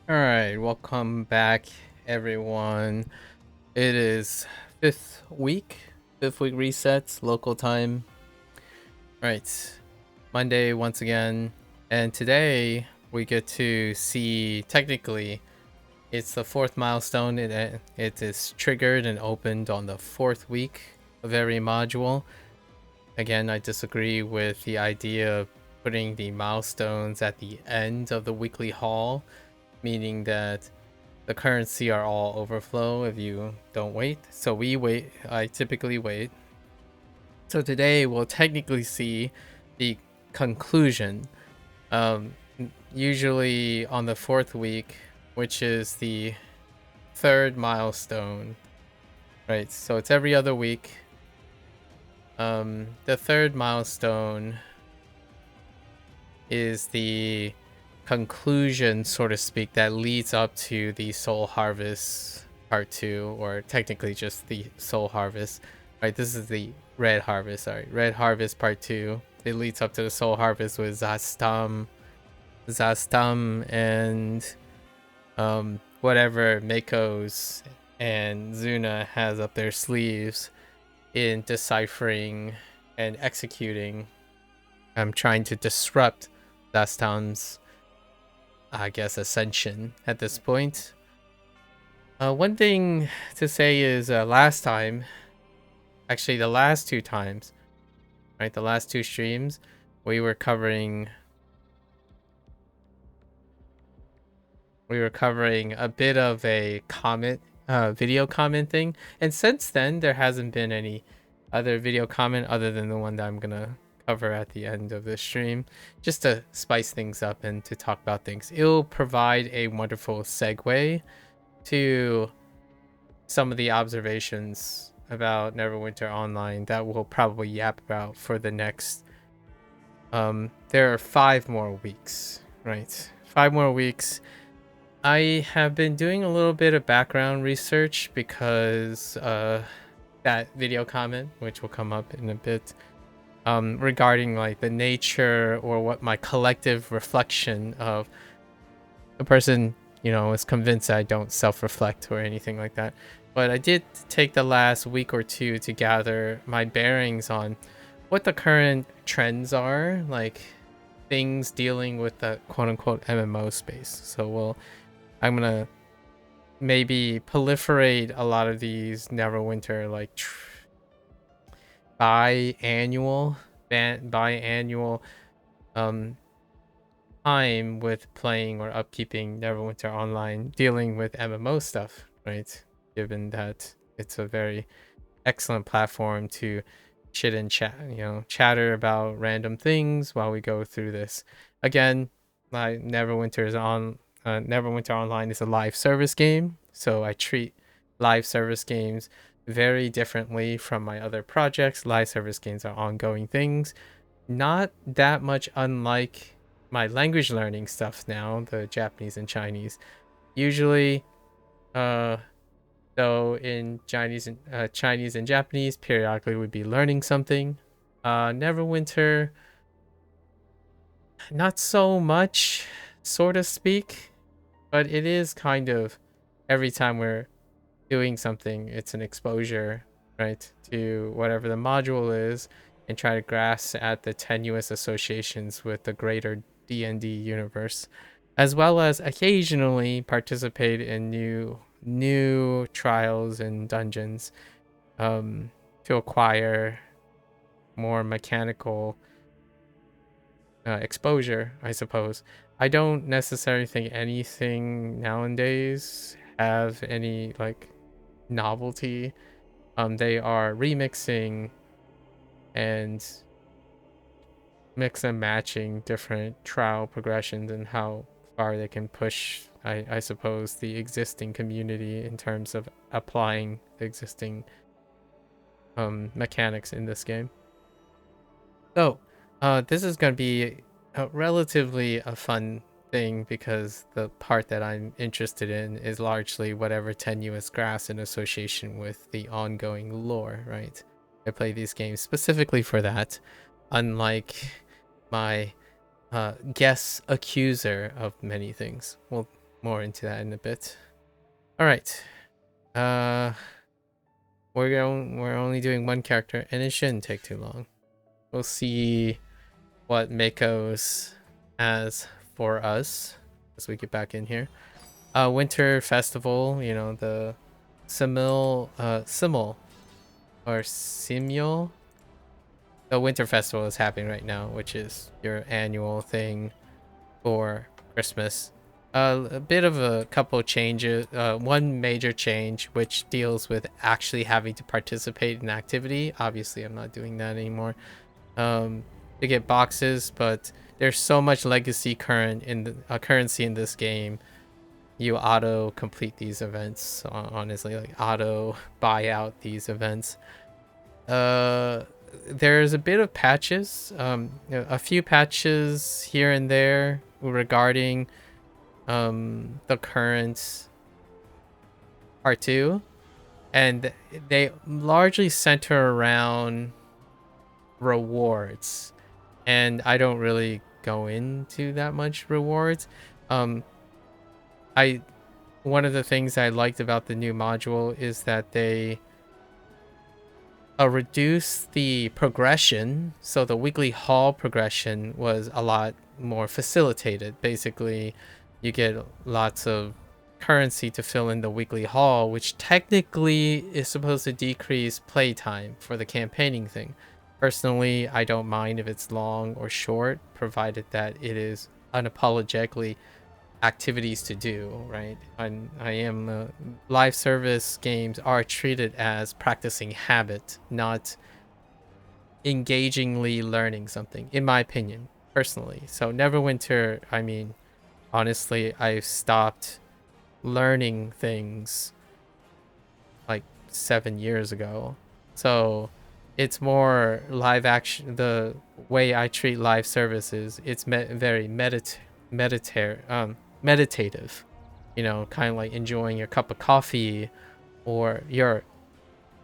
All right, welcome back, everyone. It is fifth week resets, local time. Right, Monday once again, and today we get to see technically it's the fourth milestone. It is triggered and opened on the fourth week of every module. Again, I disagree with the idea of putting the milestones at the end of the weekly haul, meaning that the currency are all overflow if you don't wait. So we wait. I typically wait. So today we'll technically see the conclusion. Um, Usually on the fourth week, which is the third milestone, right? So it's every other week. The third milestone is the conclusion, so to speak, that leads up to the Soul Harvest Part 2, or technically just the Soul Harvest. Right, this is the Red Harvest, sorry. Red Harvest Part 2. It leads up to the Soul Harvest with Zastam, and whatever Mako's and Zuna has up their sleeves in deciphering and executing. I'm trying to disrupt Zastam's, I guess, ascension at this point. One thing to say is last time, actually the last two times, right, the last two streams, we were covering a bit of a comment, video comment thing, and since then there hasn't been any other video comment other than the one that I'm gonna cover at the end of the stream, just to spice things up and to talk about things. It'll provide a wonderful segue to some of the observations about Neverwinter Online that we'll probably yap about for the next there are 5 more weeks, right? 5 more weeks. I have been doing a little bit of background research because that video comment, which will come up in a bit, regarding like the nature or what my collective reflection of a person, is convinced I don't self-reflect or anything like that. But I did take the last week or two to gather my bearings on what the current trends are, like things dealing with the quote-unquote MMO space. So I'm gonna maybe proliferate a lot of these Neverwinter like biannual um time with playing or upkeeping Neverwinter Online, dealing with MMO stuff, right? Given that it's a very excellent platform to chit and chat, chatter about random things while we go through this. Again, my Neverwinter Online is a live service game, so I treat live service games very differently from my other projects. Live service games are ongoing things, not that much unlike my language learning stuff now, the Japanese and Chinese. Usually, though in Chinese and Japanese, periodically would be learning something. Neverwinter, not so much, so to speak, but it is kind of every time we're doing something, it's an exposure, right, to whatever the module is, and try to grasp at the tenuous associations with the greater D&D universe, as well as occasionally participate in new trials and dungeons, to acquire more mechanical exposure, I suppose. I don't necessarily think anything nowadays have any like novelty. They are remixing and mix and matching different trial progressions and how far they can push, I suppose, the existing community in terms of applying the existing mechanics in this game. So, this is going to be relatively a fun thing because the part that I'm interested in is largely whatever tenuous grass in association with the ongoing lore, right? I play these games specifically for that, unlike my guest accuser of many things. We'll more into that in a bit. All right. We're only doing one character, and it shouldn't take too long. We'll see what Mako's has for us as we get back in here. Winter Festival, you know, the Simul or Simul. The Winter Festival is happening right now, which is your annual thing for Christmas. A bit of a couple changes. One major change, which deals with actually having to participate in activity. Obviously, I'm not doing that anymore. To get boxes, but there's so much legacy currency in this game. You auto complete these events. Honestly, like auto buy out these events. There's a bit of patches. A few patches here and there regarding the current part 2, and they largely center around rewards, and I don't really go into that much rewards. One of the things I liked about the new module is that they reduce the progression. So the weekly haul progression was a lot more facilitated. Basically, you get lots of currency to fill in the weekly haul, which technically is supposed to decrease playtime for the campaigning thing. Personally, I don't mind if it's long or short, provided that it is unapologetically activities to do, right? Live service games are treated as practicing habit, not engagingly learning something, in my opinion, personally. So Neverwinter, I mean, honestly, I've stopped learning things like 7 years ago. So it's more live action. The way I treat live services, it's very meditative, you know, kind of like enjoying your cup of coffee or your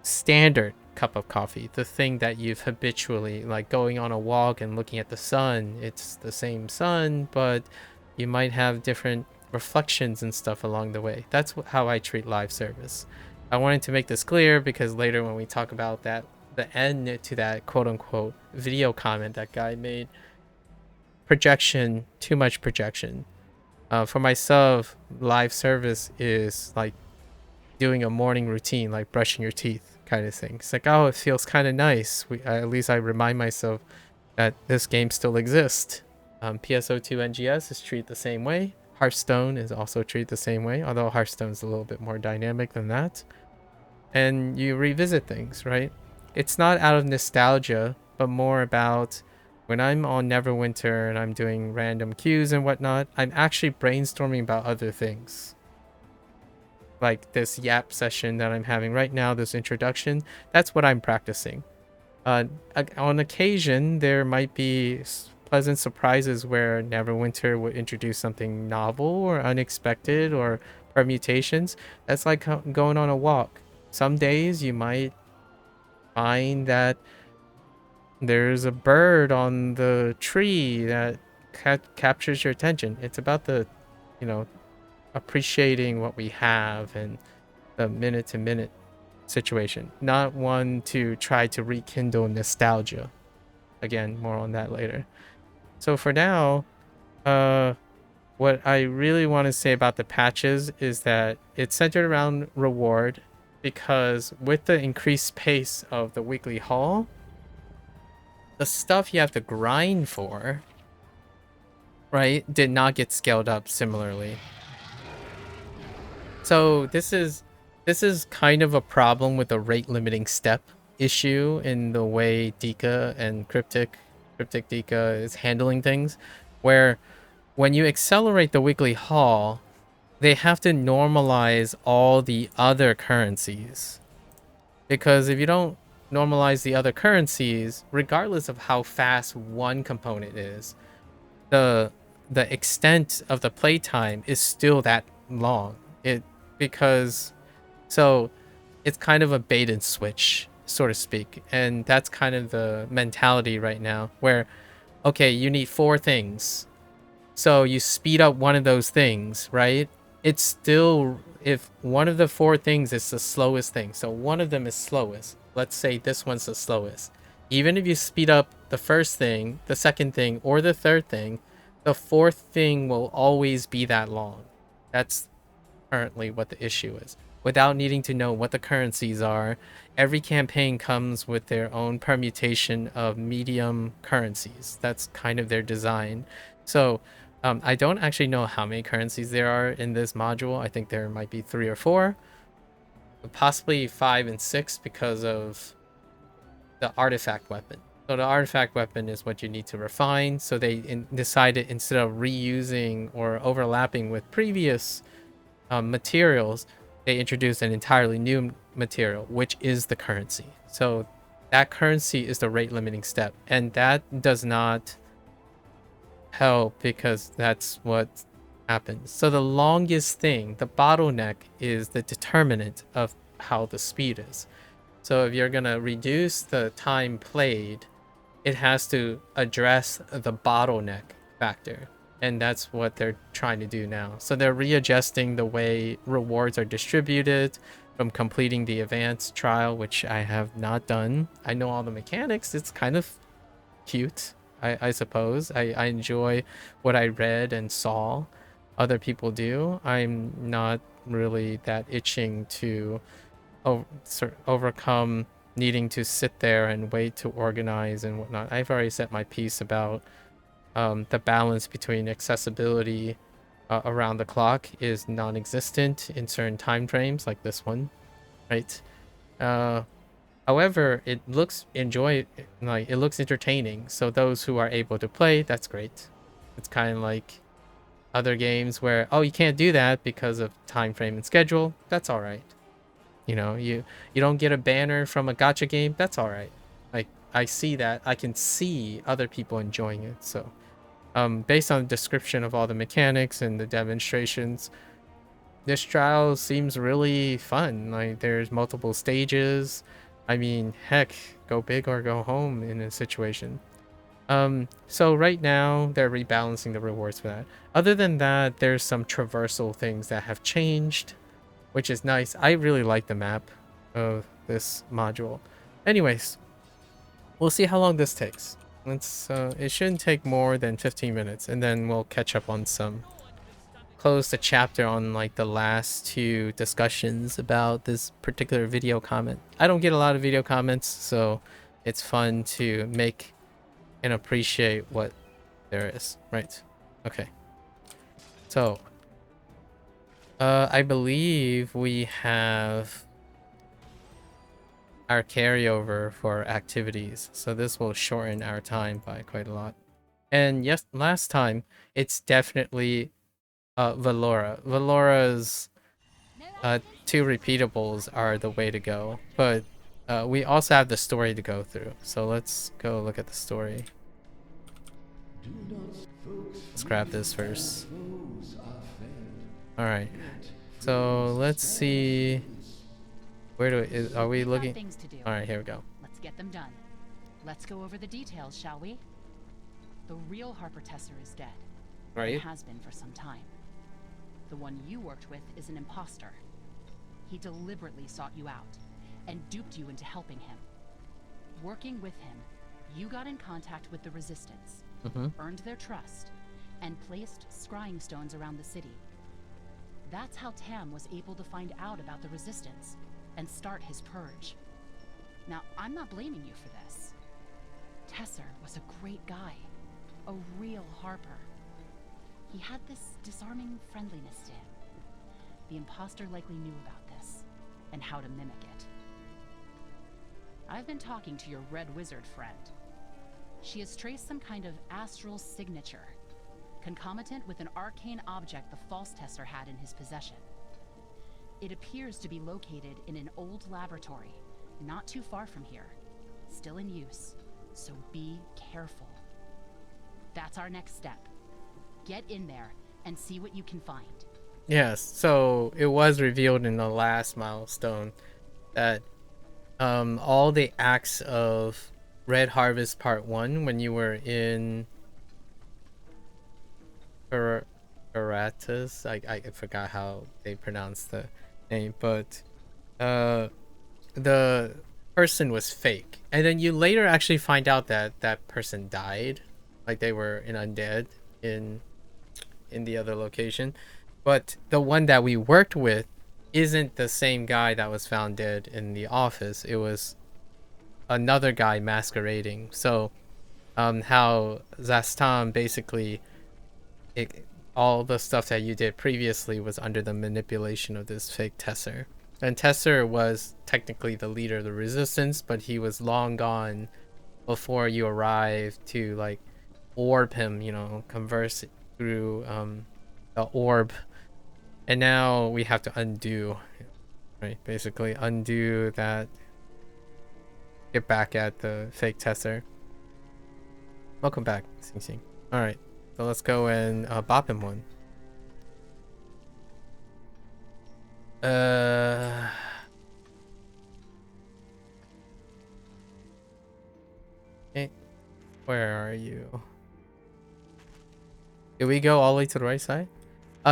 standard cup of coffee, the thing that you've habitually, like going on a walk and looking at the sun. It's the same sun, but you might have different reflections and stuff along the way. That's how I treat live service. I wanted to make this clear because later when we talk about that, the end to that quote-unquote video comment that guy made, projection, too much projection. For myself, live service is like doing a morning routine, like brushing your teeth kind of thing. It's like, oh, it feels kind of nice. At least I remind myself that this game still exists. PSO2 NGS is treated the same way. Hearthstone is also treated the same way, although Hearthstone's a little bit more dynamic than that. And you revisit things, right? It's not out of nostalgia, but more about when I'm on Neverwinter and I'm doing random queues and whatnot, I'm actually brainstorming about other things. Like this yap session that I'm having right now, this introduction, that's what I'm practicing. On occasion, there might be pleasant surprises where Neverwinter would introduce something novel or unexpected or permutations. That's like going on a walk. Some days you might find that there's a bird on the tree that captures your attention. It's about the, you know, appreciating what we have and the minute to minute situation, not one to try to rekindle nostalgia. Again, more on that later. So for now, what I really want to say about the patches is that it's centered around reward, because with the increased pace of the weekly haul, the stuff you have to grind for, right, did not get scaled up similarly. So this is kind of a problem with the rate limiting step issue in the way Dika and Cryptic Dika is handling things, where when you accelerate the weekly haul, they have to normalize all the other currencies. Because if you don't normalize the other currencies, regardless of how fast one component is, the extent of the playtime is still that long. So it's kind of a bait and switch, so to speak. And that's kind of the mentality right now, where, okay, you need 4 things. So you speed up one of those things, right? it's still, if one of the four things is the slowest thing, so one of them is slowest, let's say this one's the slowest, even if you speed up the first thing, the second thing, or the third thing, the fourth thing will always be that long. That's currently what the issue is. Without needing to know what the currencies are, every campaign comes with their own permutation of medium currencies. That's kind of their design. So I don't actually know how many currencies there are in this module. I think there might be 3 or 4, possibly 5 and 6 because of the artifact weapon. So the artifact weapon is what you need to refine. So they decided, instead of reusing or overlapping with previous materials, they introduced an entirely new material, which is the currency. So that currency is the rate limiting step, and that does not help because that's what happens. So the longest thing, the bottleneck, is the determinant of how the speed is. So if you're gonna reduce the time played, it has to address the bottleneck factor. And that's what they're trying to do now. So they're readjusting the way rewards are distributed from completing the advanced trial, which I have not done. I know all the mechanics. It's kind of cute, I suppose. I enjoy what I read and saw other people do. I'm not really that itching to overcome needing to sit there and wait to organize and whatnot. I've already set my piece about the balance between accessibility around the clock is non-existent in certain time frames, like this one, right? However, it looks it looks entertaining. So those who are able to play, that's great. It's kind of like other games where, oh, you can't do that because of time frame and schedule. That's all right. You know, you don't get a banner from a gacha game. That's all right. Like, I see that. I can see other people enjoying it. So based on the description of all the mechanics and the demonstrations, this trial seems really fun. Like, there's multiple stages. I mean, heck, go big or go home in a situation. So right now they're rebalancing the rewards for that. Other than that, there's some traversal things that have changed, which is nice. I really like the map of this module. Anyways, we'll see how long this takes. It shouldn't take more than 15 minutes, and then we'll catch up on some, close the chapter on like the last 2 discussions about this particular video comment. I don't get a lot of video comments, so it's fun to make and appreciate what there is, right? Okay. So I believe we have our carryover for activities, so this will shorten our time by quite a lot. And yes, last time it's definitely Valora. Valora's 2 repeatables are the way to go, but we also have the story to go through. So let's go look at the story. Let's grab this first. All right. So let's see. Where are we looking? All right, here we go. Let's get them done. Let's go over the details, shall we? The real Harper Tesser is dead. Right. It has been for some time. The one you worked with is an imposter. He deliberately sought you out and duped you into helping him. Working with him, you got in contact with the Resistance, earned their trust, and placed scrying stones around the city. That's how Tam was able to find out about the Resistance and start his purge. Now, I'm not blaming you for this. Tesser was a great guy, a real Harper. He had this disarming friendliness to him. The imposter likely knew about this and how to mimic it. I've been talking to your Red Wizard friend. She has traced some kind of astral signature, concomitant with an arcane object the false Tesser had in his possession. It appears to be located in an old laboratory, not too far from here, still in use, so be careful. That's our next step. Get in there and see what you can find. Yes, so it was revealed in the last milestone that all the acts of Red Harvest Part 1, when you were in Karatas. I forgot how they pronounce the name, but the person was fake, and then you later actually find out that that person died, like they were an undead in the other location. But the one that we worked with isn't the same guy that was found dead in the office. It was another guy masquerading. So how Zastam basically all the stuff that you did previously was under the manipulation of this fake Tesser. And Tesser was technically the leader of the resistance, but he was long gone before you arrived to like orb him, you know, converse through the orb. And now we have to undo, right? Basically undo that, get back at the fake Tesser. Welcome back, Sing Sing. Alright, so let's go and bop him one. Okay, where are you? Did we go all the way to the right side?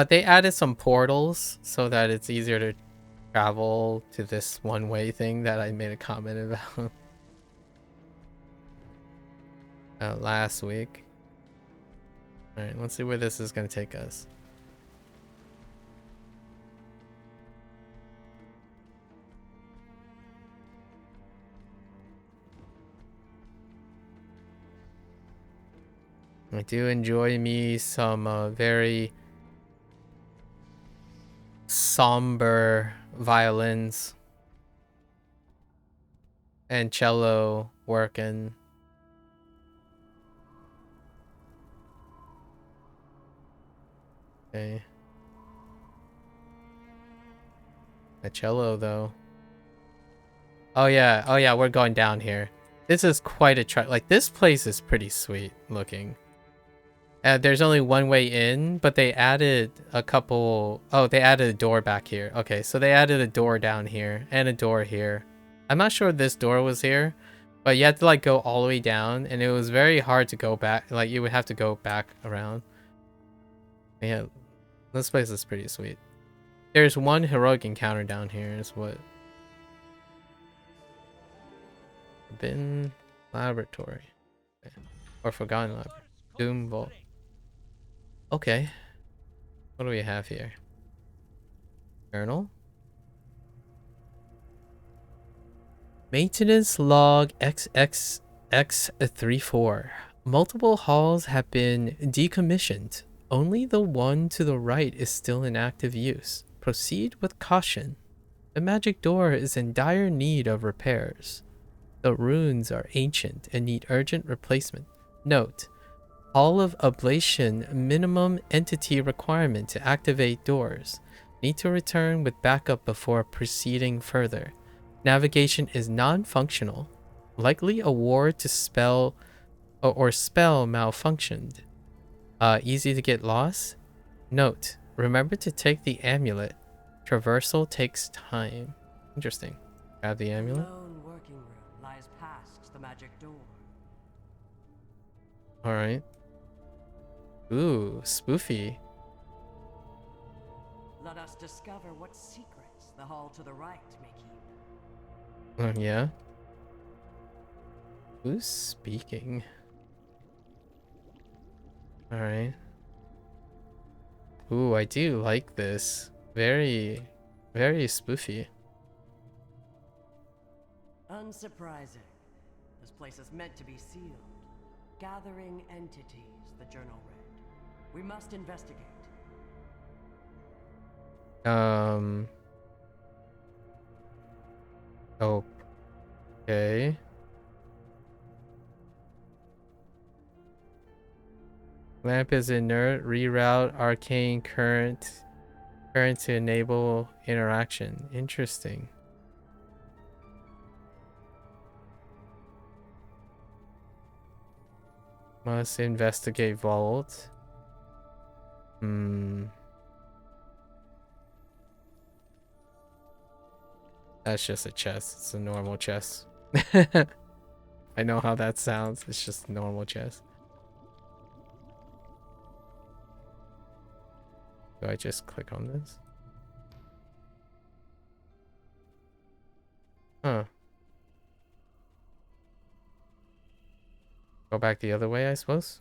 They added some portals so that it's easier to travel to this one-way thing that I made a comment about last week. Alright, let's see where this is going to take us. I do enjoy me some very somber violins and cello working. Okay. A cello though. Oh yeah, we're going down here. This is quite a like this place is pretty sweet looking. There's only one way in, but they added a couple. Oh, they added a door back here. Okay, so they added a door down here and a door here. I'm not sure this door was here, but you had to like go all the way down, and it was very hard to go back. Like you would have to go back around. Yeah, this place is pretty sweet. There's one heroic encounter down here. Is what? Forbidden Laboratory. Okay. Or Forgotten Laboratory. Doom Vault. Okay. What do we have here? Journal. Maintenance log XXX34. Multiple halls have been decommissioned. Only the one to the right is still in active use. Proceed with caution. The magic door is in dire need of repairs. The runes are ancient and need urgent replacement. Note: Hall of Ablation minimum entity requirement to activate doors. Need to return with backup before proceeding further. Navigation is non-functional. Likely a ward to spell or spell malfunctioned. Easy to get lost. Note: remember to take the amulet. Traversal takes time. Interesting. Grab the amulet. The lone working room lies past the magic door. All right. Ooh, spoofy. Let us discover what secrets the hall to the right may keep. Yeah. Who's speaking? All right. Ooh, I do like this. Very, very spoofy. Unsurprising. This place is meant to be sealed. Gathering entities, the journal read. We must investigate. Okay. Lamp is inert. Reroute arcane current to enable interaction. Interesting. Must investigate vault. That's just a chest. It's a normal chest. I know how that sounds. It's just a normal chest. Do I just click on this? Huh. Go back the other way, I suppose.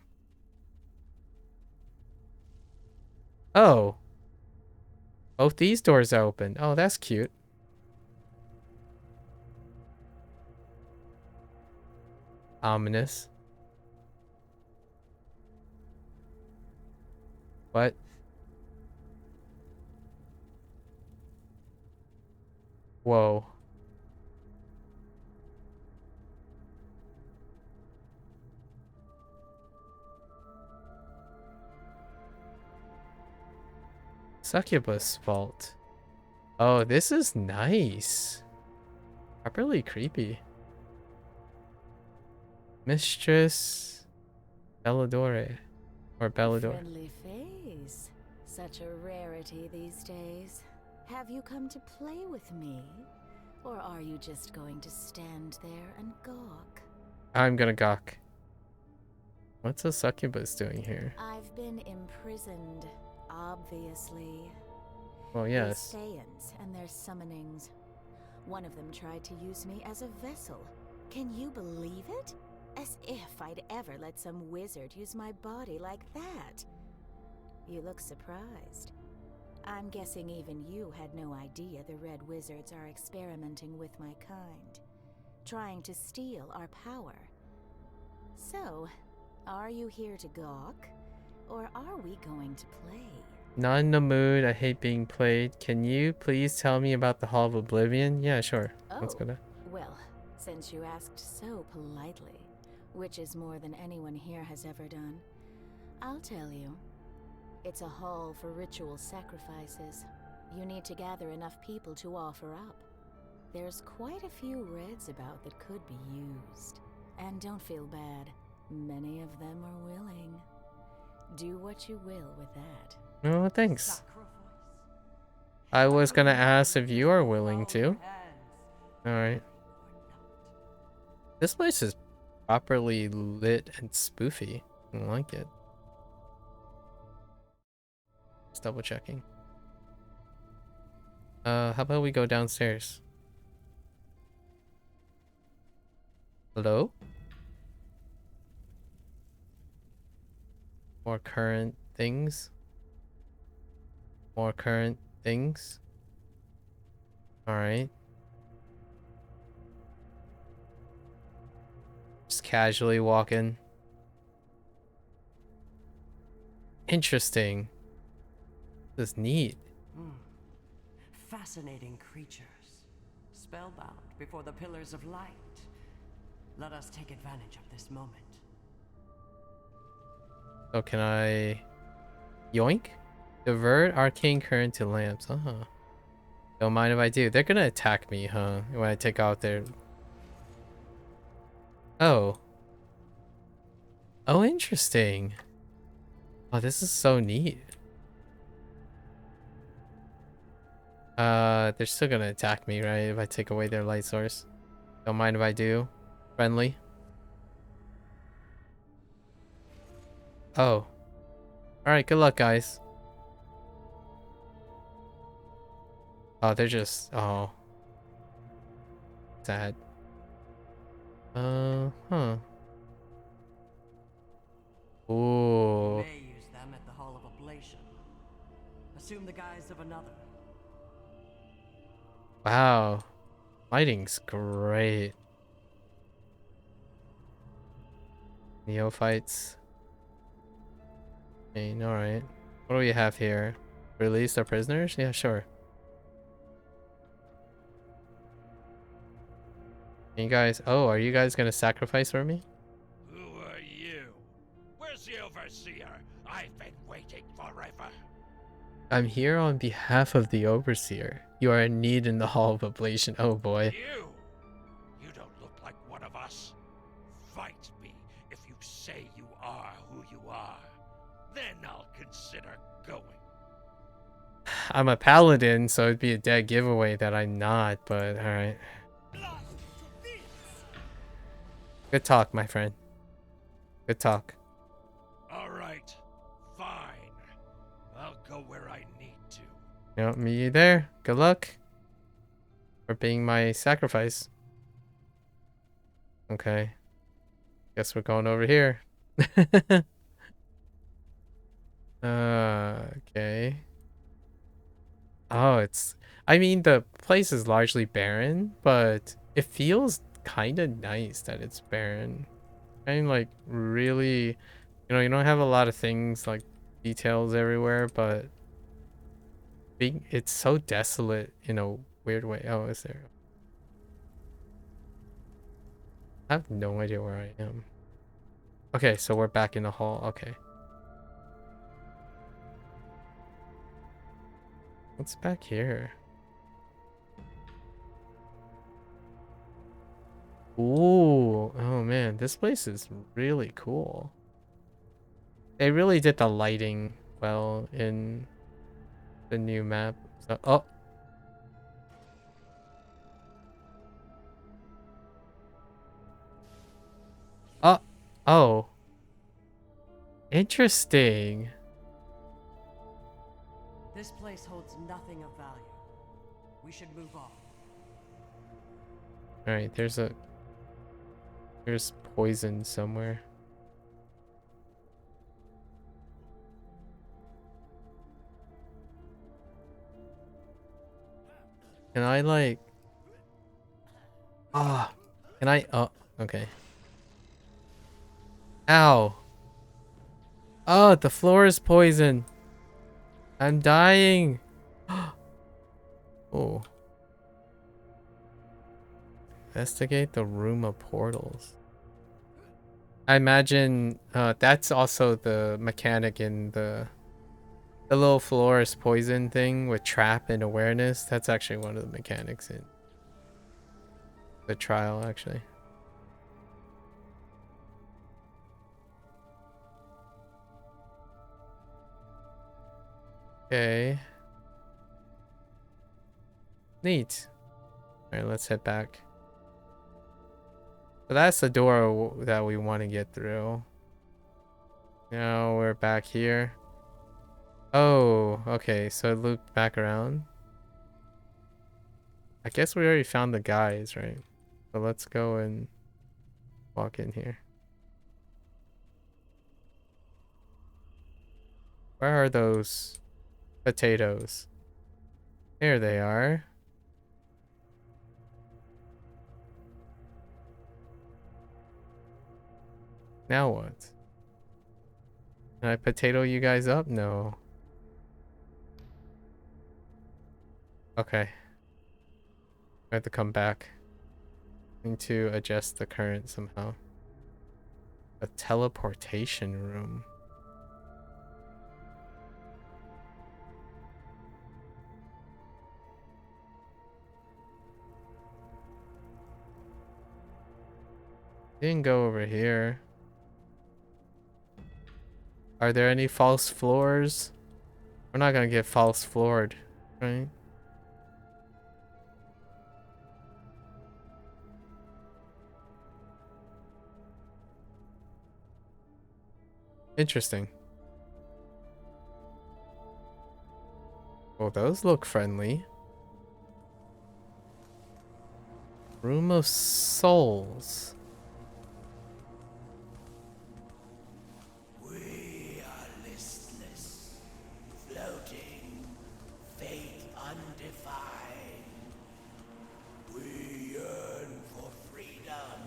Oh. Both these doors are open. Oh, that's cute. Ominous. What? Whoa. Succubus vault. Oh, this is nice. Properly creepy. Mistress Belladore. Or Bellador. Friendly face. Such a rarity these days. Have you come to play with me? Or are you just going to stand there and gawk? I'm gonna gawk. What's a succubus doing here? I've been imprisoned, obviously. Well, yes. There's Saiyans and their summonings. One of them tried to use me as a vessel. Can you believe it? As if I'd ever let some wizard use my body like that. You look surprised. I'm guessing even you had no idea the Red Wizards are experimenting with my kind, trying to steal our power. So, are you here to gawk, or are we going to play? Not in the mood. I hate being played. Can you please tell me about the Hall of Oblivion? Yeah, sure. Let's go there. Well, since you asked so politely, which is more than anyone here has ever done, I'll tell you. It's a hall for ritual sacrifices. You need to gather enough people to offer up. There's quite a few reds about that could be used. And don't feel bad. Many of them are willing. Do what you will with that. No, thanks. I was gonna ask if you are willing to. Alright. This place is properly lit and spoofy. I like it. Just double checking. How about we go downstairs? Hello? More current things. More current things. Alright. Just casually walking. Interesting. This is neat. Fascinating creatures. Spellbound before the pillars of light. Let us take advantage of this moment. So can I... Yoink? Divert arcane current to lamps. Don't mind if I do. They're gonna attack me, huh? When I take out their... Oh. Oh, interesting. Oh, this is so neat. They're still gonna attack me, right? If I take away their light source. Don't mind if I do. Friendly. Oh. Alright, good luck, guys. Oh, they're just... Oh. Sad. Huh. Ooh. You may use them at the Hall of Oblation. Assume the guise of another. Wow. Lighting's great. Neophytes. Alright. What do we have here? Release our prisoners? Yeah, sure. You guys... Oh, are you guys gonna sacrifice for me? Who are you? Where's the Overseer? I've been waiting forever. I'm here on behalf of the Overseer. You are in need in the Hall of Oblation. Oh boy. You don't look like one of us. Fight me if you say you are who you are. Then I'll consider going. I'm a paladin, so it'd be a dead giveaway that I'm not, but alright. Good talk, my friend. Good talk. All right, fine. I'll go where I You know, meet you there. Good luck. For being my sacrifice. Okay. Guess we're going over here. Okay. Oh, I mean, the place is largely barren, but it feels kind of nice that it's barren. I mean, like, really, you don't have a lot of things, like, details everywhere, but it's so desolate in a weird way. Oh, is there? I have no idea where I am. Okay, so we're back in the hall. Okay. What's back here? Ooh, oh man, this place is really cool. They really did the lighting well in the new map. So, oh. Oh. Oh. Interesting. This place holds nothing of value. We should move on. All right, there's poison somewhere. Can I like can I oh, okay. Ow. Oh, the floor is poison. I'm dying. Oh. Investigate the room of portals. I imagine that's also the mechanic in the little floor is poison thing with trap and awareness. That's actually one of the mechanics in the trial, actually. Okay. Neat. All right, let's head back. So that's the door that we want to get through. Now we're back here. Oh, okay. So it looped back around. I guess we already found the guys, right? So let's go and walk in here. Where are those potatoes? There they are. Now what? Can I potato you guys up? No. Okay. I have to come back. Need to adjust the current somehow. A teleportation room. Didn't go over here. Are there any false floors? We're not gonna get false floored, right? Interesting. Oh, those look friendly. Room of Souls. We are listless, floating, fate undefined. We yearn for freedom,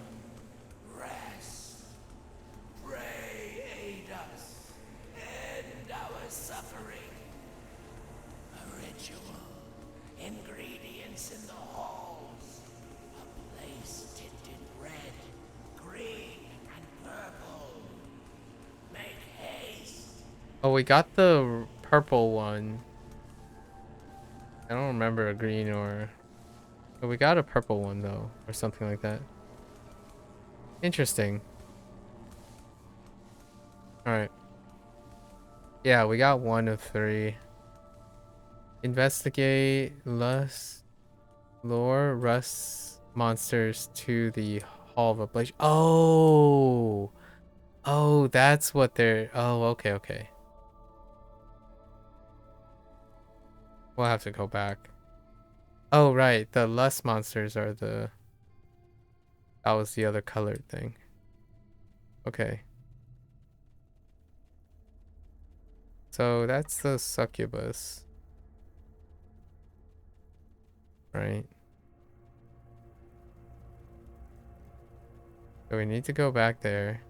rest. Pray, aid us, end our suffering. A ritual, ingredients in the halls, a place tinted red, green, and purple. Make haste. Oh, we got the purple one. I don't remember a green or... But we got a purple one though, or something like that. Interesting. Alright. Yeah, we got 1 of 3. Investigate, lust, lure, rust monsters to the Hall of Ablation. Oh! Oh, that's what they're... Oh, okay, okay. We'll have to go back. Oh, right. The lust monsters are the... That was the other colored thing. Okay. So that's the succubus. Right. So we need to go back there.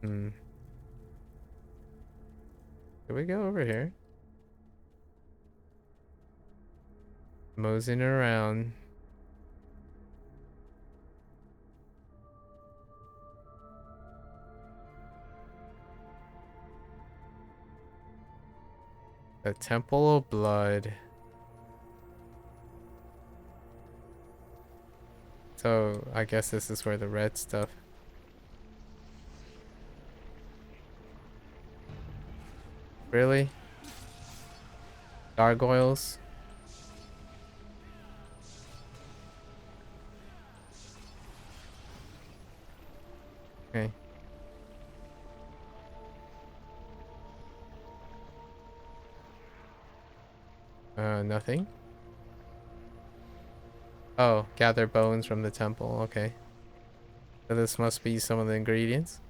Hmm. Did we go over here? Moseying around. The Temple of Blood. So I guess this is where the red stuff. Really? Gargoyles? Okay. Nothing? Oh, gather bones from the temple. Okay. So this must be some of the ingredients.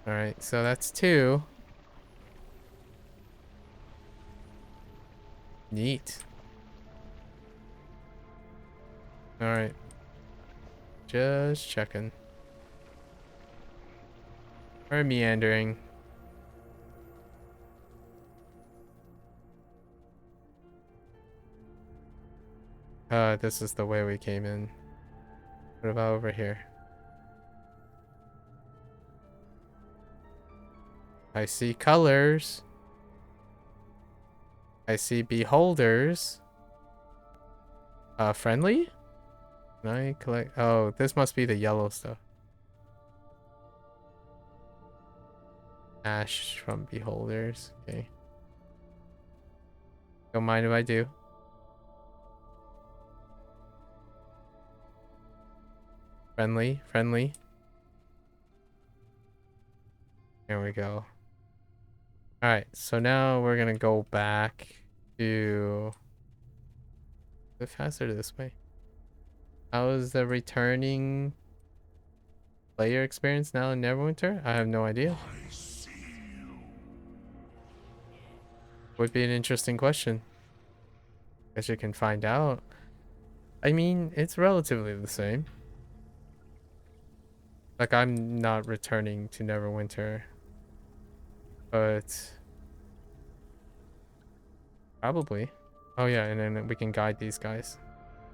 Alright, so that's 2. Neat. Alright. Just checking. We're meandering. This is the way we came in. What about over here? I see colors. I see beholders. Friendly? Can I collect? Oh, this must be the yellow stuff. Ash from beholders. Okay. Don't mind if I do. Friendly, friendly. There we go. Alright, so now we're gonna go back to... A bit faster this way. How is the returning player experience now in Neverwinter? I have no idea. Would be an interesting question. Guess you can find out. I mean, it's relatively the same. Like, I'm not returning to Neverwinter. But... Probably. Oh yeah, and then we can guide these guys.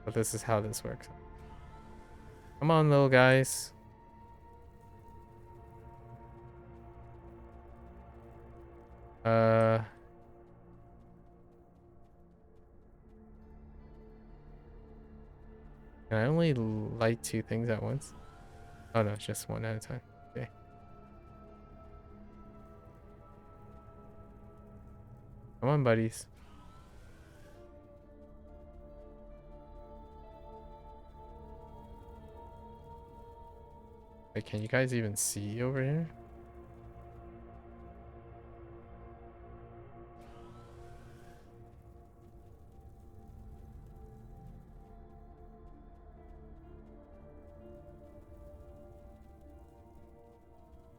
But this is how this works. Come on, little guys. Can I only light 2 things at once? Oh no, it's just 1 at a time. Okay. Come on, buddies. Wait, can you guys even see over here?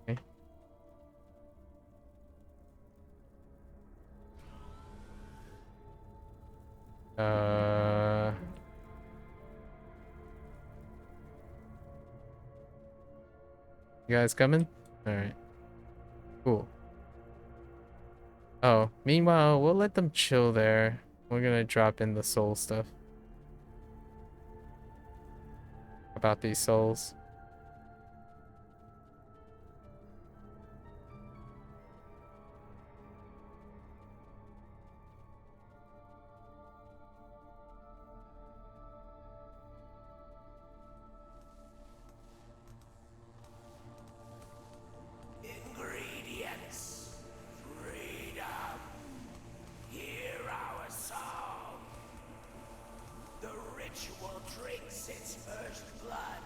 Okay. You guys coming? Alright. Cool. Oh, meanwhile, we'll let them chill there. We're gonna drop in the soul stuff. About these souls. Ingredients. Freedom. Hear our song. The ritual drinks its first blood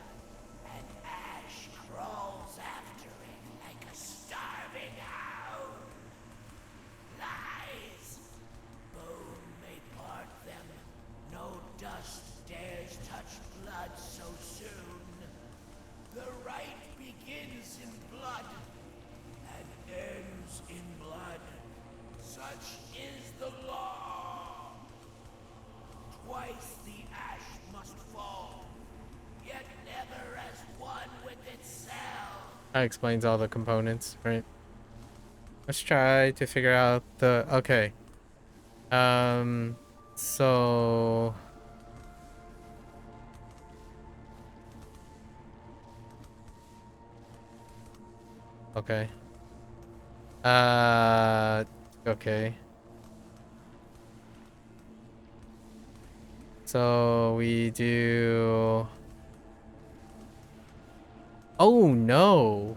Such is the law. Twice the ash must fall, yet never as one with itself. That explains all the components, right? Let's try to figure out the... Okay. So... Okay. Okay. So we do... Oh, no.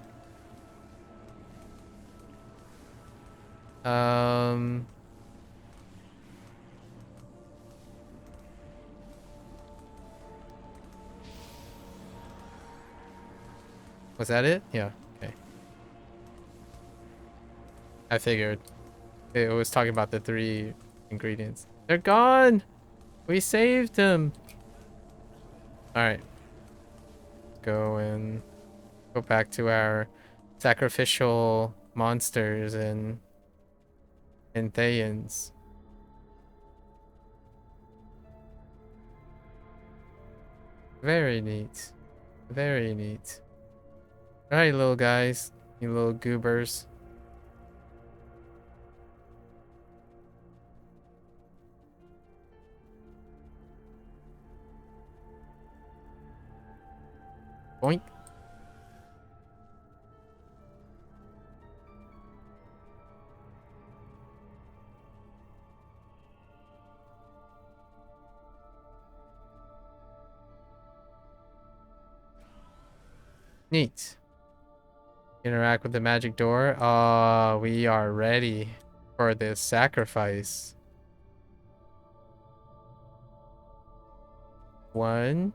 Was that it? Yeah. Okay. I figured. It was talking about the 3 ingredients. They're gone! We saved them! Alright. Go back to our sacrificial monsters and Thayans. Very neat. Very neat. Alright, little guys. You little goobers. Boink. Neat. Interact with the magic door. We are ready for this sacrifice. 1,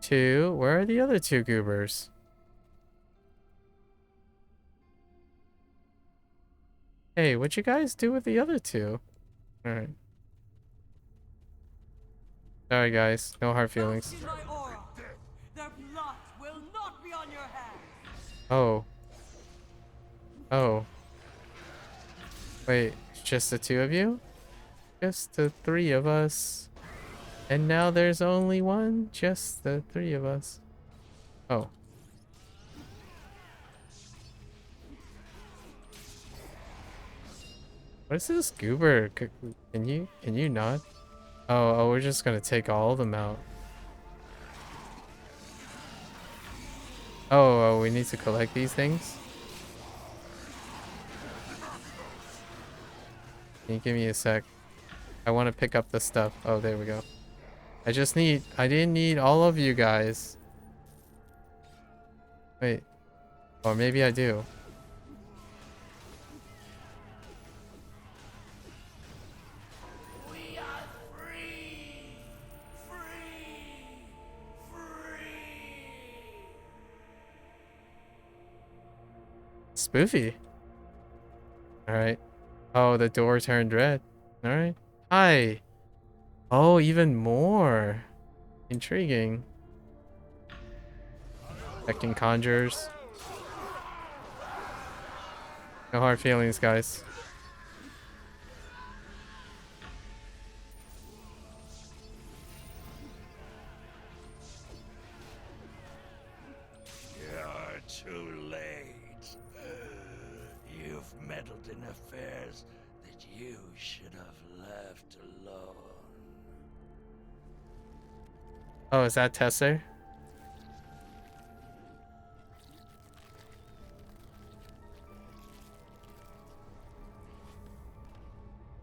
2. Where are the other 2 goobers? Hey, what'd you guys do with the other 2? Alright. Sorry, guys. No hard feelings. Their blood will not be on your hands. Oh. Oh. Wait, it's just the 2 of you? Just the 3 of us. And now there's only one? Just the 3 of us. Oh. What is this goober? Can you not? Oh, we're just gonna take all of them out. Oh, we need to collect these things? Can you give me a sec? I want to pick up the stuff. Oh, there we go. I didn't need all of you guys. Wait. Or maybe I do. We are free! Free! Free! Spoofy. Alright. Oh, the door turned red. Alright. Hi. Oh, even more. Intriguing. Checking conjures. No hard feelings, guys. You're too late. You've meddled in affairs that you should have left alone. Oh, is that Tesser?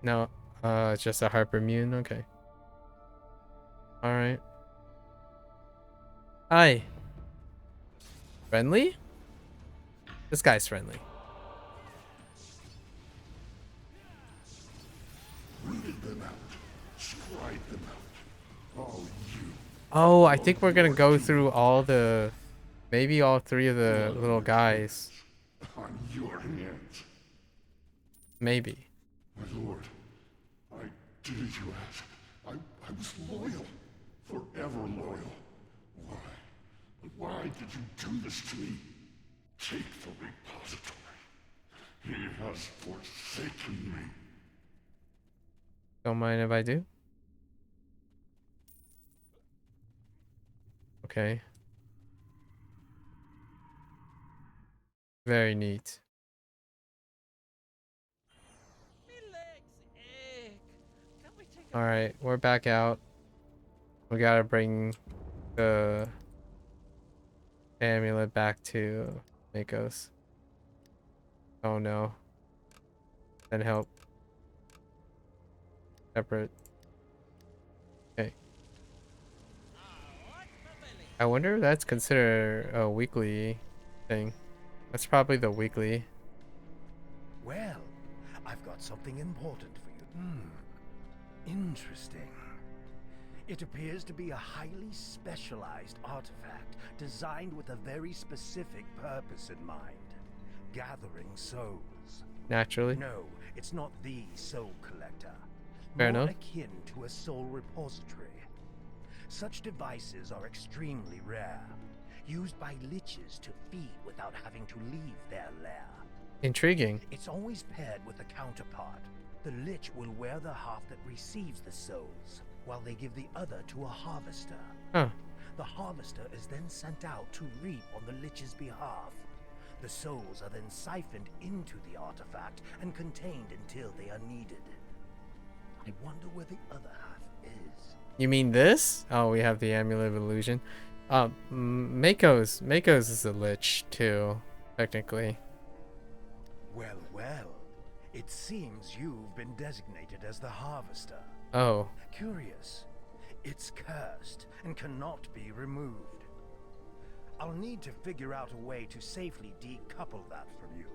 No, it's just a hypermune. Okay. All right. Hi. Friendly? This guy's friendly. Rooted them out, scribed them out. All you. Oh, I think we're gonna go through all the, maybe all 3 of the little guys. On your hands. Maybe. My lord, I did as you asked. I was loyal. Forever loyal. Why? But why did you do this to me? Take the repository. Here. has forsaken me. Don't mind if I do. Okay. Very neat. All right, we're back out. We gotta bring the amulet back to Makos. Oh no. Then help. Separate. Okay. I wonder if that's considered a weekly thing. That's probably the weekly. Well, I've got something important for you. Interesting. It appears to be a highly specialized artifact designed with a very specific purpose in mind. Gathering souls. Naturally. No, it's not the soul collector. Fair More enough. akin to a soul repository. Such devices are extremely rare, used by liches to feed without having to leave their lair. Intriguing. It's always paired with a counterpart. The lich will wear the half that receives the souls, while they give the other to a harvester. Huh. The harvester is then sent out to reap on the lich's behalf. The souls are then siphoned into the artifact and contained until they are needed. I wonder where the other half is. You mean this? Oh, we have the amulet of illusion. Makos is a lich too, technically. Well, well. It seems you've been designated as the harvester. Oh. Curious. It's cursed and cannot be removed. I'll need to figure out a way to safely decouple that from you.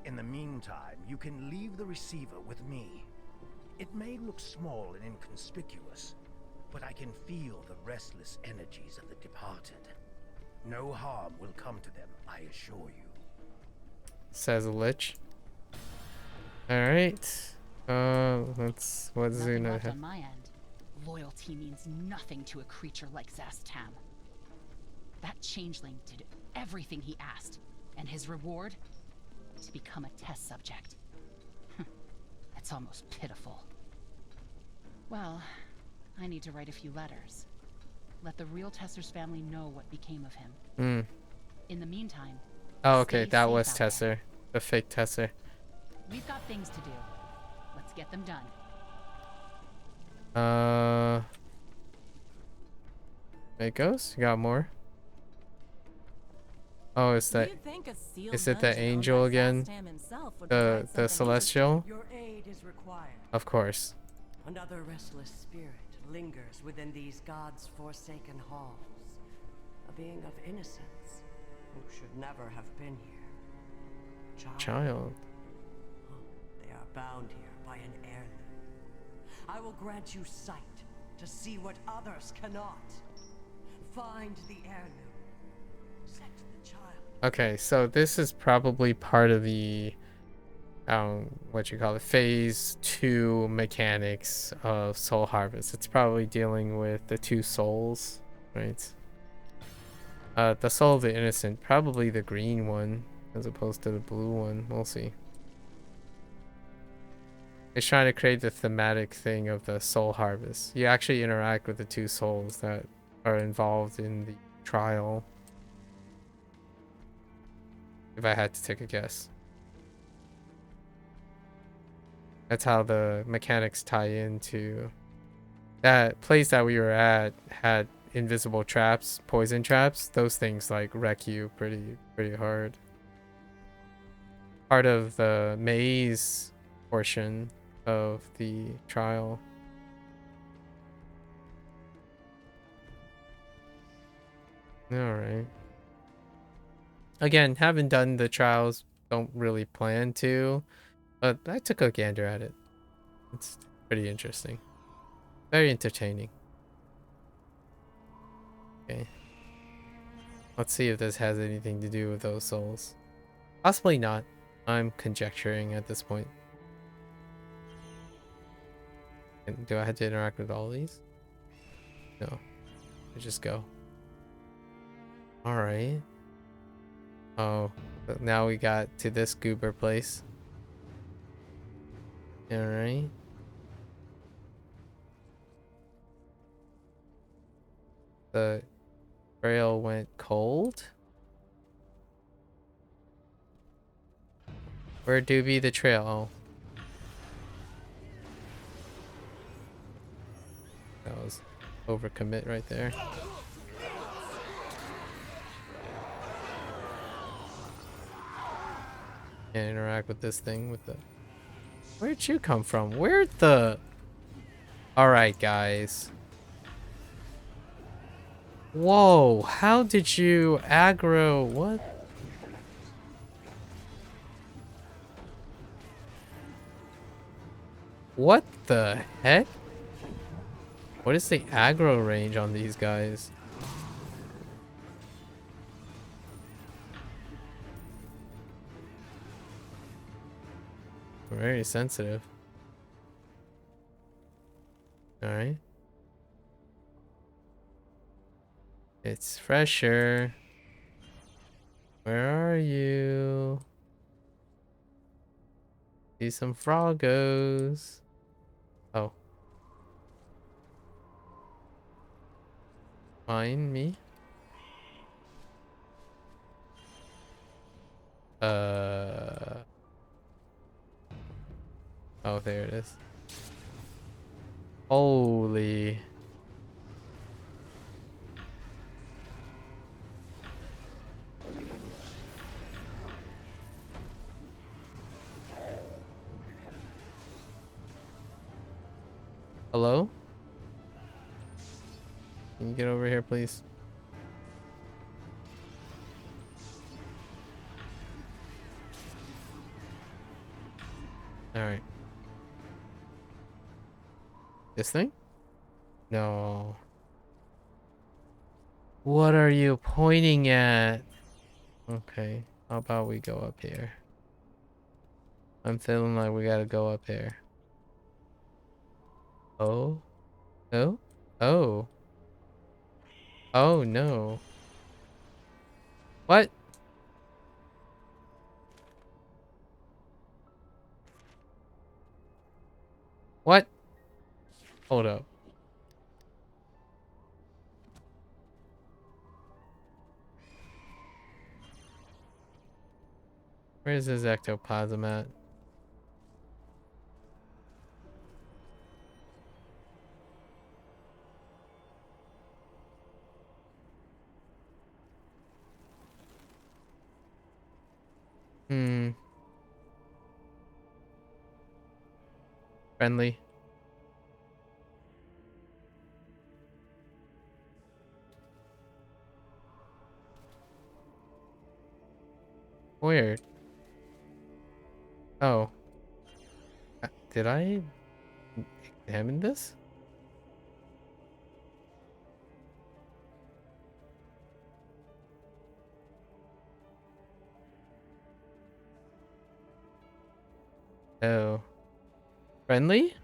In the meantime, you can leave the receiver with me. It may look small and inconspicuous, but I can feel the restless energies of the departed. No harm will come to them, I assure you. Says a lich. Alright. What's Nothing Zuna left have? on my end. Loyalty means nothing to a creature like Zastam. That changeling did everything he asked, and his reward? To become a test subject. That's almost pitiful. Well, I need to write a few letters. Let the real Tesser's family know what became of him. In the meantime... Oh, okay, stay that safe was out there. Tesser. The fake Tesser. We've got things to do. Let's get them done. Makos? You got more? Oh, is that... Is it the angel again? The celestial? Your aid is required. Of course. Another restless spirit lingers within these gods' forsaken halls. A being of innocence who should never have been here. Child. They are bound here by an heirloom. I will grant you sight to see what others cannot. Find the heirloom. Set the child. Okay, so this is probably part of the what you call it, phase 2 mechanics of Soul Harvest. It's probably dealing with the two souls, right? The soul of the innocent, probably the green one as opposed to the blue one. We'll see. It's trying to create the thematic thing of the Soul Harvest. You actually interact with the two souls that are involved in the trial. If I had to take a guess. That's how the mechanics tie into that place that we were at. Had invisible traps, poison traps. Those things like wreck you pretty hard. Part of the maze portion of the trial. All right. Again, haven't done the trials, don't really plan to, but I took a gander at it. It's pretty interesting. Very entertaining. Okay. Let's see if this has anything to do with those souls. Possibly not. I'm conjecturing at this point. And do I have to interact with all these? No. I just go. Alright. Oh, but now we got to this goober place. Alright. The trail went cold. Where do be the trail? Oh. That was overcommit right there. Can't interact with this thing with the... Where'd you come from? Where'd the... Alright, guys. Whoa, how did you aggro? What? What the heck? What is the aggro range on these guys? Very sensitive. Alright. It's fresher. Where are you? See some froggos. Oh. Find me. Oh, there it is. Holy. Hello? Can you get over here, please? Alright. This thing? No. What are you pointing at? Okay. How about we go up here? I'm feeling like we gotta go up here. Oh? Oh? Oh. Oh no. What? What? Hold up. Where's his ectoplasm at? Friendly. Where? Oh. Did I examine this? Oh. Friendly?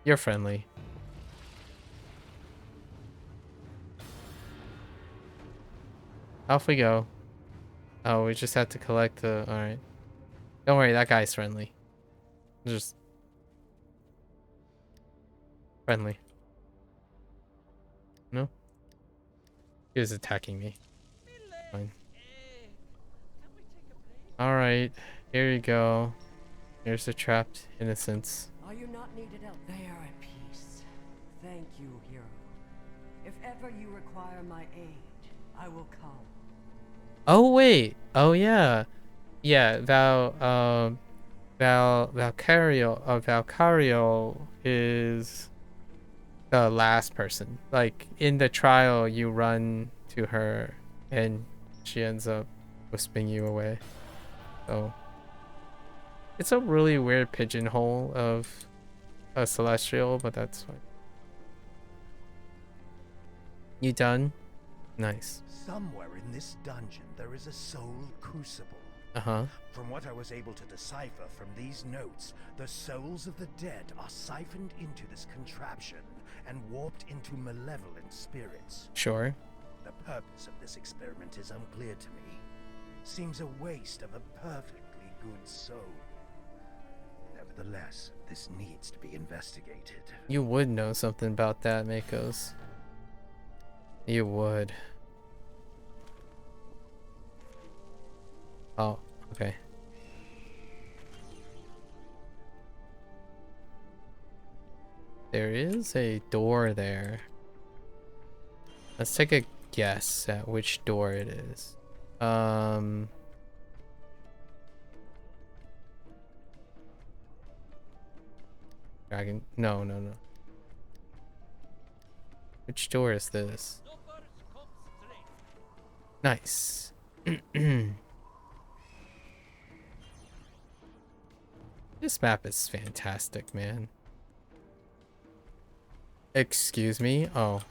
You're friendly. Off we go. Oh, we just have to collect the... Alright. Don't worry, that guy's friendly. Just... friendly. No? He was attacking me. Fine. Alright, here you go. Here's the trapped innocents. Are you not needed out? They are at peace. Thank you, hero. If ever you require my aid, I will come. Oh wait. Oh yeah. Yeah, Valcario is the last person. Like in the trial you run to her and she ends up whispering you away. So it's a really weird pigeonhole of a celestial, but that's fine. You done? Nice. Somewhere in this dungeon there is a soul crucible. Uh-huh. From what I was able to decipher from these notes, the souls of the dead are siphoned into this contraption and warped into malevolent spirits. Sure. The purpose of this experiment is unclear to me. Seems a waste of a perfectly good soul. Nevertheless, this needs to be investigated. You would know something about that, Makos. You would. Oh, okay. There is a door there. Let's take a guess at which door it is. Dragon. No, no, no. Which door is this? Nice. This map is fantastic, man. Excuse me? Oh.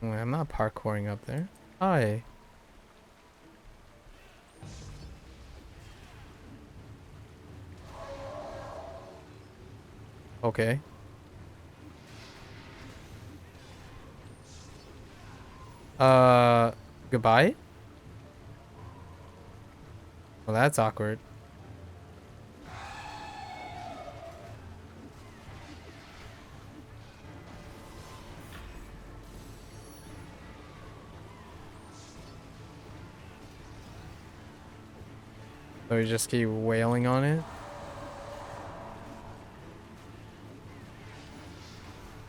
Wait, I'm not parkouring up there. Hi. Okay. Goodbye? Well, that's awkward. So we just keep wailing on it?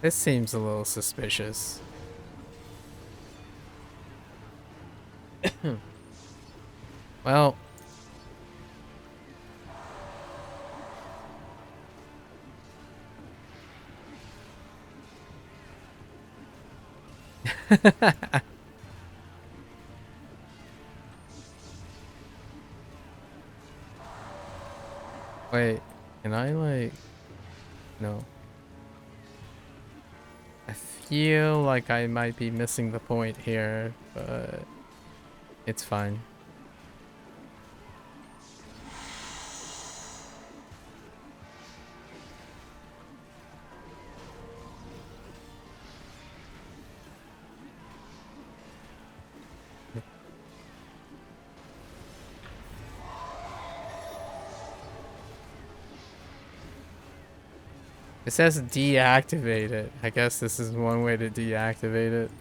This seems a little suspicious. Well. Wait, can I like... No. I feel like I might be missing the point here, but it's fine. It says deactivate it. I guess this is one way to deactivate it.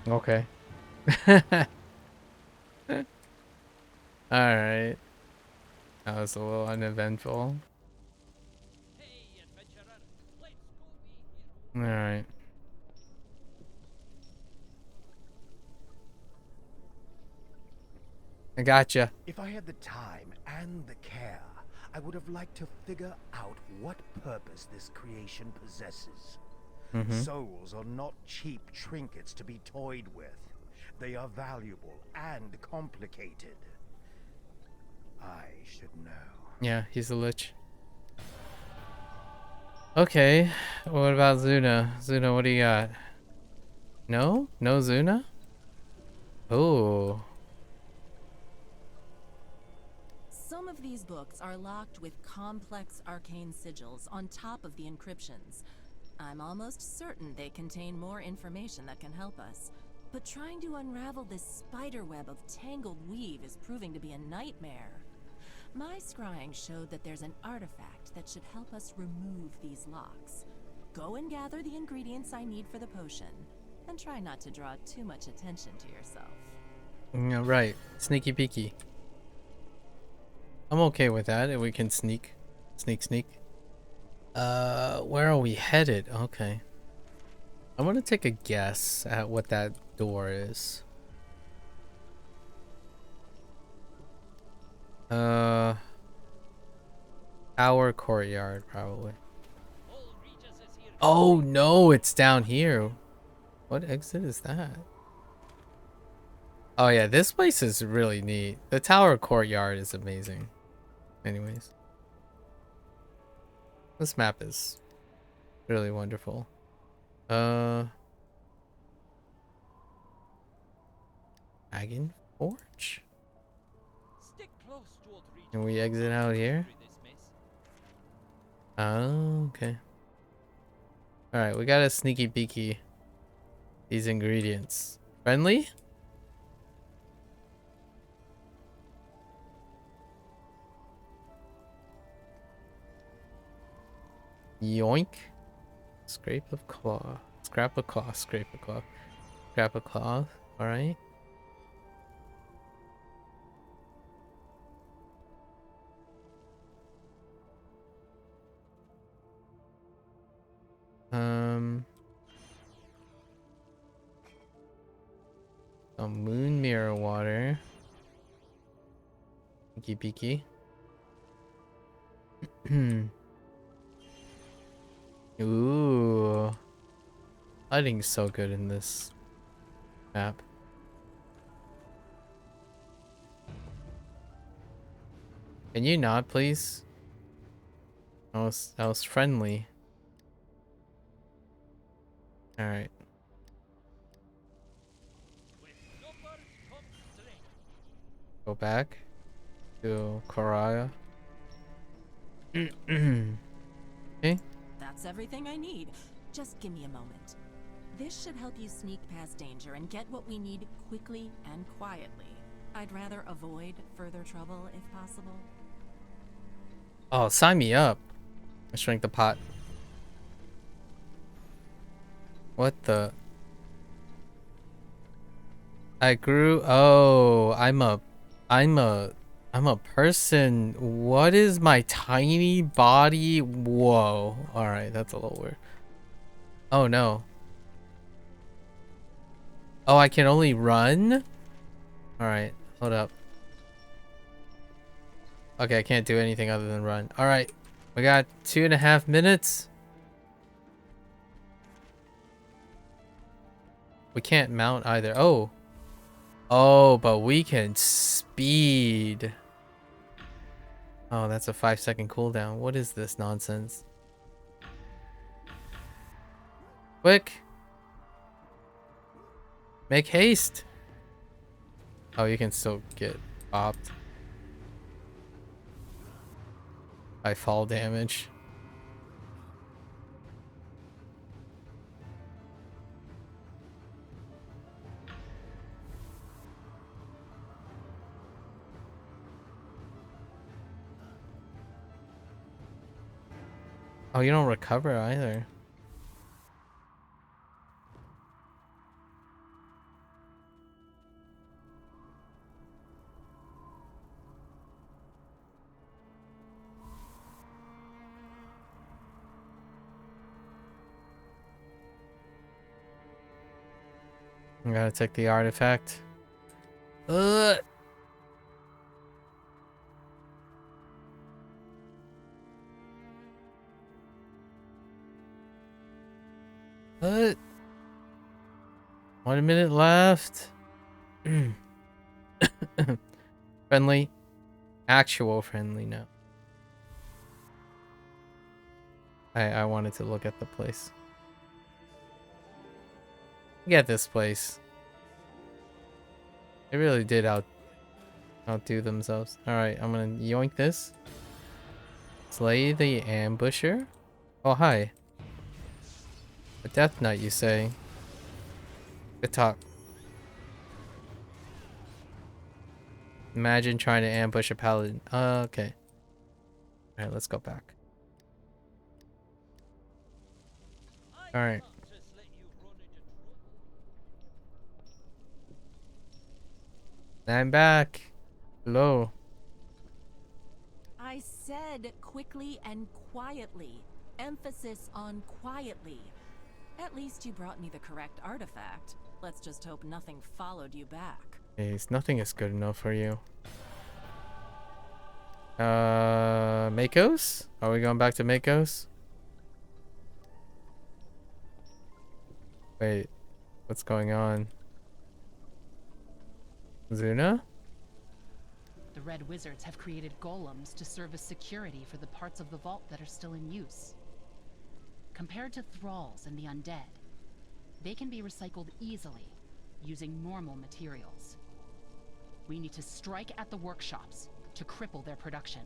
Okay. Alright. That was a little uneventful. Alright. I gotcha. If I had the time and the care, I would have liked to figure out what purpose this creation possesses. Souls are not cheap trinkets to be toyed with. They are valuable and complicated. I should know. Yeah, he's a lich. Okay, what about Zuna? Zuna, what do you got? No? No Zuna? Oh. Some of these books are locked with complex arcane sigils on top of the encryptions. I'm almost certain they contain more information that can help us. But trying to unravel this spider web of tangled weave is proving to be a nightmare. My scrying showed that there's an artifact that should help us remove these locks. Go and gather the ingredients I need for the potion, and try not to draw too much attention to yourself. Yeah, right. Sneaky peeky. I'm okay with that if we can sneak. Sneak. Where are we headed? Okay. I want to take a guess at what that door is. Our courtyard, probably. Oh no, it's down here. What exit is that? Oh yeah, this place is really neat. The tower courtyard is amazing. Anyways, this map is really wonderful. Dragon Forge? Stick close to old Regis. Can we exit out here? Oh, okay. Alright, we got a sneaky beaky these ingredients. Friendly? Yoink. Scrape of claw. Scrap of claw. Scrape of claw. Scrap of claw. Alright. Some moon mirror water. Beaky beaky. Ooh. Lighting's so good in this map. Can you not, please? That was friendly. Alright. Go back to Koraya. Okay. That's everything I need. Just give me a moment. This should help you sneak past danger and get what we need quickly and quietly. I'd rather avoid further trouble if possible. Oh, sign me up. I shrank the pot. What the? I grew. Oh, I'm a person. What is my tiny body? Whoa. All right, that's a little weird. Oh no. Oh, I can only run? All right, hold up. Okay, I can't do anything other than run. All right, we got 2.5 minutes. We can't mount either. Oh. Oh, but we can speed. Oh, that's a 5-second cooldown. What is this nonsense? Quick. Make haste. Oh, you can still get popped by fall damage. Oh, you don't recover either. I gotta take the artifact. Ugh. What? 1 minute left. Friendly. Actual friendly now. I wanted to look at the place. Get this place. They really did outdo themselves. Alright, I'm gonna yoink this. Slay the ambusher? Oh, hi. A death knight, you say? Good talk. Imagine trying to ambush a paladin. Okay. Alright, let's go back. Alright. I'm back. Hello. I said quickly and quietly. Emphasis on quietly. At least you brought me the correct artifact. Let's just hope nothing followed you back. Jeez, nothing is good enough for you. Makos? Are we going back to Makos? Wait, what's going on? Zuna? The Red Wizards have created golems to serve as security for the parts of the vault that are still in use. Compared to thralls and the undead, they can be recycled easily, using normal materials. We need to strike at the workshops to cripple their production.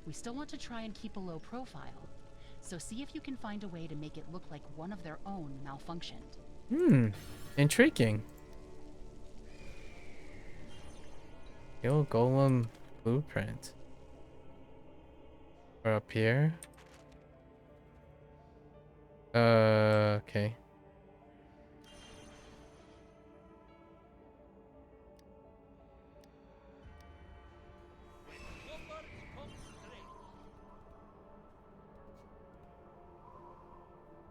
We still want to try and keep a low profile, so see if you can find a way to make it look like one of their own malfunctioned. Intriguing. Kill Golem blueprint. Or up here. Okay.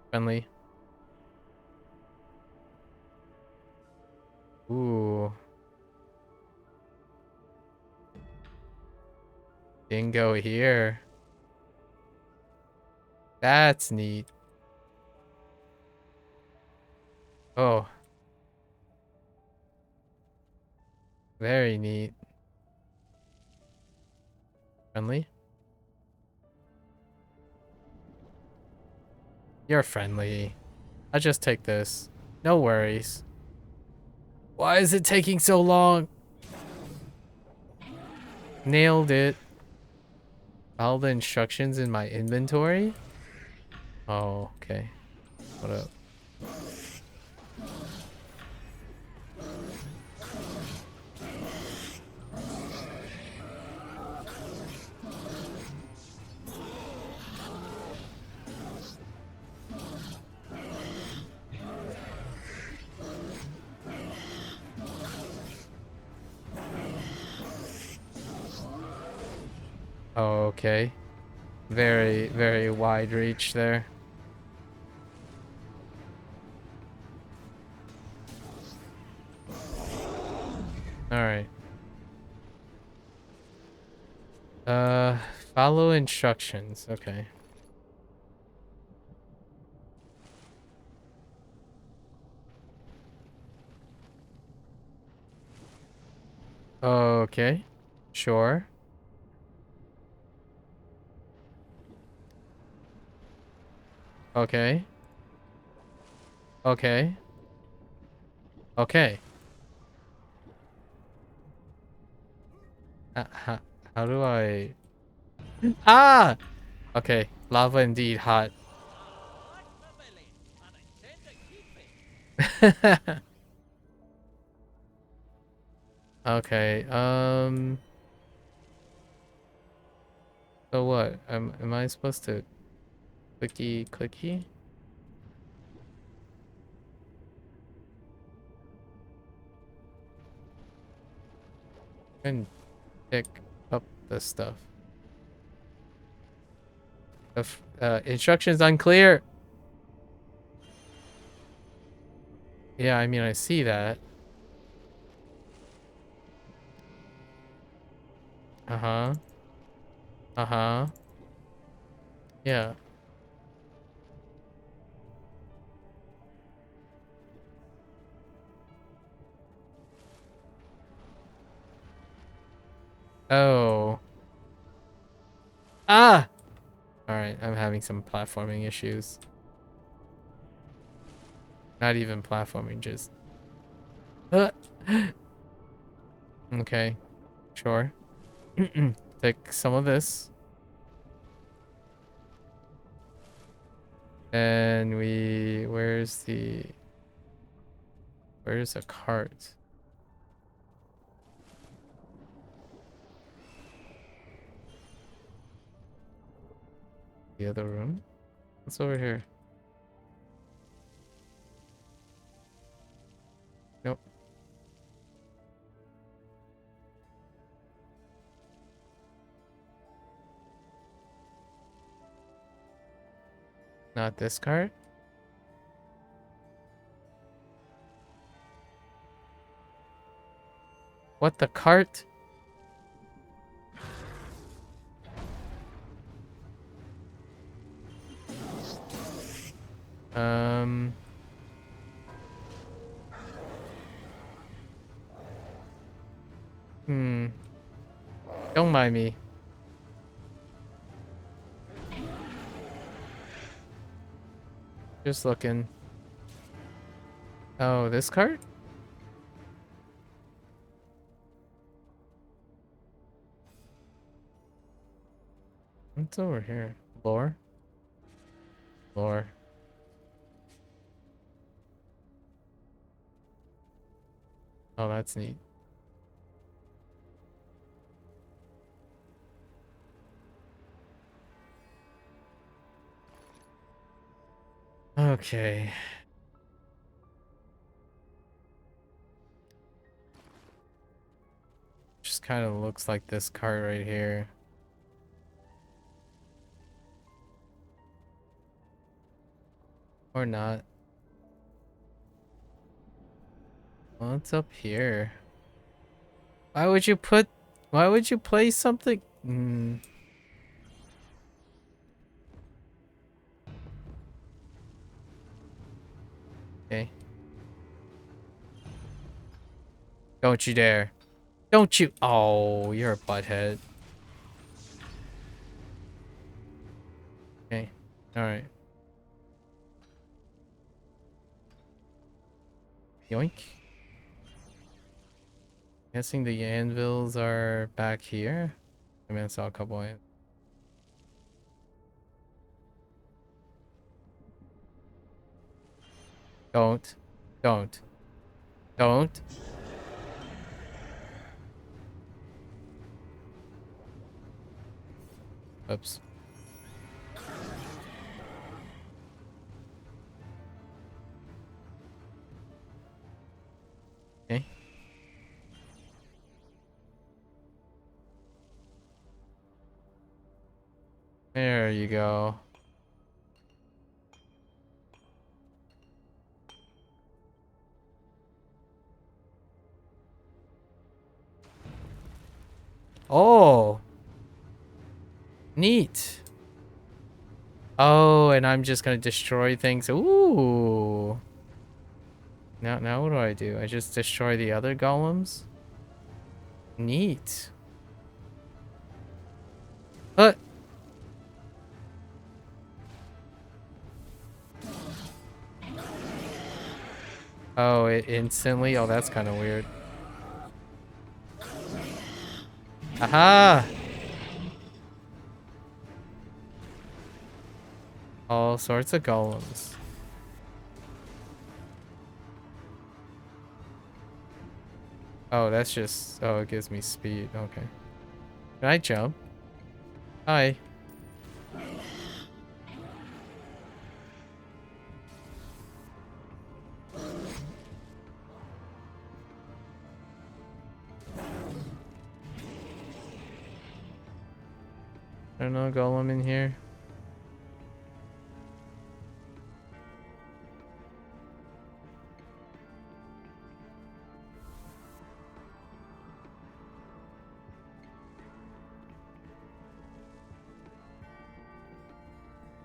Friendly. Ooh. Dingo here. That's neat. Oh. Very neat. Friendly? You're friendly. I'll just take this. No worries. Why is it taking so long? Nailed it. All the instructions in my inventory? Oh, okay. What up? Oh, okay. Very, very wide reach there. Alright. Follow instructions. Okay. Okay. Sure. Okay. Okay. Okay. How do I... Ah! Okay. Lava indeed hot. Okay. So what? Am I supposed to clicky? And pick up the stuff. The instructions unclear. Yeah, I mean, I see that. Uh-huh. Uh-huh. Yeah. Oh. Ah! Alright, I'm having some platforming issues. Not even platforming, just... Okay. Sure. Take some of this. And where's a cart? The other room? What's over here? Nope. Not this cart? What, the cart? Hmm. Don't mind me. Just looking. Oh, this cart? What's over here? Lore? Lore. Oh, that's neat. Okay. Just kind of looks like this cart right here. Or not. What's up here? Why would you place something? Okay. Don't you dare. Don't you. Oh, you're a butthead. Okay. Alright. Yoink. Guessing the anvils are back here. I mean, I saw a couple of. Don't. Don't. Don't. Oops. Okay. There you go. Oh. Neat. Oh, and I'm just gonna destroy things. Ooh. Now what do? I just destroy the other golems? Neat. What? Oh, it instantly? Oh, that's kind of weird. Aha! All sorts of golems. Oh, that's just... Oh, it gives me speed. Okay. Can I jump? Hi. I don't know, golem in here.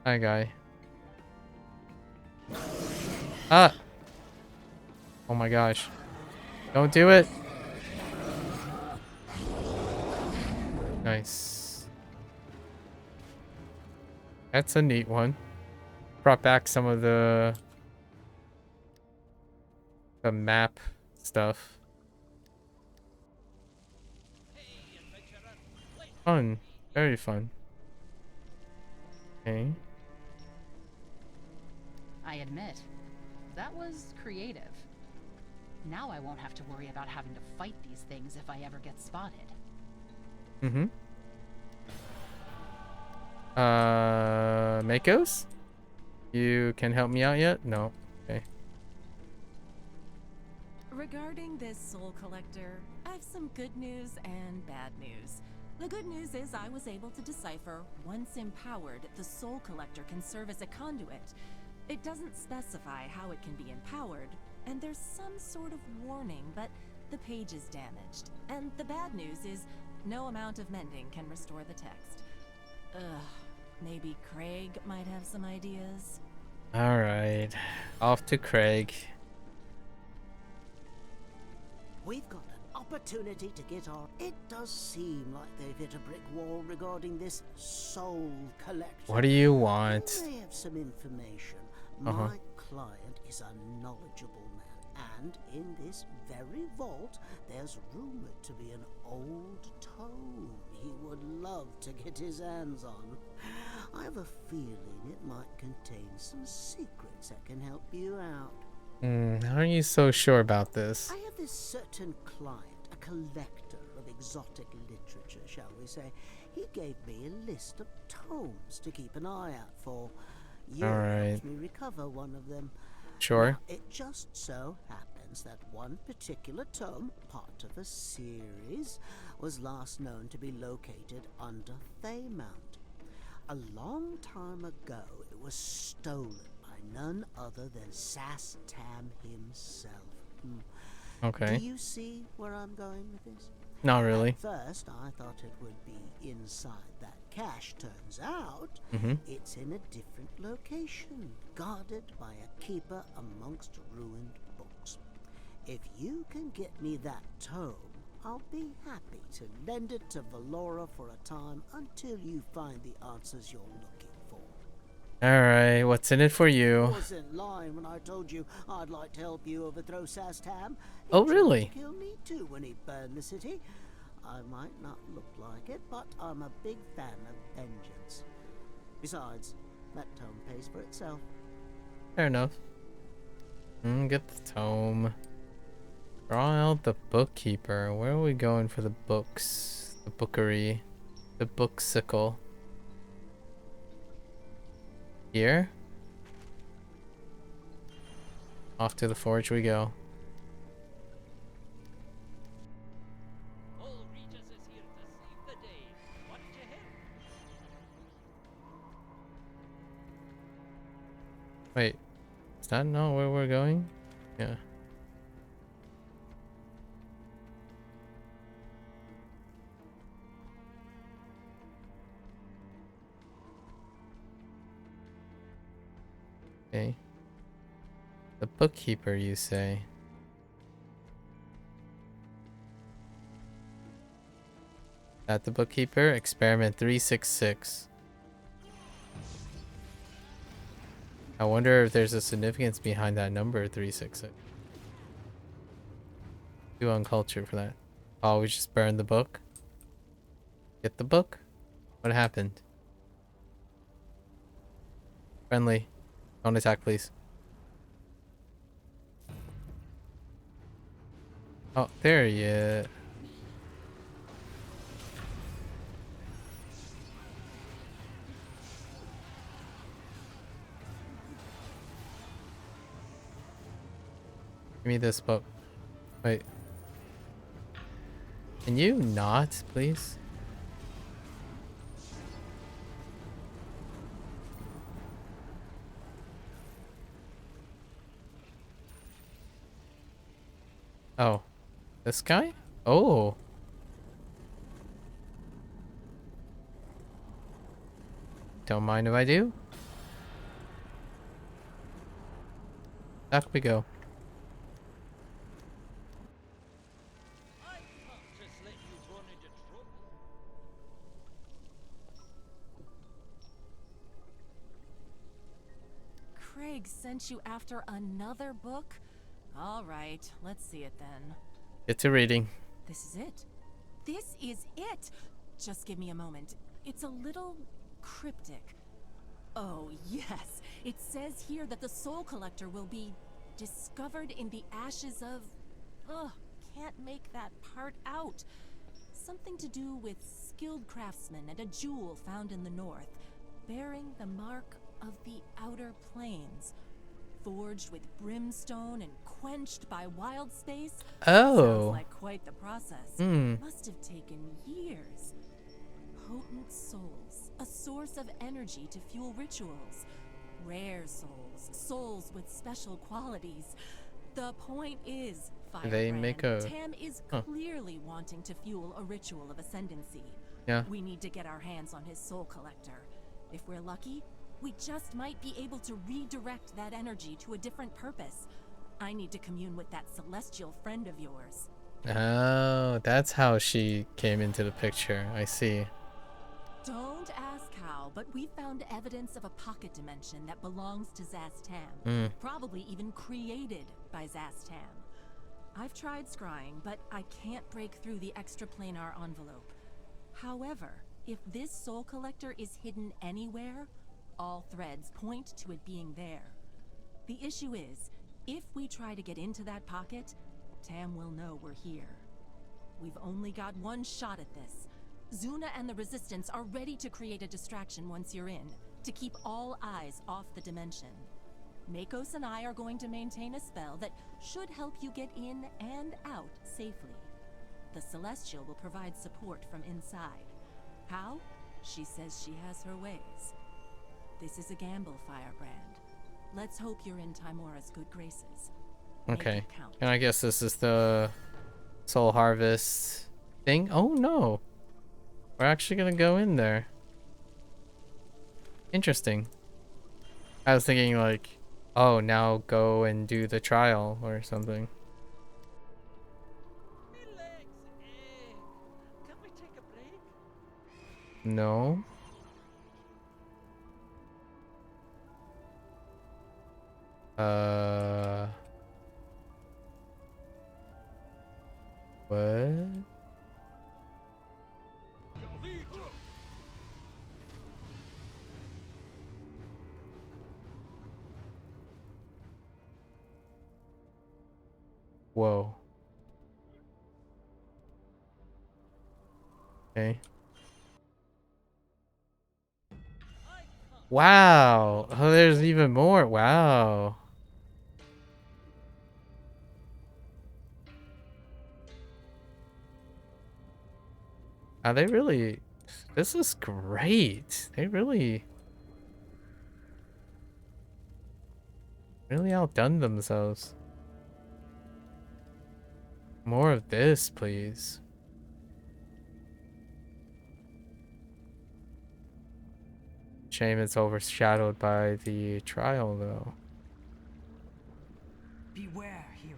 Hi, guy. Ah! Oh my gosh. Don't do it! Nice. That's a neat one. Brought back some of the map stuff. Fun. Very fun. Okay. I admit, that was creative. Now I won't have to worry about having to fight these things if I ever get spotted. Mm-hmm. Makos? You can help me out yet? No. Okay. Regarding this soul collector, I have some good news and bad news. The good news is I was able to decipher, once empowered, the soul collector can serve as a conduit. It doesn't specify how it can be empowered, and there's some sort of warning, but the page is damaged. And the bad news is no amount of mending can restore the text. Ugh, maybe Craig might have some ideas? Alright. Off to Craig. We've got a opportunity to get on. It does seem like they've hit a brick wall regarding this soul collector. What do you want? You may have some information. Uh-huh. My client is a knowledgeable man, and in this very vault, there's rumored to be an old tome he would love to get his hands on. I have a feeling it might contain some secrets that can help you out. How are you so sure about this? I have this certain client, a collector of exotic literature, shall we say. He gave me a list of tomes to keep an eye out for. You helped me recover one of them. Sure. Now, it just so happens that one particular tome, part of a series, was last known to be located under Faymount. A long time ago, it was stolen by none other than Sastam himself. Okay. Do you see where I'm going with this? Not really. At first, I thought it would be inside that cache. Turns out, it's in a different location, guarded by a keeper amongst ruined books. If you can get me that tome, I'll be happy to lend it to Valora for a time until you find the answers you're looking for. Alright, what's in it for you? I wasn't lying when I told you I'd like to help you overthrow Sastam. Oh, really? He tried to kill me too when he burned the city. I might not look like it, but I'm a big fan of vengeance. Besides, that tome pays for itself. Fair enough. Get the tome. Draw out the bookkeeper. Where are we going for the books? The bookery. The booksicle. Here? Off to the forge we go. All Regis is here to save the day. Want your help? Wait. Is that not where we're going? Yeah. Okay. The bookkeeper, you say? At the bookkeeper, experiment 366. I wonder if there's a significance behind that number 366. Too uncultured for that. Oh, we just burned the book? Get the book? What happened? Friendly. Don't attack, please. Oh, there he is. Give me this book. Wait. Can you not, please? Oh. This guy? Oh. Don't mind if I do. Back we go. I can't just let you run into trouble. Craig sent you after another book? All right, let's see it then. Get to reading. This is it. This is it! Just give me a moment. It's a little cryptic. Oh, yes. It says here that the Soul Collector will be discovered in the ashes of... Ugh, can't make that part out. Something to do with skilled craftsmen and a jewel found in the north, bearing the mark of the Outer Planes. Forged with brimstone and quenched by wild space. Oh. Sounds like quite the process. Hmm. Must have taken years. Potent souls, a source of energy to fuel rituals. Rare souls, souls with special qualities. The point is, They make a... Tam is clearly wanting to fuel a ritual of ascendancy. Yeah. We need to get our hands on his soul collector. If we're lucky, we just might be able to redirect that energy to a different purpose. I need to commune with that celestial friend of yours. Oh, that's how she came into the picture. I see. Don't ask how, but we found evidence of a pocket dimension that belongs to Zastam. Probably even created by Zastam. I've tried scrying, but I can't break through the extraplanar envelope. However, if this soul collector is hidden anywhere, all threads point to it being there. The issue is, if we try to get into that pocket, Tam will know we're here. We've only got one shot at this. Zuna and the Resistance are ready to create a distraction once you're in, to keep all eyes off the dimension. Makos and I are going to maintain a spell that should help you get in and out safely. The Celestial will provide support from inside. How? She says she has her ways. This is a gamble, Firebrand. Let's hope you're in Timora's good graces. Okay. And I guess this is the Soul Harvest thing. Oh no. We're actually gonna go in there. Interesting. I was thinking like, oh, now go and do the trial or something. Can we take a break? No. What? Whoa. Okay. Wow. Oh, there's even more. Wow. They really... This is great. They really outdone themselves. More of this, please. Shame it's overshadowed by the trial, though. Beware, hero.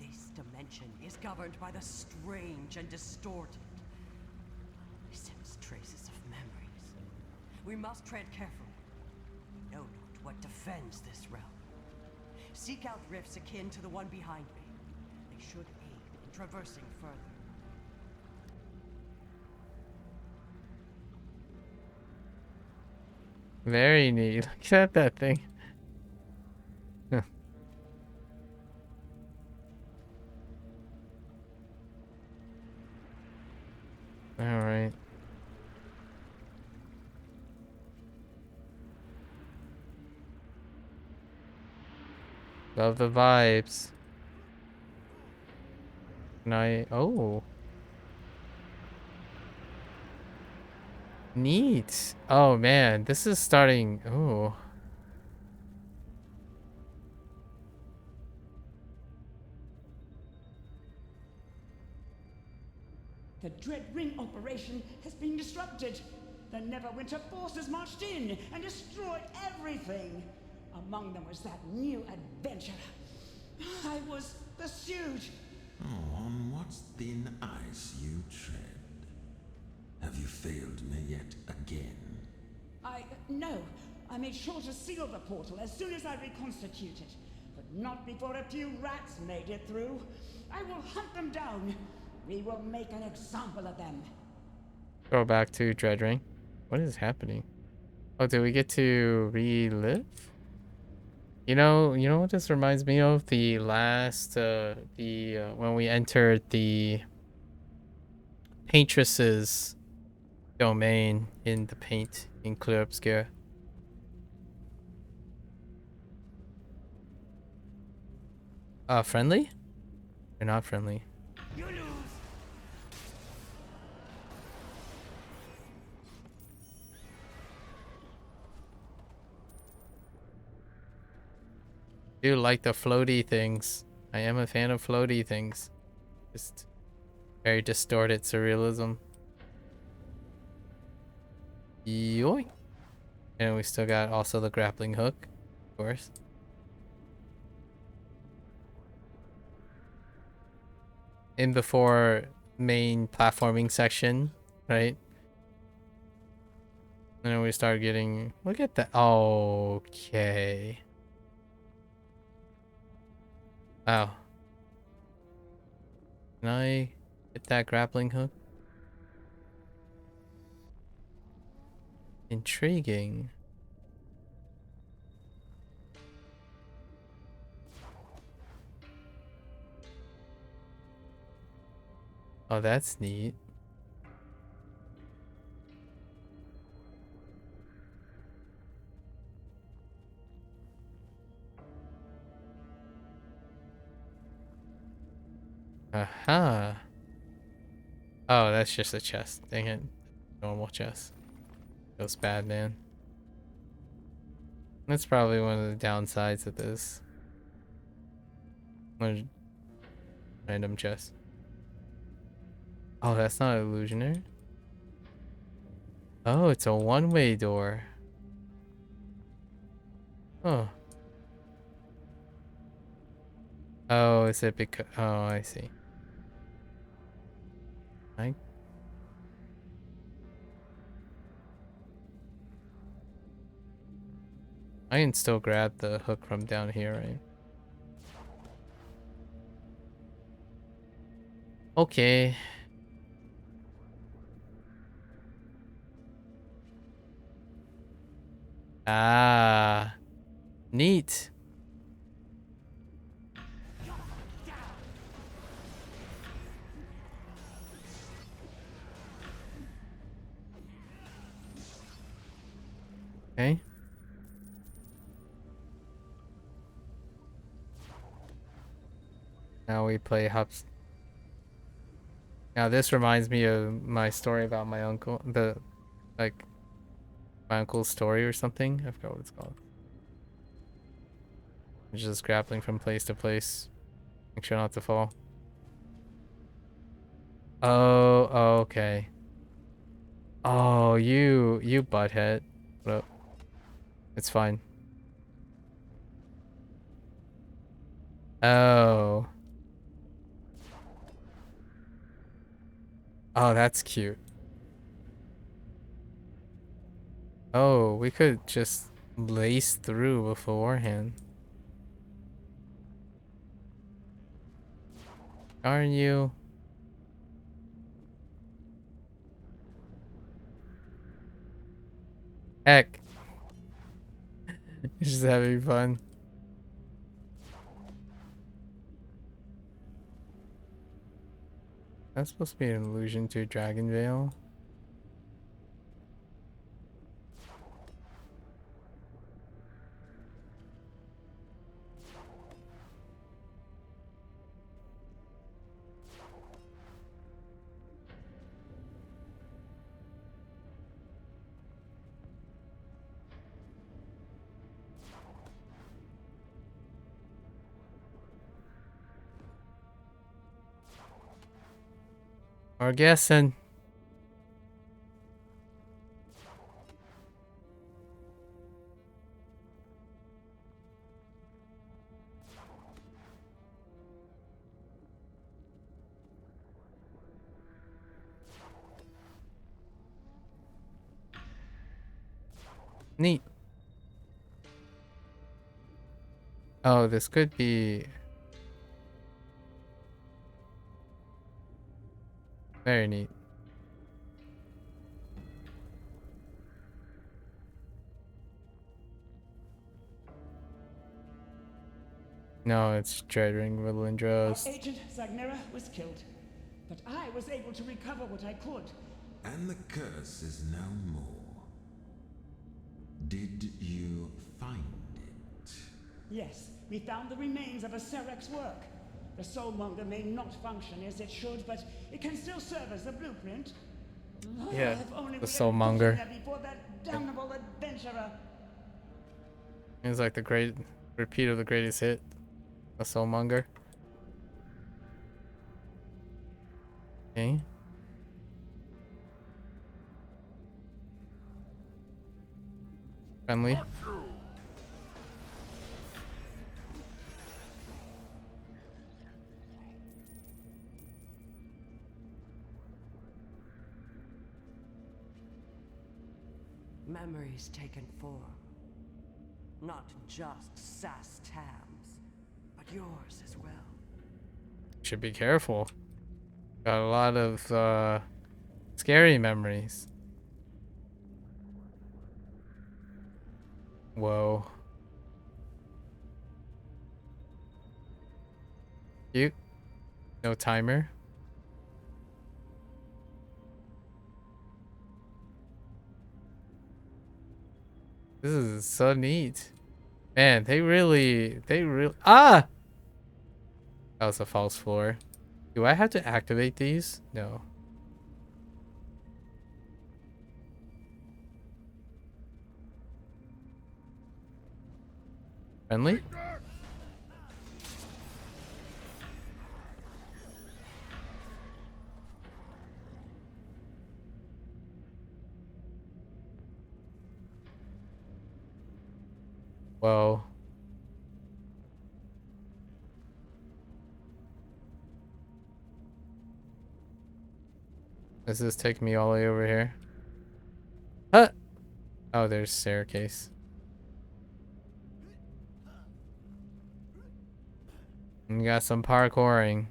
This dimension is governed by the strange and distorted. I sense traces of memories. We must tread carefully. We know not what defends this realm. Seek out rifts akin to the one behind me. They should aid in traversing further. Very neat. Look at that thing. All right. Love the vibes. Oh. Neat. Oh man, this is starting. Oh. The Dread Ring operation has been disrupted. The Neverwinter forces marched in and destroyed everything. Among them was that new adventurer. I was pursued. Oh, on what thin ice you tread. Have you failed me yet again? No. I made sure to seal the portal as soon as I reconstituted. But not before a few rats made it through. I will hunt them down. We will make an example of them. Go back to Dread Ring. What is happening? Oh, did we get to relive? You know what this reminds me of? The last, when we entered the Paintress's domain in the paint in Clear Obscure. Friendly? They're not friendly. You lose. Do like the floaty things. I am a fan of floaty things. Just very distorted surrealism. Yoink. And we still got also the grappling hook, of course. in before main platforming section, right? And then we start getting, look at that. Okay. Wow. Can I get that grappling hook? Intriguing. Oh, that's neat. Aha. Oh, that's just a chest. Dang it. Normal chest. Feels bad, man. That's probably one of the downsides of this. Random chest. Oh, that's not illusionary. Oh, it's a one-way door. Oh. Oh, is it because... Oh, I see. I can still grab the hook from down here, right? Okay. Ah. Neat. Okay. Now we play hops. Now this reminds me of my story about my uncle, like my uncle's story or something. I forgot what it's called. It's just grappling from place to place. Make sure not to fall. Oh, okay. Oh, you butthead. What up? It's fine. Oh. Oh, that's cute. Oh, we could just lace through beforehand. Aren't you? Heck. Just having fun. That's supposed to be an allusion to Dragon Veil. Or guessing. Neat. Oh, this could be very neat. No, it's Dreadring Villandros. Agent Zagnera was killed, but I was able to recover what I could. And the curse is no more. Did you find it? Yes, we found the remains of a Serek's work. The soulmonger may not function as it should, but it can still serve as a blueprint. Yeah, If only the we had soulmonger. gotten there before that damnable adventurer. It's like the great repeat of the greatest hit. The soulmonger. Okay. Friendly. Memories taken form. Not just Sass Tam's, but yours as well. Should be careful. Got a lot of scary memories. Whoa. Cute. No timer. This is so neat. Man, they really ah! That was a false floor. Do I have to activate these? No. Friendly? Whoa. Does this take me all the way over here? Huh? Oh, there's staircase. We got some parkouring.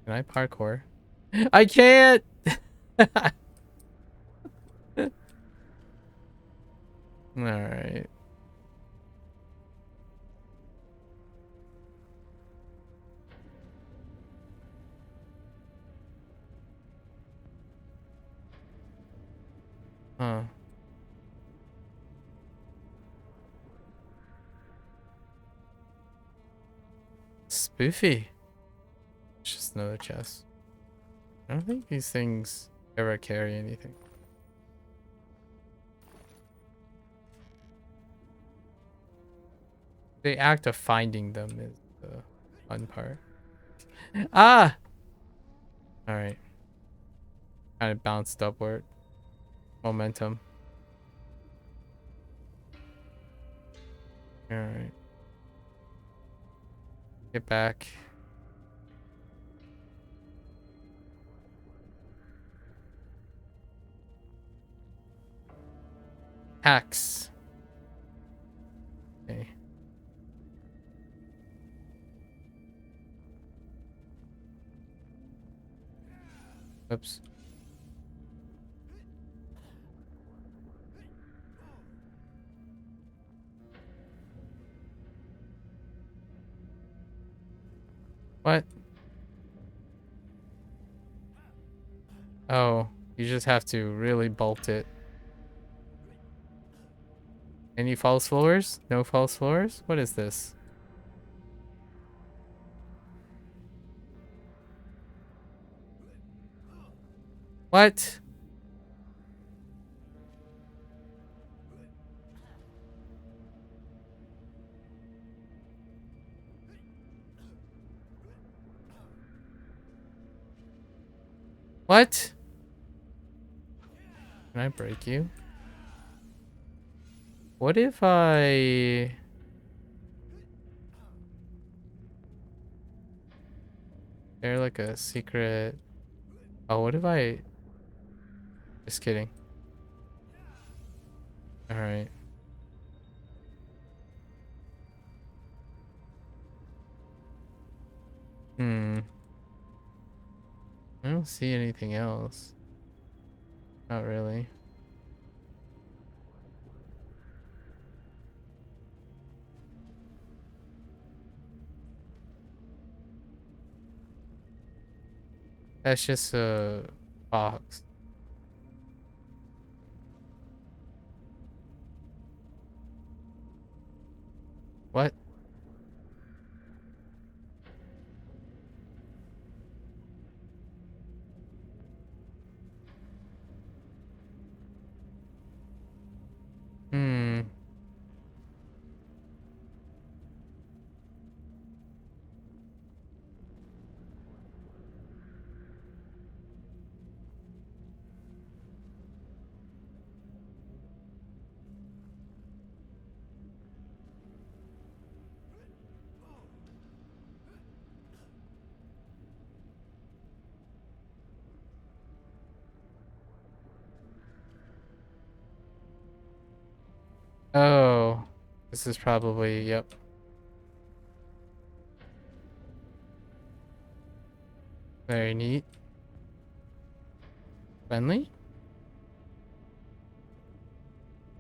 Can I parkour? I can't! Alright. Huh. Spoofy. It's just another chest. I don't think these things ever carry anything. The act of finding them is the fun part. Ah! Alright. Kind of bounced upward. Momentum. Alright. Get back. Axe. Okay. Oops. What? Oh, you just have to really bolt it. Any false floors? No false floors? What is this? What? What? Can I break you? What if I... They're like a secret... Oh, what if I... Just kidding. Alright. I don't see anything else. Not really. That's just a box. What? Oh, this is probably, yep. Very neat. Friendly?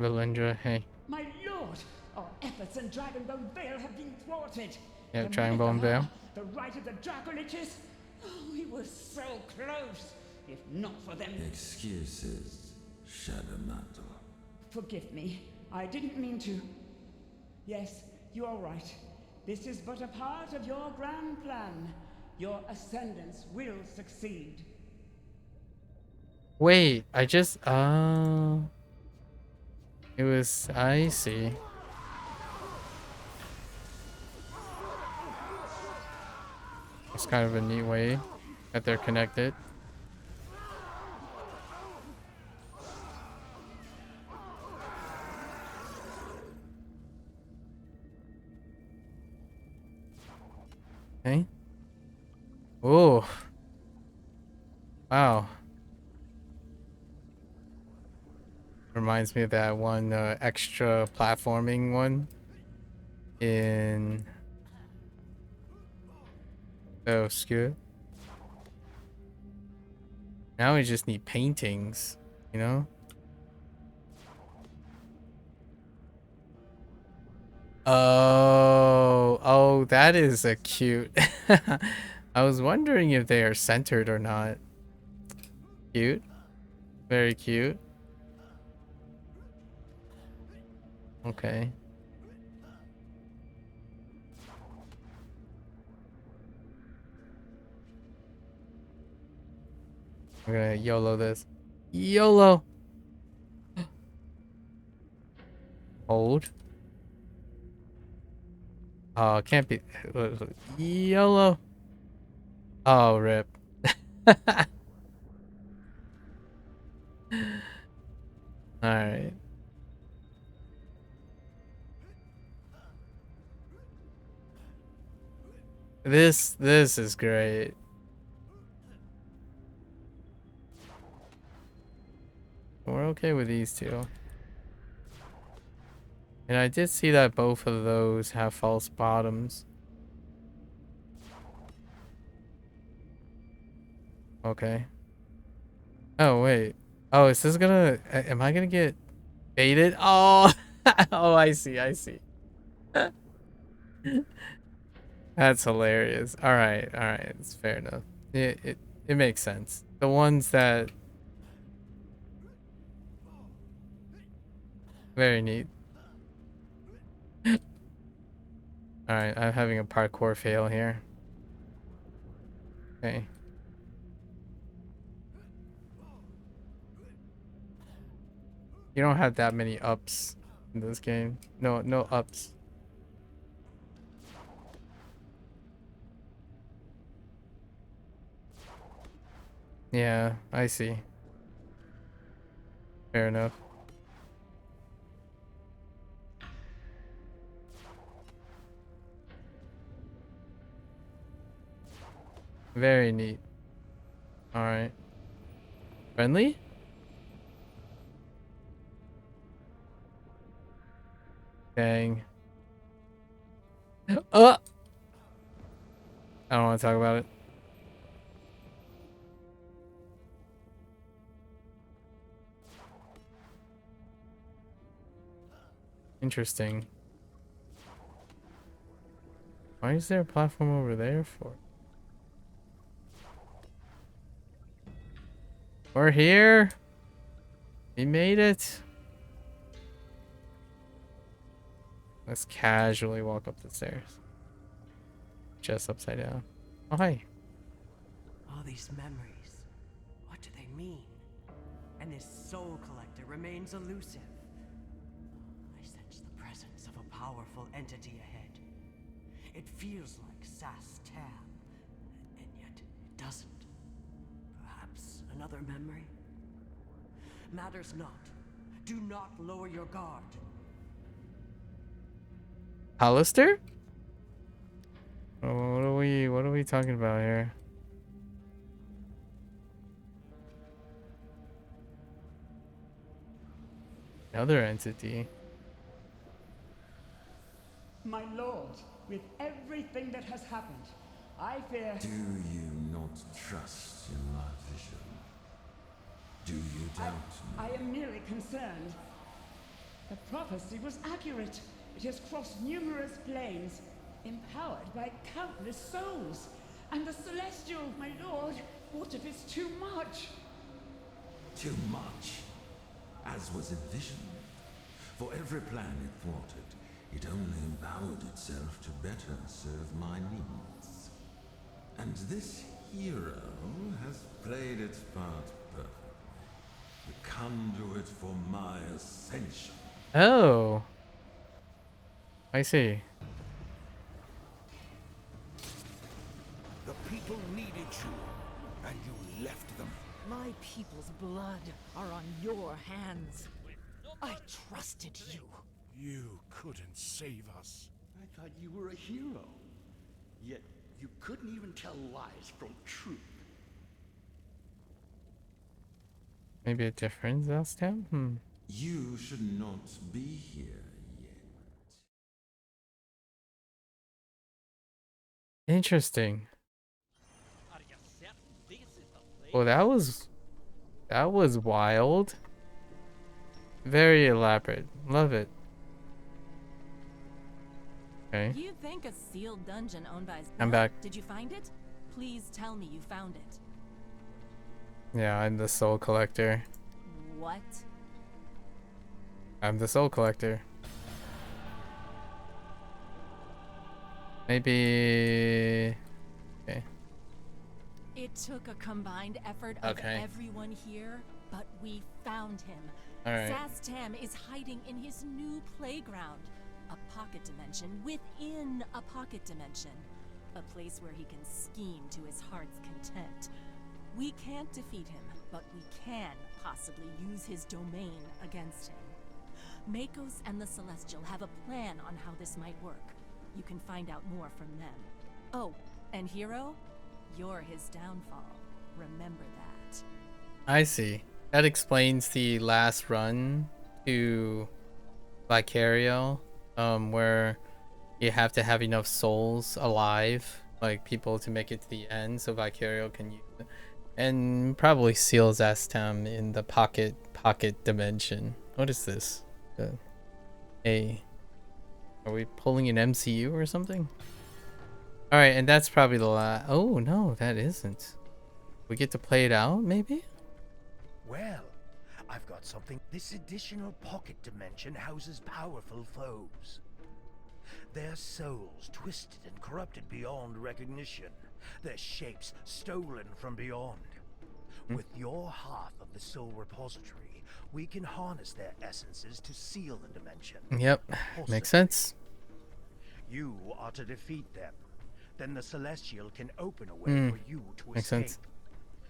Valendra, hey. My lord, our efforts in Dragonbone Vale have been thwarted. Yeah, The Dragonbone myth of Vale. her, the right of the Dracoliches. Oh, we were so close. If not for them. Excuses, Shadowmantle. Forgive me. I didn't mean to. Yes, you are right. This is but a part of your grand plan. Your ascendants will succeed. Wait, I just, it was, I see. It's kind of a neat way that they're connected. Okay. Oh. Wow. Reminds me of that one extra platforming one in oh skew. Now we just need paintings, you know? Oh, that is a cute. I was wondering if they are centered or not. Cute. Very cute. Okay. I'm gonna YOLO this. YOLO! Hold. Oh, it can't be. YOLO. Oh, rip. Alright. This is great. We're okay with these two. And I did see that both of those have false bottoms. Okay. Oh, wait. Oh, is this gonna... Am I gonna get baited? Oh! Oh, I see, I see. That's hilarious. Alright, alright. It's fair enough. It makes sense. The ones that... Very neat. Alright, I'm having a parkour fail here. Okay. You don't have that many ups in this game. No, no ups. Yeah, I see. Fair enough. Very neat. Alright. Friendly? Dang. I don't want to talk about it. Interesting. Why is there a platform over there for? We're here. We made it. Let's casually walk up the stairs. Just upside down. Oh, hi. All these memories, what do they mean? And this soul collector remains elusive. I sense the presence of a powerful entity ahead. It feels like Sass Tam, and yet it doesn't. Perhaps another memory? Matters not. Do not lower your guard. Hollister? Oh, what are we talking about here? Another entity. My lord, with everything that has happened, I fear... Do you not trust in my vision? Do you doubt me? I am merely concerned. The prophecy was accurate. It has crossed numerous planes, empowered by countless souls. And the Celestial, my lord, what if it's too much? Too much? As was envisioned. For every plan it thwarted, it only empowered itself to better serve my needs. And this hero has played its part perfectly. The conduit for my ascension. Oh. I see. The people needed you, and you left them. My people's blood are on your hands. I trusted you. You couldn't save us. I thought you were a hero. Yet you couldn't even tell lies from truth. Maybe a difference last time? You should not be here yet. Interesting. Well, that was wild. Very elaborate. Love it. Okay. You think a sealed dungeon owned by... I'm back. Did you find it? Please tell me you found it. Yeah, I'm the soul collector. What? I'm the soul collector. Maybe... Okay. It took a combined effort of everyone here, but we found him. Alright. Zastam is hiding in his new playground. A pocket dimension within a pocket dimension. A place where he can scheme to his heart's content. We can't defeat him, but we can possibly use his domain against him. Makos and the Celestial have a plan on how this might work. You can find out more from them. Oh, and Hero, you're his downfall. Remember that. I see. That explains the last run to Vicario, where you have to have enough souls alive, like people to make it to the end, so Vicario can use it. And probably seals Zastam in the pocket dimension. What is this? Are we pulling an MCU or something? Alright, and that's probably the last... Oh, no, that isn't. We get to play it out, maybe? Well, I've got something. This additional pocket dimension houses powerful foes. Their souls twisted and corrupted beyond recognition. Their shapes stolen from beyond. With your half of the soul repository, we can harness their essences to seal the dimension. Yep, makes sense. You are to defeat them. Then the Celestial can open a way for you to makes escape. sense.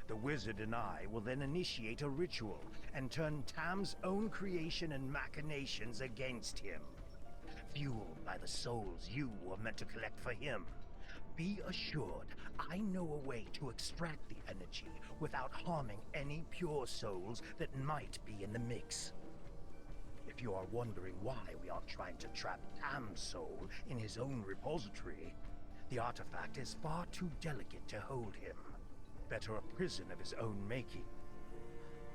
The wizard and I will then initiate a ritual and turn Tam's own creation and machinations against him. Fueled by the souls you were meant to collect for him. Be assured, I know a way to extract the energy without harming any pure souls that might be in the mix. If you are wondering why we are trying to trap Tam's soul in his own repository, the artifact is far too delicate to hold him. Better a prison of his own making.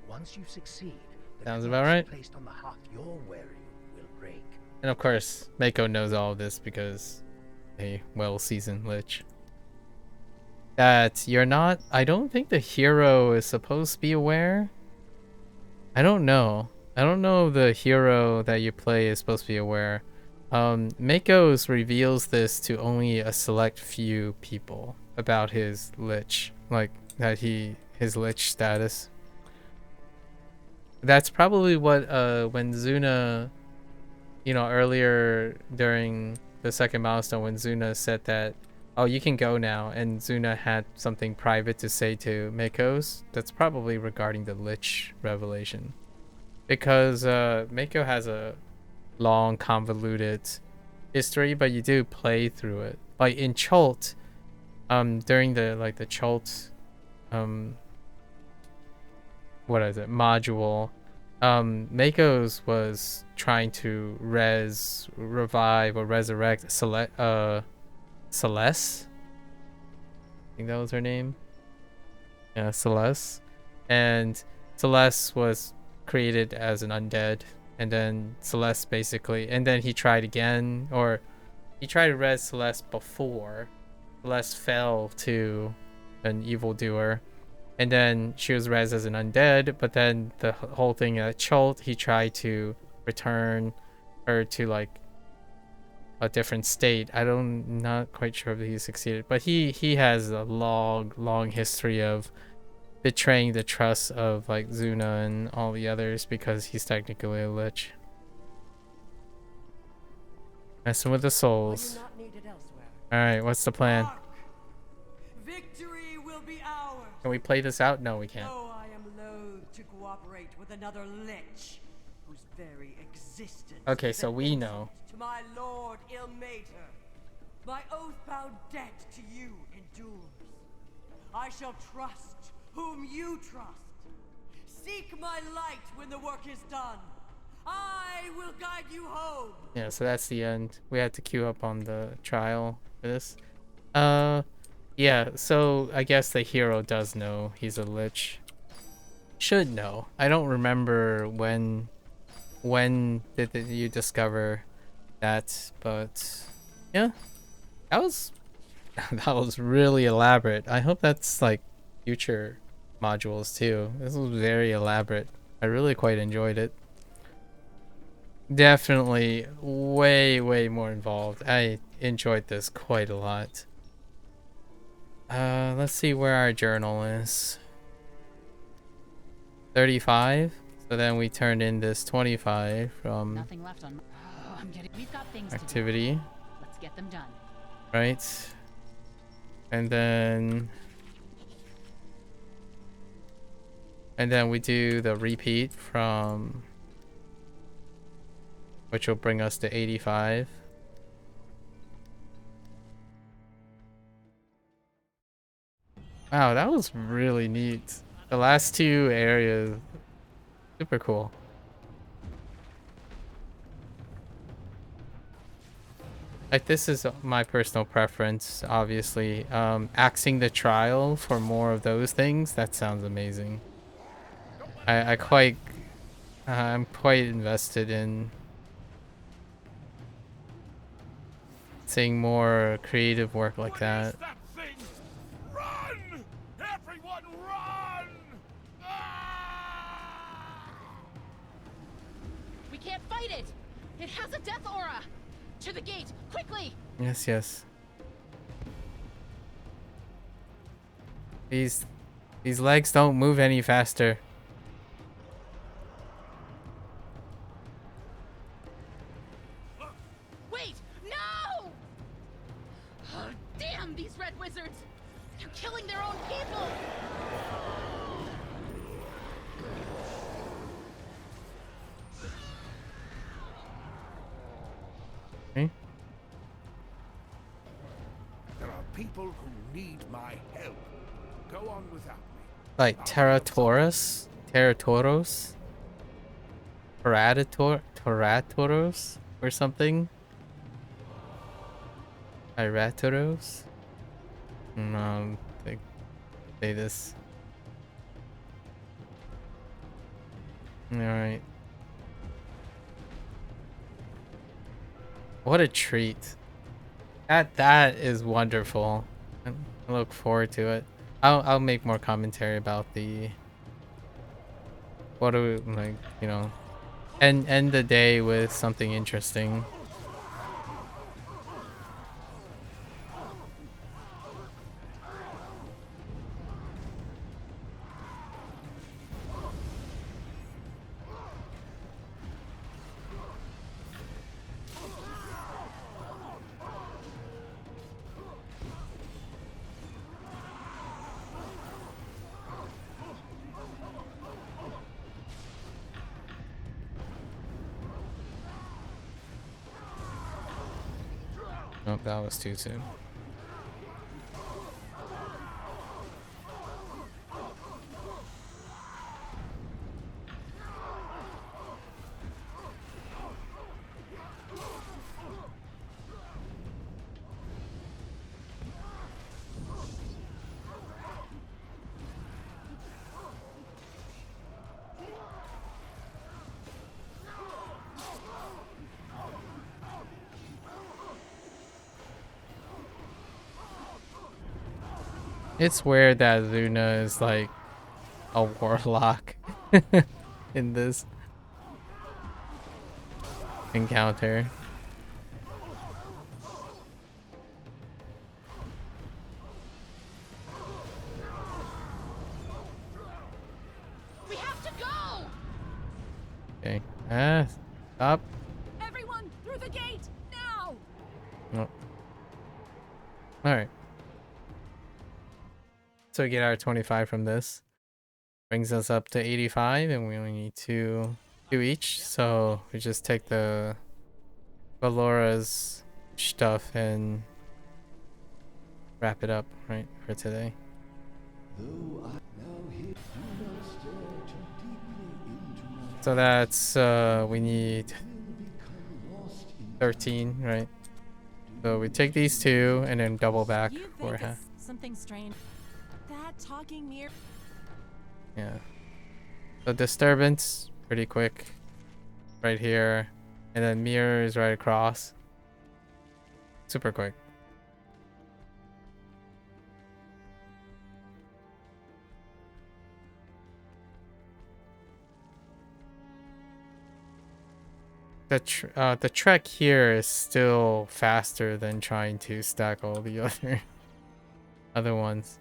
Once you succeed, the sounds about right. Placed on the heart you're wearing will break. And of course, Mako knows all of this because a well-seasoned lich. That you're not... I don't think the hero is supposed to be aware. I don't know. I don't know if the hero that you play is supposed to be aware. Mako's reveals this to only a select few people about his lich. Like, that his lich status. That's probably what, when Zuna, you know, earlier during the second milestone, when Zuna said that, oh, you can go now, and Zuna had something private to say to Makos, that's probably regarding the lich revelation. Because Mako has a long, convoluted history, but you do play through it. Like in Chult, during the Chult, what is it, module, Mako's was trying to revive or resurrect Celeste. I think that was her name. Yeah, Celeste. And Celeste was created as an undead, and then Celeste basically, and then he tried again, or he tried to res Celeste before Celeste fell to an evildoer, and then she was res as an undead, but then the whole thing at Chult, he tried to return her to like a different state. Not quite sure if he succeeded, but he has a long history of betraying the trust of like Zuna and all the others because he's technically a lich. Messing with the souls. Alright, what's the plan? Victory will be ours. Can we play this out? No, we can't. Though I am loath to cooperate with another lich, whose very existence Okay, is so an we know. insult to my lord Ilmater. My oath-bound debt to you endures. I shall trust whom you trust. Seek my light when the work is done. I will guide you home. Yeah, so that's the end. We had to queue up on the trial for this. Yeah, so I guess the hero does know he's a lich. Should know. I don't remember when did you discover that, but yeah, that was that was really elaborate. I hope that's like future modules too. This was very elaborate. I really quite enjoyed it. Definitely way more involved. I enjoyed this quite a lot. Let's see where our journal is. 35. So then we turned in this 25 from Nothing left on. Oh, we've got things activity. To do. Let's get them done. Right. And then we do the repeat from, which will bring us to 85. Wow, that was really neat. The last two areas, super cool. Like, this is my personal preference, obviously. Axing the trial for more of those things, that sounds amazing. I'm quite invested in seeing more creative work like that. Run! Everyone run! We can't fight it. It has a death aura. To the gate, quickly! Yes. These legs don't move any faster. Wait! No! Oh, damn these red wizards! They're killing their own people! Okay. There are people who need my help. Go on without me. Like Terratoros? Terratoros? Or something? Iratoros? No, they say this. Alright. What a treat. That is wonderful. I look forward to it. I'll make more commentary about the what do we, like, you know, end the day with something interesting. Nope, that was too soon. It's weird that Luna is like a warlock in this encounter. We have to go! Okay. Stop. Everyone, through the gate, now! Oh. Alright. So we get our 25 from this. Brings us up to 85, and we only need two each. So we just take the Valora's stuff and wrap it up, right, for today. So that's we need 13, right? So we take these two and then double back for half. Something strange. That talking mirror. Yeah. So disturbance, pretty quick. Right here. And then mirror is right across. Super quick. The trek here is still faster than trying to stack all the other ones.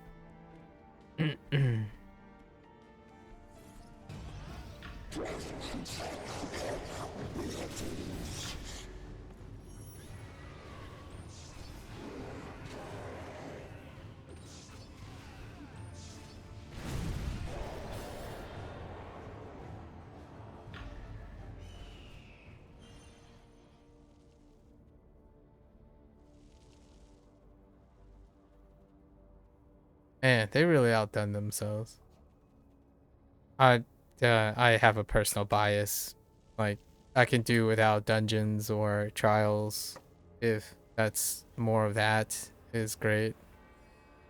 Man, they really outdone themselves. I have a personal bias. Like, I can do without dungeons or trials. If that's more of that is great.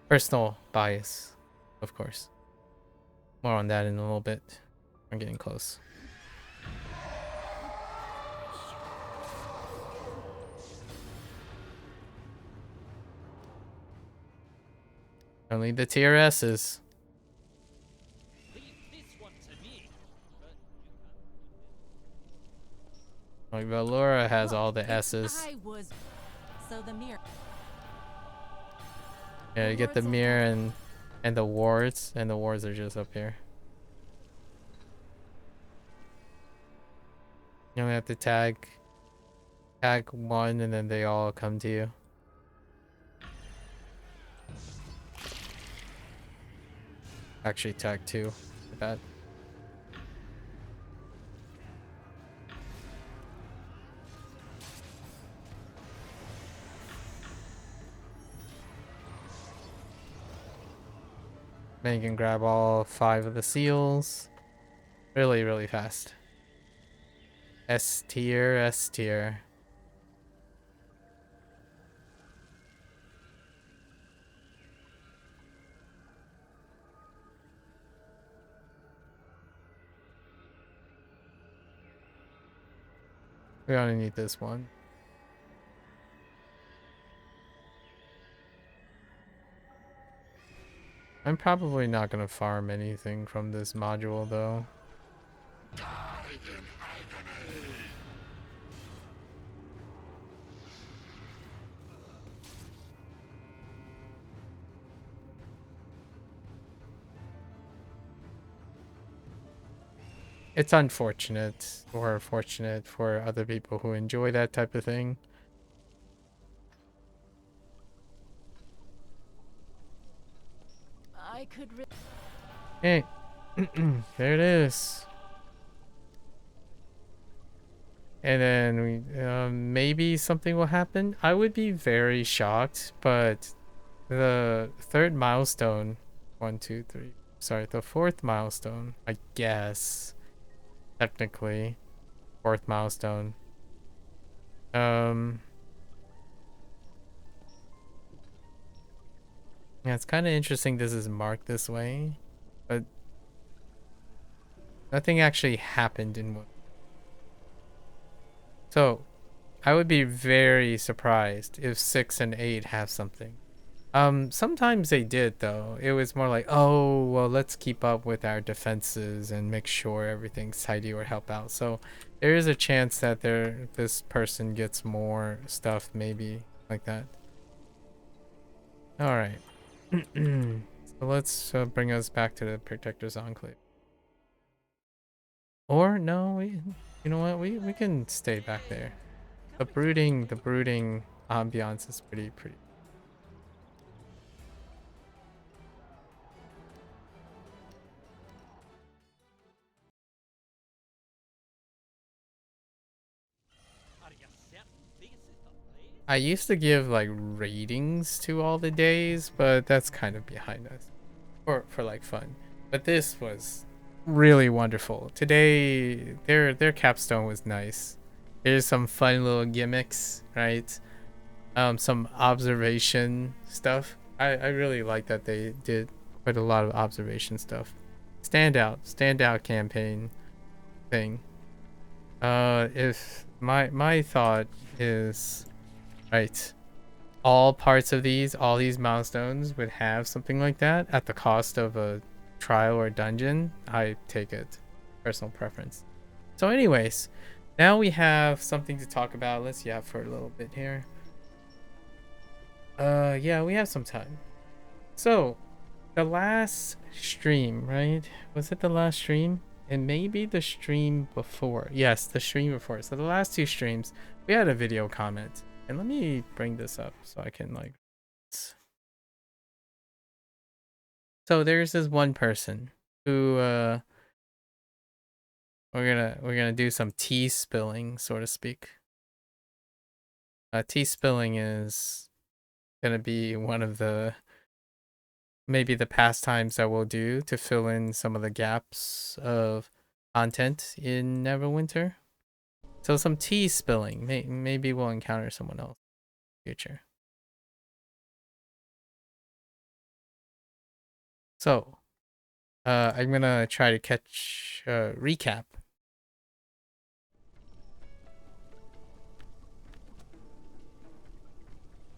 Personal bias, of course. More on that in a little bit. I'm getting close. Only the TRSs. Like Valora has all the S's. So the mirror. Yeah, you get the mirror and the wards, and the wards are just up here. You only have to tag one, and then they all come to you. Actually, tag two. Bad. Then you can grab all 5 of the seals. Really, really fast. S tier, S tier. We only need this one. I'm probably not gonna farm anything from this module though. It's unfortunate, or fortunate for other people who enjoy that type of thing. I could. Hey, there it is. And then we, maybe something will happen. I would be very shocked, but the third milestone, 1, 2, 3. Sorry, the fourth milestone, I guess. Technically, fourth milestone. Yeah, it's kind of interesting this is marked this way, but nothing actually happened in one. So, I would be very surprised if 6 and 8 have something. Sometimes they did though. It was more like, oh, well, let's keep up with our defenses and make sure everything's tidy or help out. So there is a chance that this person gets more stuff, maybe like that. All right. So let's bring us back to the Protector's Enclave. Or no, you know what? We can stay back there. The brooding ambiance is pretty. I used to give like ratings to all the days, but that's kind of behind us for like fun. But this was really wonderful. Today their capstone was nice. There's some fun little gimmicks, right? Some observation stuff. I really like that they did quite a lot of observation stuff. Standout campaign thing. If my thought is, right, all these milestones would have something like that at the cost of a trial or dungeon, I take it. Personal preference. So anyways, now we have something to talk about. Let's yap for a little bit here. Yeah, we have some time. So the last stream, right? Was it the last stream? And maybe the stream before. Yes, the stream before. So the last two streams, we had a video comment. And let me bring this up so I can like. So there's this one person who we're gonna do some tea spilling, so to speak. Tea spilling is gonna be one of the maybe the pastimes that we'll do to fill in some of the gaps of content in Neverwinter. So some tea spilling. Maybe we'll encounter someone else in the future. So, I'm gonna try to catch recap.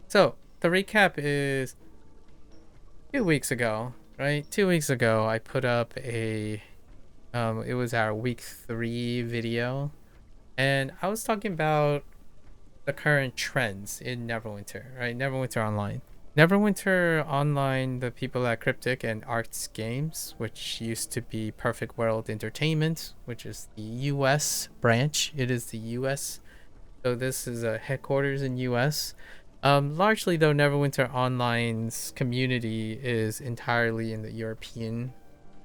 So the recap is 2 weeks ago, right? 2 weeks ago, I put up a it was our week 3 video, and I was talking about the current trends in Neverwinter, right? Neverwinter Online. Neverwinter Online, the people at Cryptic and Arts Games, which used to be Perfect World Entertainment, which is the US branch. It is the US. So this is a headquarters in US. Largely though, Neverwinter Online's community is entirely in the European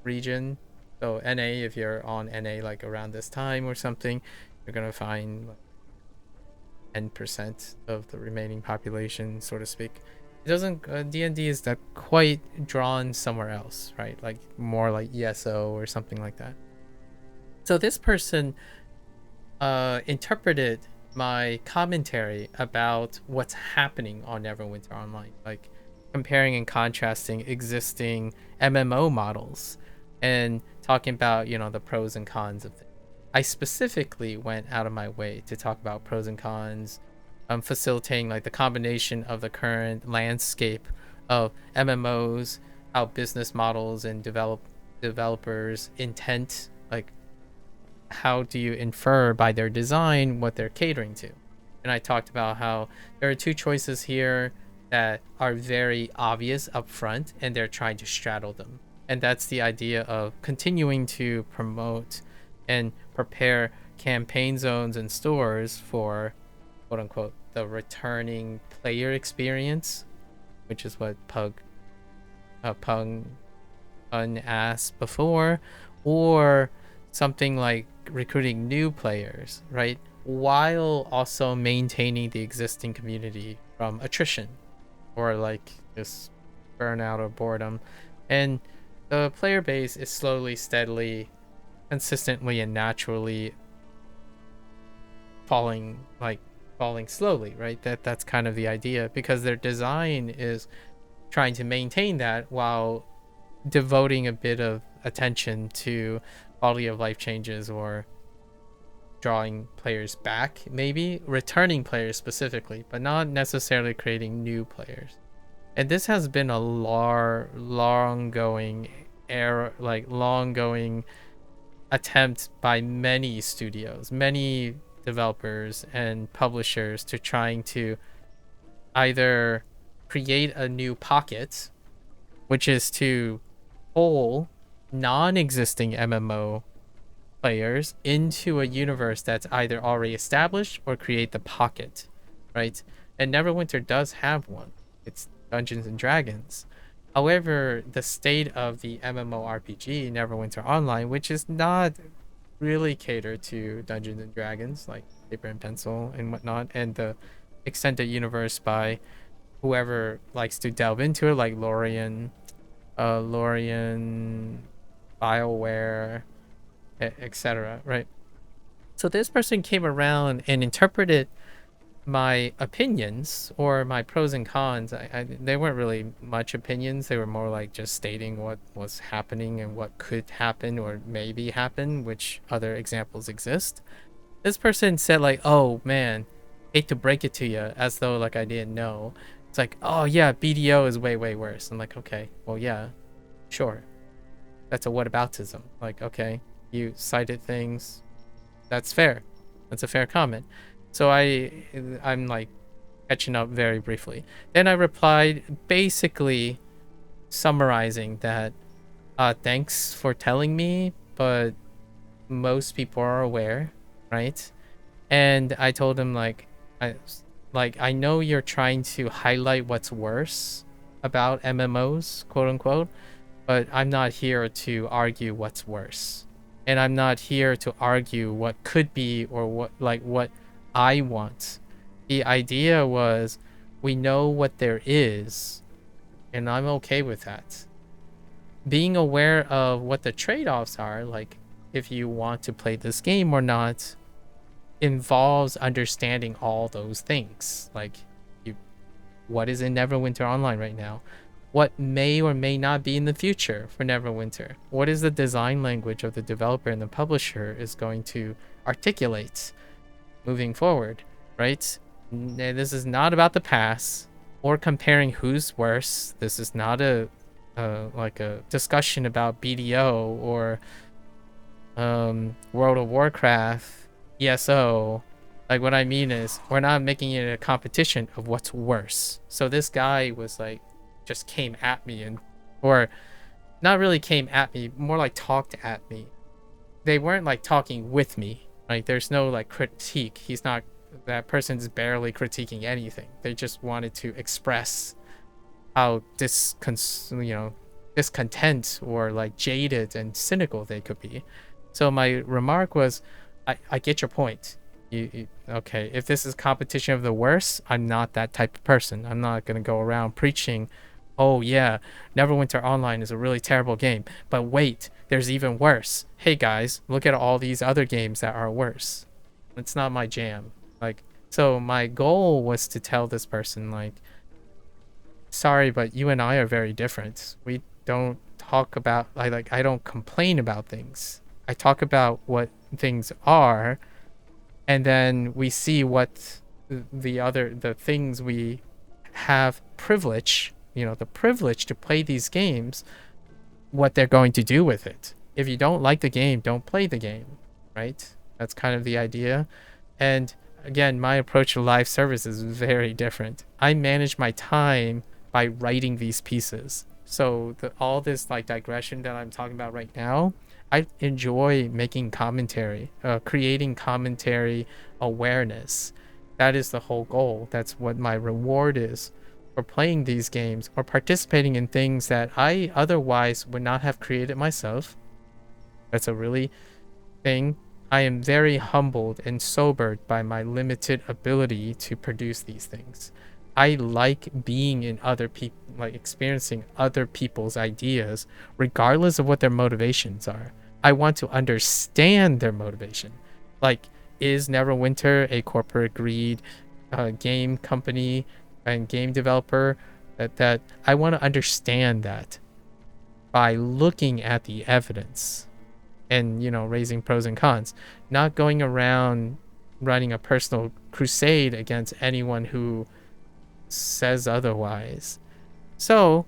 region. So NA, if you're on NA like around this time or something, you're gonna find like 10% of the remaining population, so to speak. It doesn't D&D is that quite drawn somewhere else, right? Like more like ESO or something like that. So this person interpreted my commentary about what's happening on Neverwinter Online, like comparing and contrasting existing MMO models and talking about, you know, the pros and cons of things. I specifically went out of my way to talk about pros and cons, facilitating like the combination of the current landscape of MMOs, how business models and developers intent, like how do you infer by their design what they're catering to. And I talked about how there are two choices here that are very obvious up front, and they're trying to straddle them. And that's the idea of continuing to promote and prepare campaign zones and stores for quote unquote the returning player experience, which is what Pung asked before, or something like recruiting new players, right? While also maintaining the existing community from attrition or like just burnout or boredom. And the player base is slowly, steadily, consistently, and naturally falling slowly, right? That's kind of the idea, because their design is trying to maintain that while devoting a bit of attention to quality of life changes or drawing players back, maybe returning players specifically, but not necessarily creating new players. And this has been a long going error, like long going attempt by many studios, many developers and publishers to trying to either create a new pocket, which is to pull non-existing MMO players into a universe that's either already established or create the pocket, right? And Neverwinter does have one. It's Dungeons and Dragons. However, the state of the MMORPG Neverwinter Online, which is not really catered to Dungeons and Dragons, like paper and pencil and whatnot, and the extended universe by whoever likes to delve into it, like Lorien, BioWare, etc. Right? So this person came around and interpreted my opinions or my pros and cons. They weren't really much opinions. They were more like just stating what was happening and what could happen or maybe happen, which other examples exist. This person said like, oh man, hate to break it to you, as though like I didn't know. It's like, oh yeah, BDO is way worse. I'm like, okay, well yeah, sure, that's a whataboutism. Like, okay, you cited things, that's fair, that's a fair comment. So I'm like catching up very briefly. Then I replied, basically summarizing that thanks for telling me, but most people are aware, right? And I told him like I know you're trying to highlight what's worse about MMOs, quote unquote, but I'm not here to argue what's worse. And I'm not here to argue what could be or what I want. The idea was we know what there is, and I'm okay with that. Being aware of what the trade-offs are, like if you want to play this game or not, involves understanding all those things. Like what is in Neverwinter Online right now? What may or may not be in the future for Neverwinter? What is the design language of the developer and the publisher is going to articulate moving forward, right? This is not about the past or comparing who's worse. This is not a like a discussion about BDO or World of Warcraft, ESO. Like what I mean is we're not making it a competition of what's worse. So this guy was like just came at me, and or not really came at me, more like talked at me. They weren't like talking with me. Like there's no like critique. He's not, that person's barely critiquing anything. They just wanted to express how discontent or like jaded and cynical they could be. So my remark was, I get your point. Okay, if this is competition of the worst, I'm not that type of person. I'm not gonna go around preaching, oh yeah, Neverwinter Online is a really terrible game, but wait, there's even worse. Hey guys, look at all these other games that are worse. It's not my jam. Like, so my goal was to tell this person like, sorry, but you and I are very different. We don't talk about like I don't complain about things. I talk about what things are, and then we see what the things we have privilege, the privilege to play these games, what they're going to do with it. If you don't like the game, don't play the game, right? That's kind of the idea. And again, my approach to live service is very different. I manage my time by writing these pieces. So all this like digression that I'm talking about right now, I enjoy making commentary, creating commentary awareness. That is the whole goal. That's what my reward is for playing these games or participating in things that I otherwise would not have created myself. That's a really thing. I am very humbled and sobered by my limited ability to produce these things. I like being in other people, like experiencing other people's ideas, regardless of what their motivations are. I want to understand their motivation. Like, is Neverwinter a corporate greed game company and game developer? That I want to understand that by looking at the evidence and raising pros and cons, not going around running a personal crusade against anyone who says otherwise. So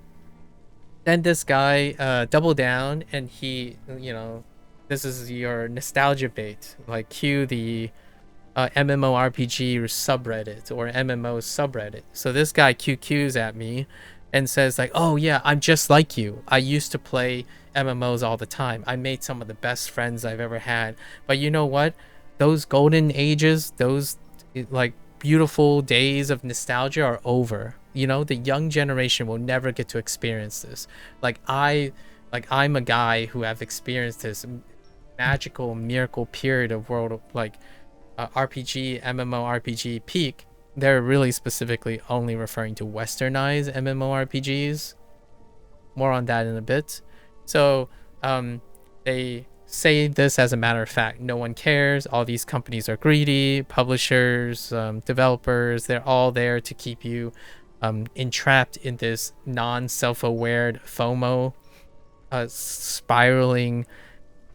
then this guy doubled down, and he, this is your nostalgia bait. Like, cue the MMORPG subreddit or MMO subreddit. So this guy QQs at me and says like, oh yeah, I'm just like you. I used to play MMOs all the time. I made some of the best friends I've ever had. But you know what? Those golden ages, those like beautiful days of nostalgia are over. You know, the young generation will never get to experience this. I'm a guy who have experienced this magical miracle period of world of RPG, MMORPG peak. They're really specifically only referring to westernized MMORPGs. More on that in a bit. So they say this as a matter of fact. No one cares. All these companies are greedy. Publishers, developers, they're all there to keep you entrapped in this non-self-aware FOMO spiraling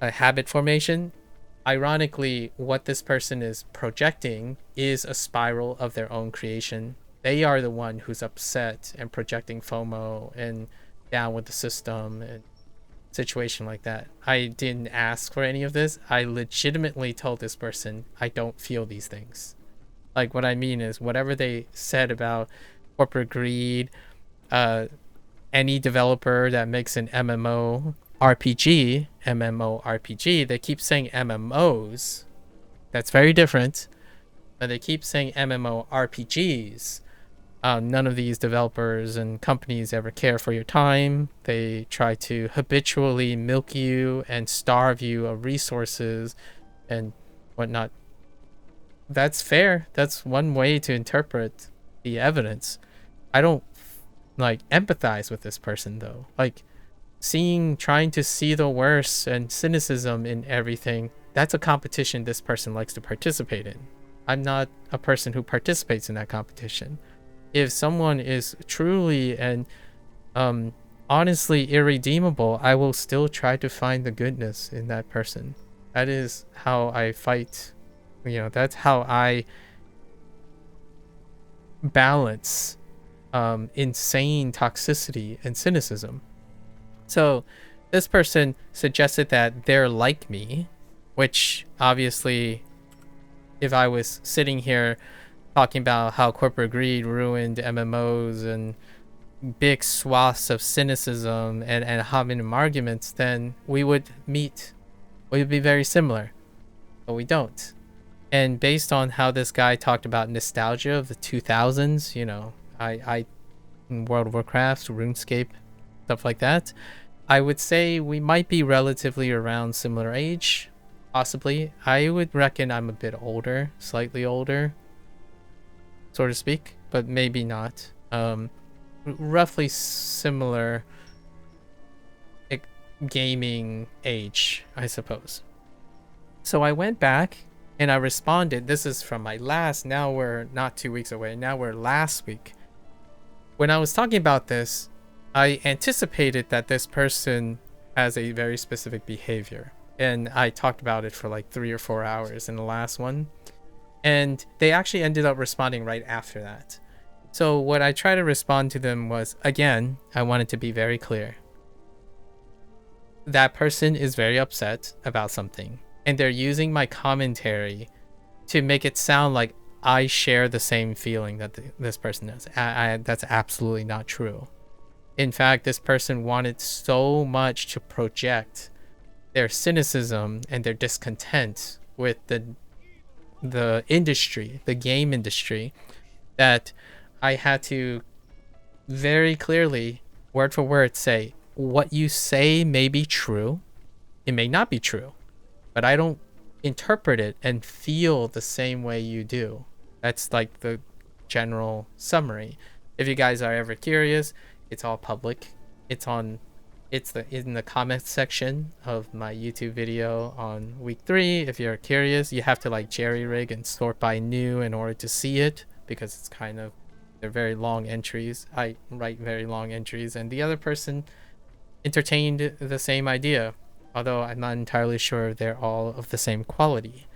habit formation. Ironically, what this person is projecting is a spiral of their own creation. They are the one who's upset and projecting FOMO and down with the system and situation like that. I didn't ask for any of this. I legitimately told this person I don't feel these things. Like, what I mean is, whatever they said about corporate greed, any developer that makes an MMORPG, they keep saying MMOs. That's very different. But they keep saying MMORPGs. None of these developers and companies ever care for your time. They try to habitually milk you and starve you of resources and whatnot. That's fair. That's one way to interpret the evidence. I don't empathize with this person though. Trying to see the worst and cynicism in everything, that's a competition this person likes to participate in. I'm not a person who participates in that competition. If someone is truly and honestly irredeemable, I will still try to find the goodness in that person. That is how I fight. That's how I balance insane toxicity and cynicism. So this person suggested that they're like me, which obviously, if I was sitting here talking about how corporate greed ruined MMOs and big swaths of cynicism and hominem arguments, then we would meet. We would be very similar, but we don't. And based on how this guy talked about nostalgia of the 2000s, I World of Warcraft, RuneScape, stuff like that, I would say we might be relatively around similar age, possibly. I would reckon I'm a bit older, slightly older, so to speak, but maybe not. Roughly similar gaming age, I suppose. So I went back and I responded. This is from my last, now we're not 2 weeks away, now we're last week. When I was talking about this, I anticipated that this person has a very specific behavior. And I talked about it for 3 or 4 hours in the last one. And they actually ended up responding right after that. So what I tried to respond to them was, again, I wanted to be very clear. That person is very upset about something. And they're using my commentary to make it sound like I share the same feeling that this person does. That's absolutely not true. In fact, this person wanted so much to project their cynicism and their discontent with the industry, the game industry, that I had to very clearly, word for word, say, what you say may be true, it may not be true, but I don't interpret it and feel the same way you do. That's the general summary. If you guys are ever curious, it's all public. It's in the comments section of my YouTube video on week 3. If you're curious, you have to jerry rig and sort by new in order to see it, because it's they're very long entries. I write very long entries, and the other person entertained the same idea, although I'm not entirely sure they're all of the same quality.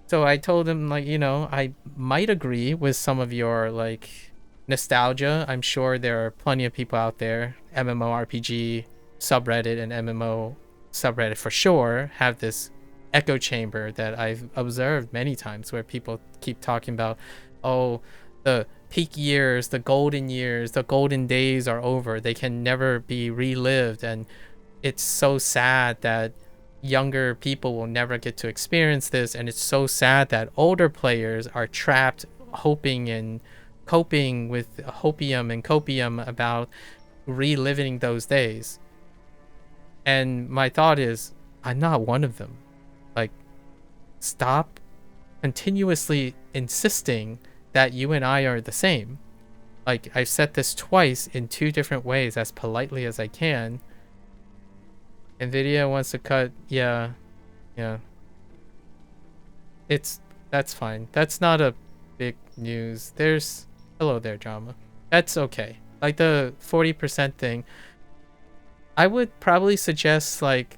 So I told him, I might agree with some of your nostalgia. I'm sure there are plenty of people out there, MMORPG subreddit and MMO subreddit for sure, have this echo chamber that I've observed many times where people keep talking about, oh, the peak years, the golden years, the golden days are over. They can never be relived. And it's so sad that younger people will never get to experience this. And it's so sad that older players are trapped hoping and coping with hopium and copium about reliving those days. And my thought is, I'm not one of them. Like, stop continuously insisting that you and I are the same. Like, I've said this twice in 2 different ways as politely as I can. Nvidia wants to cut, yeah. That's fine. That's not a big news. There's, hello there, drama. That's okay. Like the 40% thing, I would probably suggest like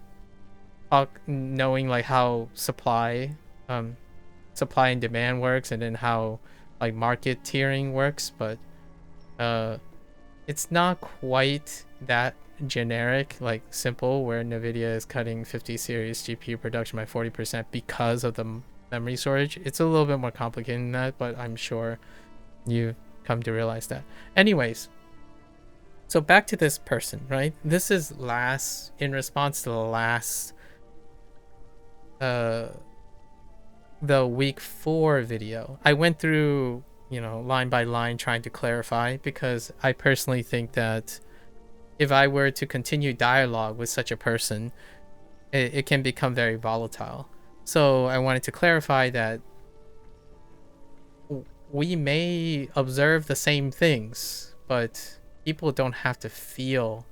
knowing like how supply and demand works, and then how like market tiering works, but it's not quite that generic, like simple, where Nvidia is cutting 50 series GPU production by 40% because of the memory storage. It's a little bit more complicated than that, but I'm sure you come to realize that. Anyways, so back to this person, right? This is in response to the last the week 4 video. I went through, line by line trying to clarify, because I personally think that if I were to continue dialogue with such a person, it can become very volatile. So I wanted to clarify that we may observe the same things, but people don't have to feel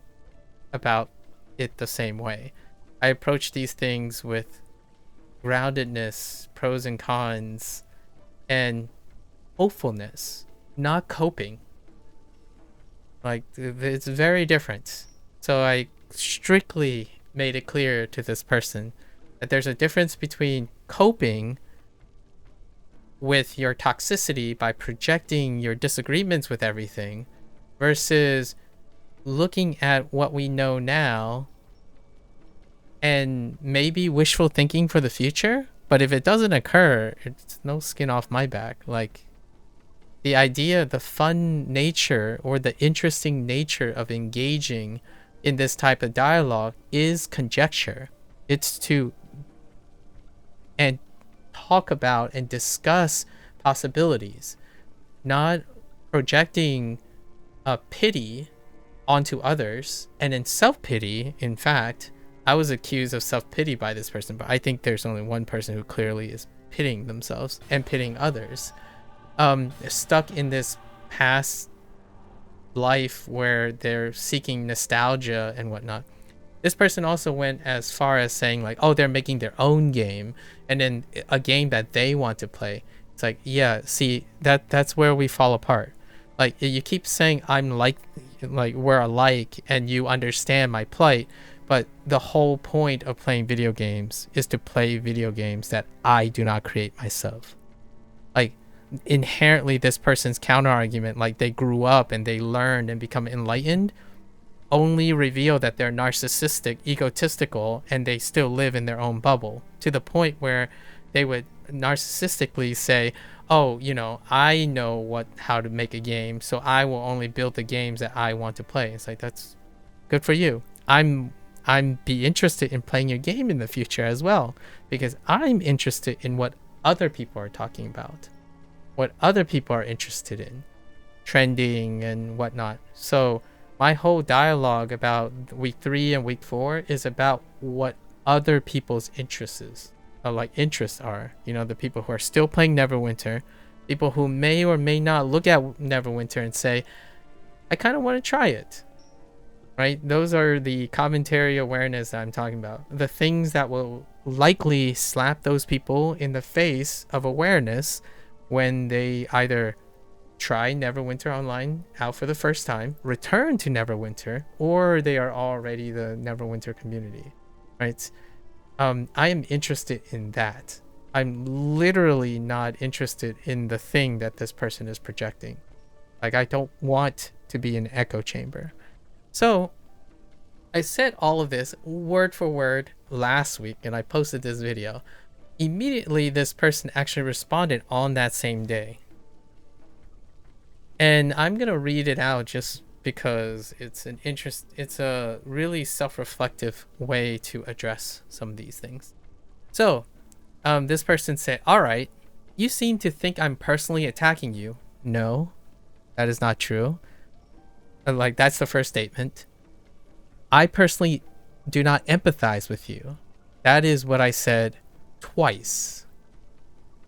about it the same way. I approach these things with groundedness, pros and cons, and hopefulness, not coping. Like, it's very different. So I strictly made it clear to this person that there's a difference between coping with your toxicity by projecting your disagreements with everything versus looking at what we know now and maybe wishful thinking for the future. But if it doesn't occur, it's no skin off my back. Like, the idea, the fun nature or the interesting nature of engaging in this type of dialogue is conjecture. It's to and talk about and discuss possibilities, not projecting a pity onto others. And in self-pity, in fact, I was accused of self-pity by this person, but I think there's only one person who clearly is pitying themselves and pitying others. Stuck in this past life where they're seeking nostalgia and whatnot. This person also went as far as saying like, oh, they're making their own game, and then a game that they want to play. It's like, yeah, see, that's where we fall apart. Like, you keep saying I'm like we're alike and you understand my plight, but the whole point of playing video games is to play video games that I do not create myself. Like, inherently this person's counter argument, like they grew up and they learned and become enlightened, only reveal that they're narcissistic, egotistical, and they still live in their own bubble, to the point where they would narcissistically say, oh, I know how to make a game, so I will only build the games that I want to play. It's like, that's good for you. I'm be interested in playing your game in the future as well, because I'm interested in what other people are talking about, what other people are interested in, trending and whatnot. So my whole dialogue about week 3 and week 4 is about what other people's interests are. The people who are still playing Neverwinter, people who may or may not look at Neverwinter and say, I kind of want to try it. Right? Those are the commentary awareness that I'm talking about. The things that will likely slap those people in the face of awareness when they either try Neverwinter Online out for the first time, return to Neverwinter, or they are already the Neverwinter community, right? I am interested in that. I'm literally not interested in the thing that this person is projecting. Like, I don't want to be an echo chamber. So I said all of this word for word last week, and I posted this video. Immediately, this person actually responded on that same day. And I'm gonna read it out just because it's a really self-reflective way to address some of these things. So this person said, all right, you seem to think I'm personally attacking you. No, that is not true. Like, that's the first statement. I personally do not empathize with you. That is what I said twice.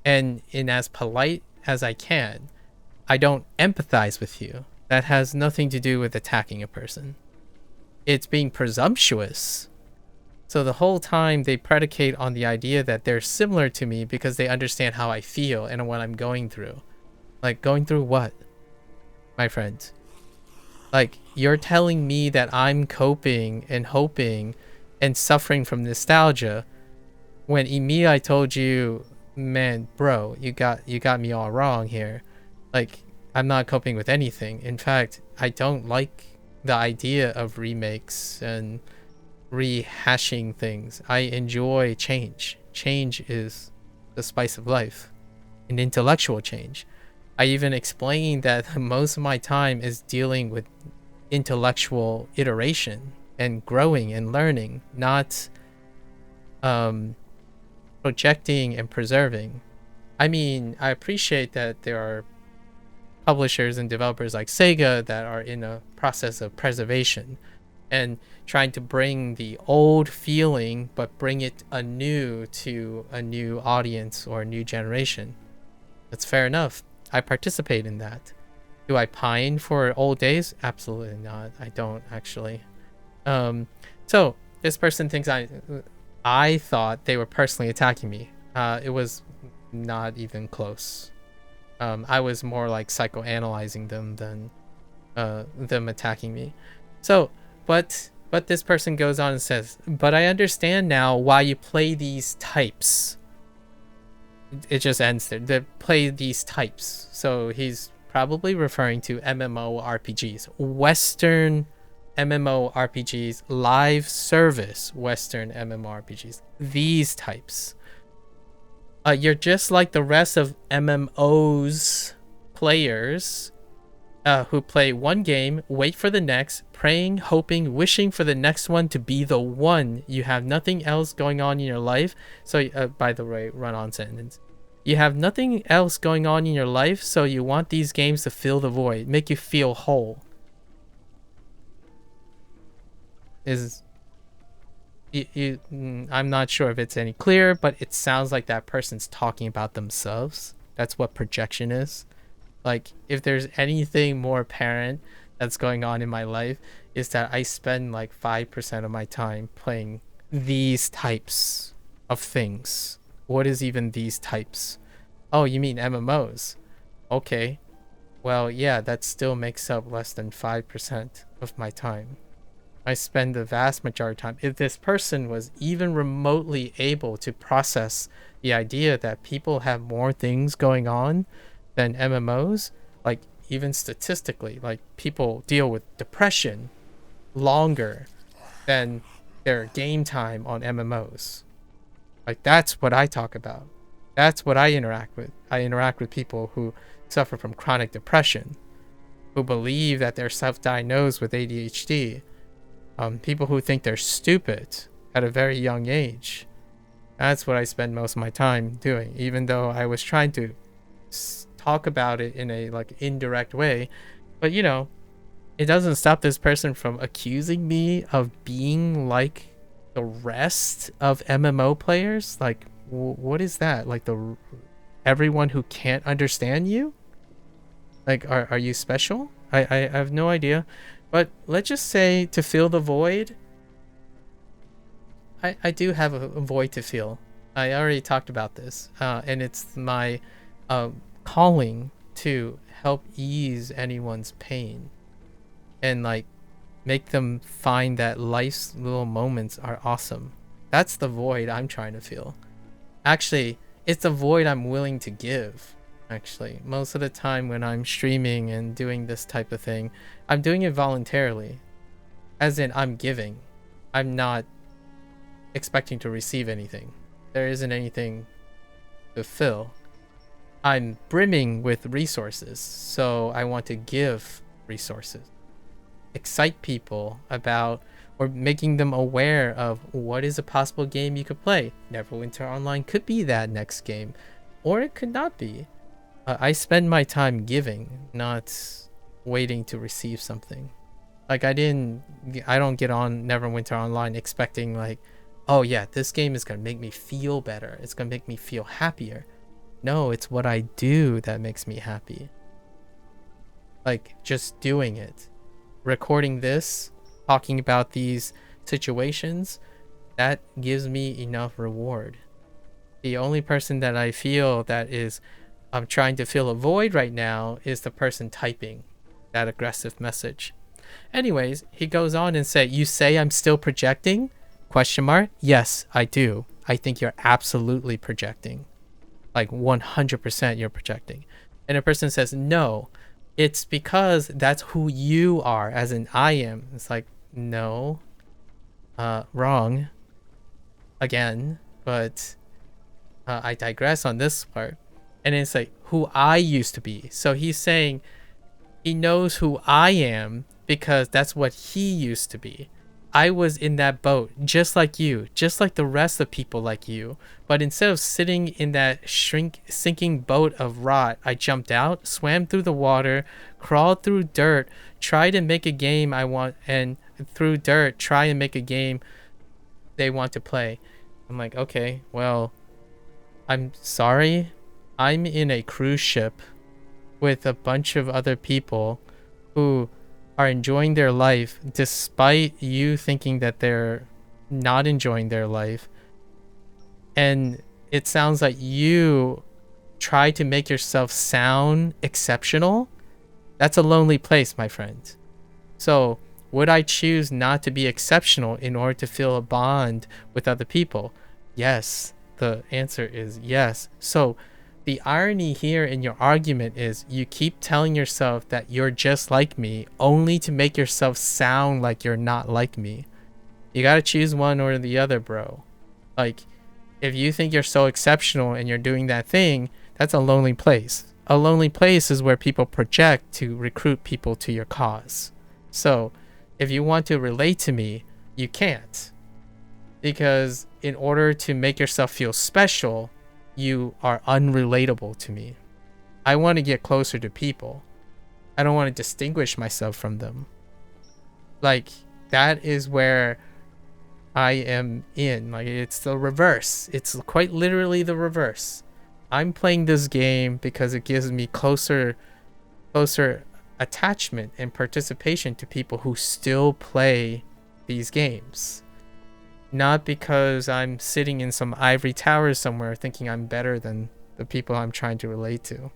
And in as polite as I can, I don't empathize with you. That has nothing to do with attacking a person. It's being presumptuous. So the whole time they predicate on the idea that they're similar to me because they understand how I feel and what I'm going through. Like, going through what, my friend? Like, you're telling me that I'm coping and hoping and suffering from nostalgia when immediately I told you, man, bro, you got me all wrong here. Like, I'm not coping with anything. In fact, I don't like the idea of remakes and rehashing things. I enjoy change. Change is the spice of life, and intellectual change. I even explained that most of my time is dealing with intellectual iteration and growing and learning, not projecting and preserving. I mean, I appreciate that there are publishers and developers like Sega that are in a process of preservation and trying to bring the old feeling but bring it anew to a new audience or a new generation. That's fair enough. I participate in that. Do I pine for old days? Absolutely not. I don't, actually. So this person thinks I thought they were personally attacking me. It was not even close. I was more like psychoanalyzing them than them attacking me. So, but this person goes on and says, but I understand now why you play these types. It just ends there. They play these types. So he's probably referring to MMORPGs, Western MMORPGs, live service Western MMORPGs. These types. You're just like the rest of MMOs players who play one game, wait for the next, praying, hoping, wishing for the next one to be the one. You have nothing else going on in your life. So, by the way, run-on sentence. You have nothing else going on in your life, so you want these games to fill the void, make you feel whole. I'm not sure if it's any clearer, but it sounds like that person's talking about themselves. That's what projection is. Like, if there's anything more apparent that's going on in my life, is that I spend like 5% of my time playing these types of things. What is even these types? Oh, you mean MMOs? Okay. Well, yeah, that still makes up less than 5% of my time. I spend the vast majority of time. If this person was even remotely able to process the idea that people have more things going on than MMOs, like even statistically, like people deal with depression longer than their game time on MMOs. Like, that's what I talk about. That's what I interact with. I interact with people who suffer from chronic depression, who believe that they're self-diagnosed with ADHD, people who think they're stupid at a very young age. That's what I spend most of my time doing, even though I was trying to talk about it in a like indirect way. But you know, it doesn't stop this person from accusing me of being like the rest of MMO players. Like, what is that? Like everyone who can't understand you? Like, are you special? I have no idea. But let's just say, to fill the void, I do have a void to fill. I already talked about this, and it's my calling to help ease anyone's pain and like make them find that life's little moments are awesome. That's the void I'm trying to fill. Actually, it's the void I'm willing to give. actually. Most of the time when I'm streaming and doing this type of thing, I'm doing it voluntarily. As in, I'm giving. I'm not expecting to receive anything. There isn't anything to fill. I'm brimming with resources, so I want to give resources. Excite people about, or making them aware of what is a possible game you could play. Neverwinter Online could be that next game, or it could not be. I spend my time giving, not waiting to receive something. Like I don't get on Neverwinter Online expecting like, oh yeah, this game is gonna make me feel better. It's gonna make me feel happier. No, it's what I do that makes me happy. Like just doing it. Recording this, talking about these situations, that gives me enough reward. The only person that I feel that is I'm trying to fill a void right now is the person typing that aggressive message. Anyways, he goes on and say, you say I'm still projecting? Question mark? Yes, I do. I think you're absolutely projecting. Like 100% you're projecting. And a person says, no, it's because that's who you are, as in I am. It's like, no, wrong again, but I digress on this part. And it's like who I used to be. So he's saying he knows who I am because that's what he used to be. I was in that boat just like you, just like the rest of people like you. But instead of sitting in that sinking boat of rot, I jumped out, swam through the water, crawled through dirt, tried to make a game I want, and through dirt, try and make a game they want to play. I'm like, okay, well, I'm sorry. I'm in a cruise ship with a bunch of other people who are enjoying their life despite you thinking that they're not enjoying their life. And it sounds like you try to make yourself sound exceptional. That's a lonely place, my friend. So would I choose not to be exceptional in order to feel a bond with other people? Yes. The answer is yes. So the irony here in your argument is you keep telling yourself that you're just like me only to make yourself sound like you're not like me. You gotta choose one or the other, bro. Like, if you think you're so exceptional and you're doing that thing, that's a lonely place. A lonely place is where people project to recruit people to your cause. So, if you want to relate to me, you can't. Because in order to make yourself feel special, you are unrelatable to me. I want to get closer to people. I don't want to distinguish myself from them. Like, that is where I am in. Like, it's the reverse. It's quite literally the reverse. I'm playing this game because it gives me closer attachment and participation to people who still play these games. Not because I'm sitting in some ivory tower somewhere thinking I'm better than the people I'm trying to relate to.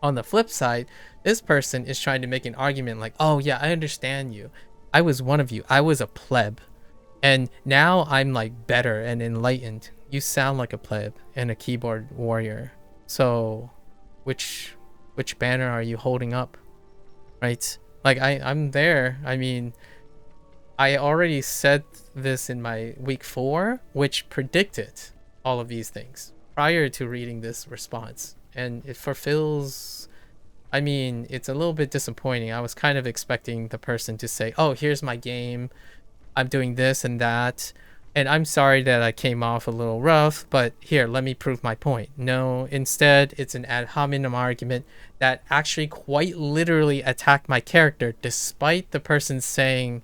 On the flip side, this person is trying to make an argument like, oh yeah, I understand you. I was one of you. I was a pleb. And now I'm like better and enlightened. You sound like a pleb and a keyboard warrior. So which banner are you holding up? Right? Like I'm there. I mean, I already said this in my week 4, which predicted all of these things prior to reading this response. And it fulfills, I mean, it's a little bit disappointing. I was kind of expecting the person to say, oh, here's my game. I'm doing this and that. And I'm sorry that I came off a little rough, but here, let me prove my point. No, instead, it's an ad hominem argument that actually quite literally attacked my character, despite the person saying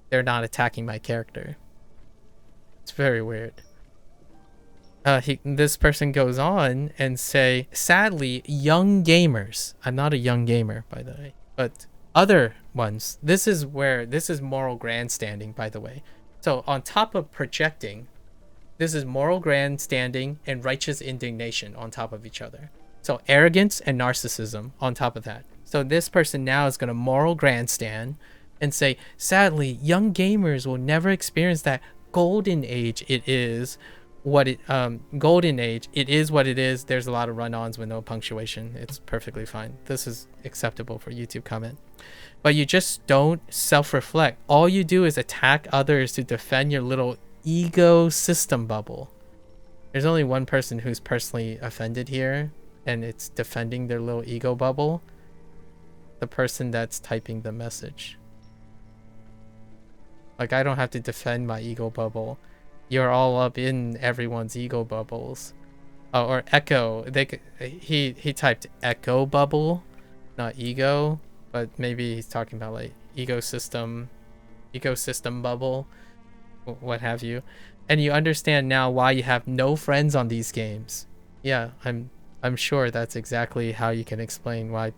they're not attacking my character. It's very weird. This person goes on and say, sadly, young gamers. I'm not a young gamer, by the way, but other ones. This is moral grandstanding, by the way. So on top of projecting, this is moral grandstanding and righteous indignation on top of each other. So arrogance and narcissism on top of that. So this person now is going to moral grandstand and say, sadly, young gamers will never experience that golden age it is what it golden age, it is what it is. There's a lot of run-ons with no punctuation. It's perfectly fine. This is acceptable for YouTube comment. But you just don't self-reflect. All you do is attack others to defend your little ego system bubble. There's only one person who's personally offended here, and it's defending their little ego bubble. The person that's typing the message. Like, I don't have to defend my ego bubble. You're all up in everyone's ego bubbles. Oh, or echo. He typed echo bubble, not ego, but maybe he's talking about like ecosystem bubble, what have you. And you understand now why you have no friends on these games. Yeah, I'm sure that's exactly how you can explain why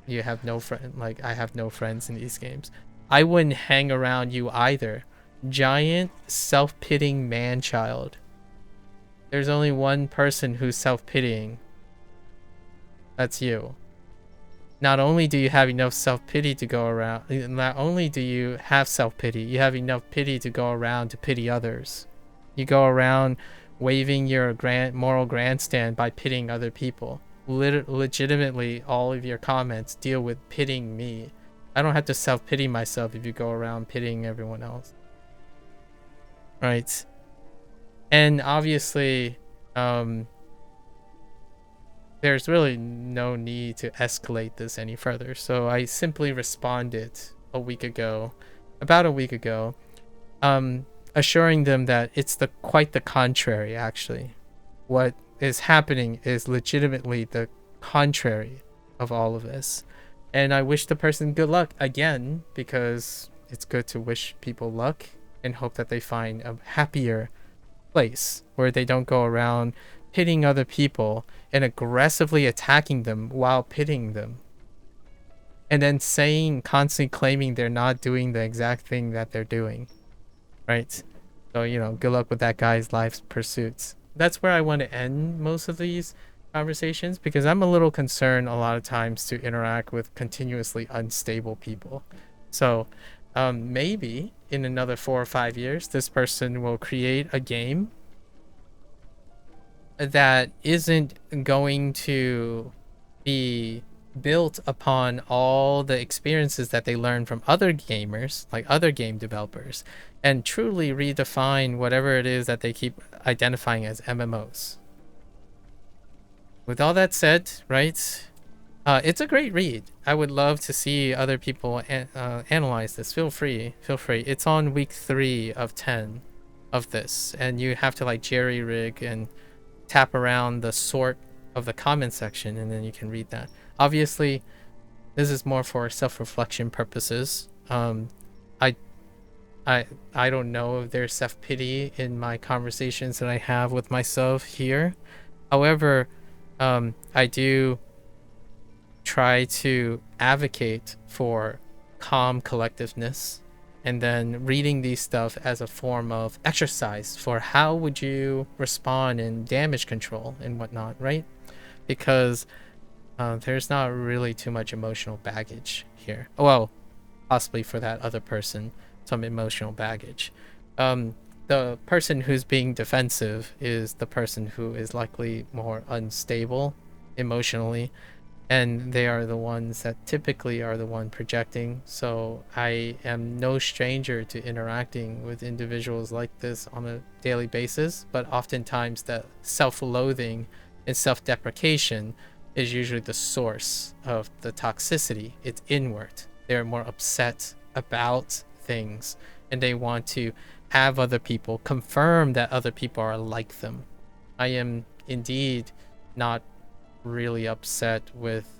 you have no friend. Like, I have no friends in these games. I wouldn't hang around you either. Giant self-pitying man-child. There's only one person who's self-pitying. That's you. Not only do you have enough self-pity to go around, not only do you have self-pity, you have enough pity to go around to pity others. You go around waving your moral grandstand by pitying other people. Legitimately, all of your comments deal with pitying me. I don't have to self-pity myself if you go around pitying everyone else. Right. And obviously, there's really no need to escalate this any further. So I simply responded about a week ago, assuring them that it's quite the contrary, actually. What is happening is legitimately the contrary of all of this. And I wish the person good luck again, because it's good to wish people luck and hope that they find a happier place where they don't go around pitting other people and aggressively attacking them while pitting them. And then constantly claiming they're not doing the exact thing that they're doing. Right? So, you know, good luck with that guy's life's pursuits. That's where I want to end most of these conversations, because I'm a little concerned a lot of times to interact with continuously unstable people. So maybe in another 4 or 5 years, this person will create a game that isn't going to be built upon all the experiences that they learn from other gamers, like other game developers, and truly redefine whatever it is that they keep identifying as MMOs. With all that said, right, it's a great read. I would love to see other people analyze this. Feel free. It's on week 3 of 10 of this, and you have to like jerry rig and tap around the sort of the comment section, and then you can read that. Obviously, this is more for self-reflection purposes. I don't know if there's self-pity in my conversations that I have with myself here. However, I do try to advocate for calm collectiveness, and then reading these stuff as a form of exercise for how would you respond in damage control and whatnot, right? Because there's not really too much emotional baggage here. Well, possibly for that other person, some emotional baggage. The person who's being defensive is the person who is likely more unstable emotionally, and they are the ones that typically are the one projecting. So I am no stranger to interacting with individuals like this on a daily basis, but oftentimes the self-loathing and self-deprecation is usually the source of the toxicity. It's inward. They're more upset about things, and they want to have other people confirm that other people are like them. I am indeed not really upset with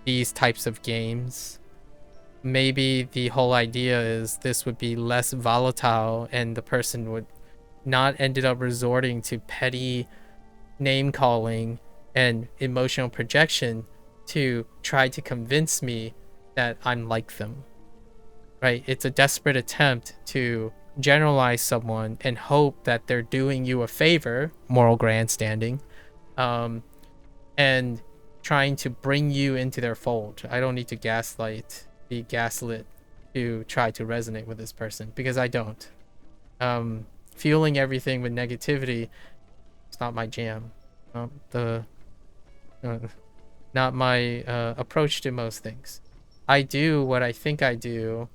these types of games. Maybe the whole idea is this would be less volatile, and the person would not ended up resorting to petty name calling and emotional projection to try to convince me that I'm like them. Right? It's a desperate attempt to generalize someone and hope that they're doing you a favor, moral grandstanding, and trying to bring you into their fold. I don't need to be gaslit to try to resonate with this person, because I don't. fueling everything with negativity, it's not my jam. Not the not my approach to most things. I do what I think I do,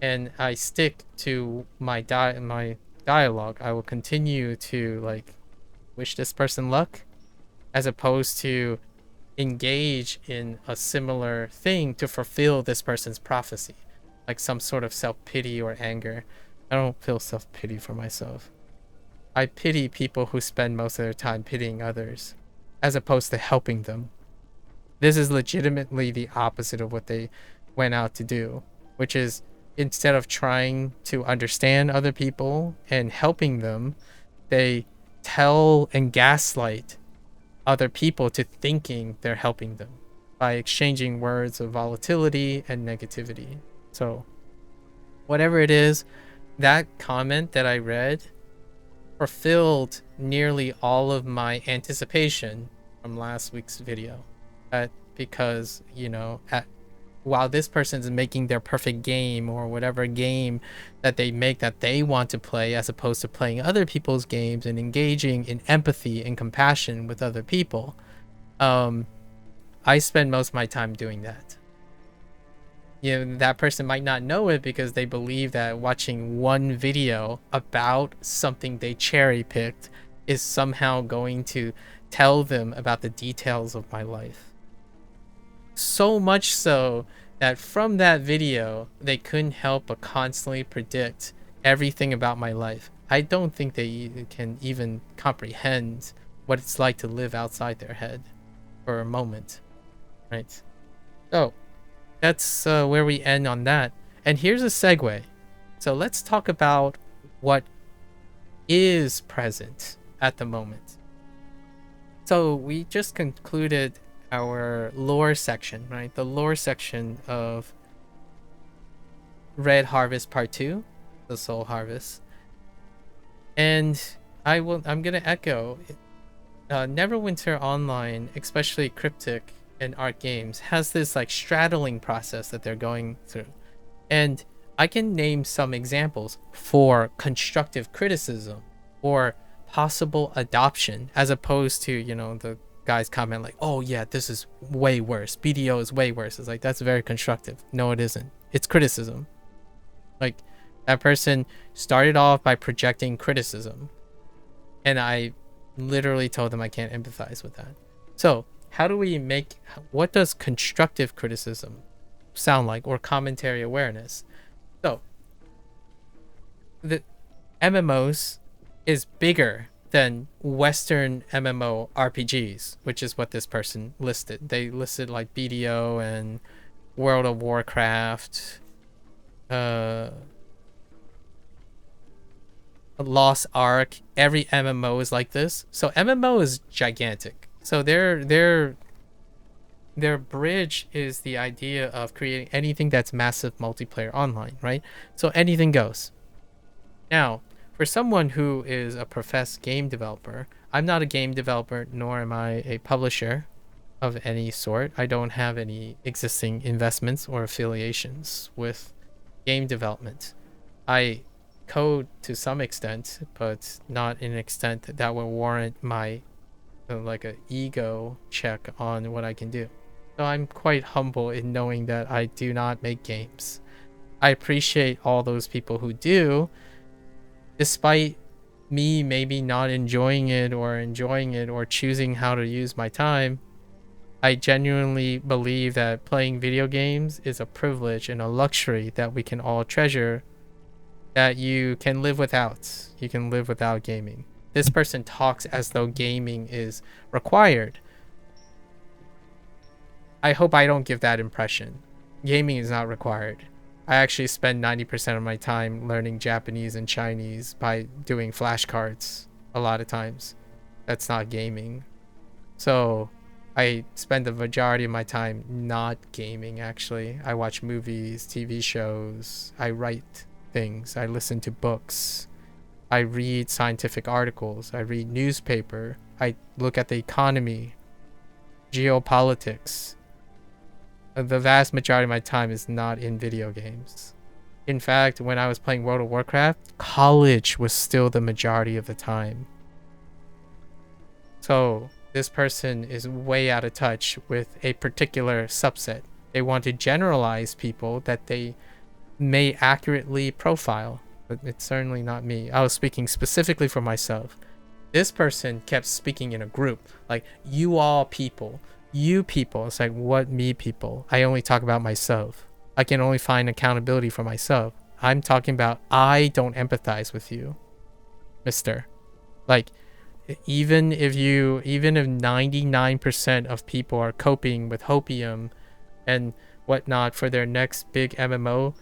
and I stick to my dialogue. I will continue to like wish this person luck, as opposed to engage in a similar thing to fulfill this person's prophecy, like some sort of self-pity or anger. I don't feel self-pity for myself. I pity people who spend most of their time pitying others, as opposed to helping them. This is legitimately the opposite of what they went out to do, which is instead of trying to understand other people and helping them, they tell and gaslight other people to thinking they're helping them by exchanging words of volatility and negativity. So whatever it is, that comment that I read fulfilled nearly all of my anticipation from last week's video. Because, you know, while this person's making their perfect game or whatever game that they make that they want to play, as opposed to playing other people's games and engaging in empathy and compassion with other people, I spend most of my time doing that. You know, that person might not know it because they believe that watching one video about something they cherry picked is somehow going to tell them about the details of my life. So much so that from that video, they couldn't help but constantly predict everything about my life. I don't think they can even comprehend what it's like to live outside their head for a moment, right? So that's where we end on that. And here's a segue. So let's talk about what is present at the moment. So we just concluded our lore section, right? The lore section of Red Harvest Part 2, the Soul Harvest. And I'm gonna echo Neverwinter Online, especially Cryptic and Art Games, has this like straddling process that they're going through. And I can name some examples for constructive criticism or possible adoption, as opposed to, you know, the guys comment like, oh yeah, this is way worse, BDO is way worse. It's like, that's very constructive. No, it isn't. It's criticism. Like, that person started off by projecting criticism, and I literally told them I can't empathize with that. So how do we what does constructive criticism sound like, or commentary awareness? So the MMOs is bigger than Western MMORPGs, which is what this person listed. They listed like BDO and World of Warcraft, Lost Ark. Every MMO is like this. So MMO is gigantic. So their bridge is the idea of creating anything that's massive multiplayer online, right? So anything goes. Now, for someone who is a professed game developer, I'm not a game developer, nor am I a publisher of any sort. I don't have any existing investments or affiliations with game development. I code to some extent, but not in an extent that will warrant my like a ego check on what I can do. So I'm quite humble in knowing that I do not make games. I appreciate all those people who do, despite me maybe not enjoying it or choosing how to use my time. I genuinely believe that playing video games is a privilege and a luxury that we can all treasure, that you can live without. You can live without gaming. This person talks as though gaming is required. I hope I don't give that impression. Gaming is not required. I actually spend 90% of my time learning Japanese and Chinese by doing flashcards a lot of times. That's not gaming. So I spend the majority of my time not gaming, actually. I watch movies, TV shows, I write things, I listen to books, I read scientific articles, I read newspaper, I look at the economy, geopolitics. The vast majority of my time is not in video games. In fact, when I was playing World of Warcraft, college was still the majority of the time. So this person is way out of touch with a particular subset. They want to generalize people that they may accurately profile, but it's certainly not me. I was speaking specifically for myself. This person kept speaking in a group, like, you all people, you people. It's like, what me people? I only talk about myself. I can only find accountability for myself. I'm talking about, I don't empathize with you, mister. Like, even if 99% of people are coping with hopium and whatnot for their next big MMO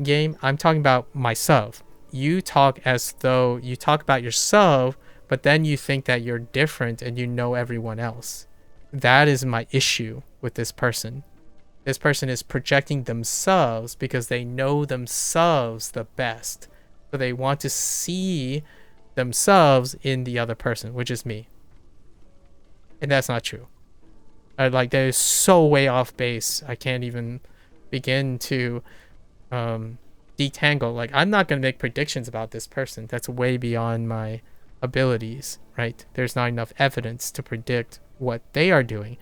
game, I'm talking about myself. You talk as though you talk about yourself, but then you think that you're different and you know everyone else. That is my issue with this person. This person is projecting themselves because they know themselves the best. So they want to see themselves in the other person, which is me. And that's not true. Like, that is so way off base. I can't even begin to detangle. Like, I'm not going to make predictions about this person. That's way beyond my abilities, right? There's not enough evidence to predict what they are doing.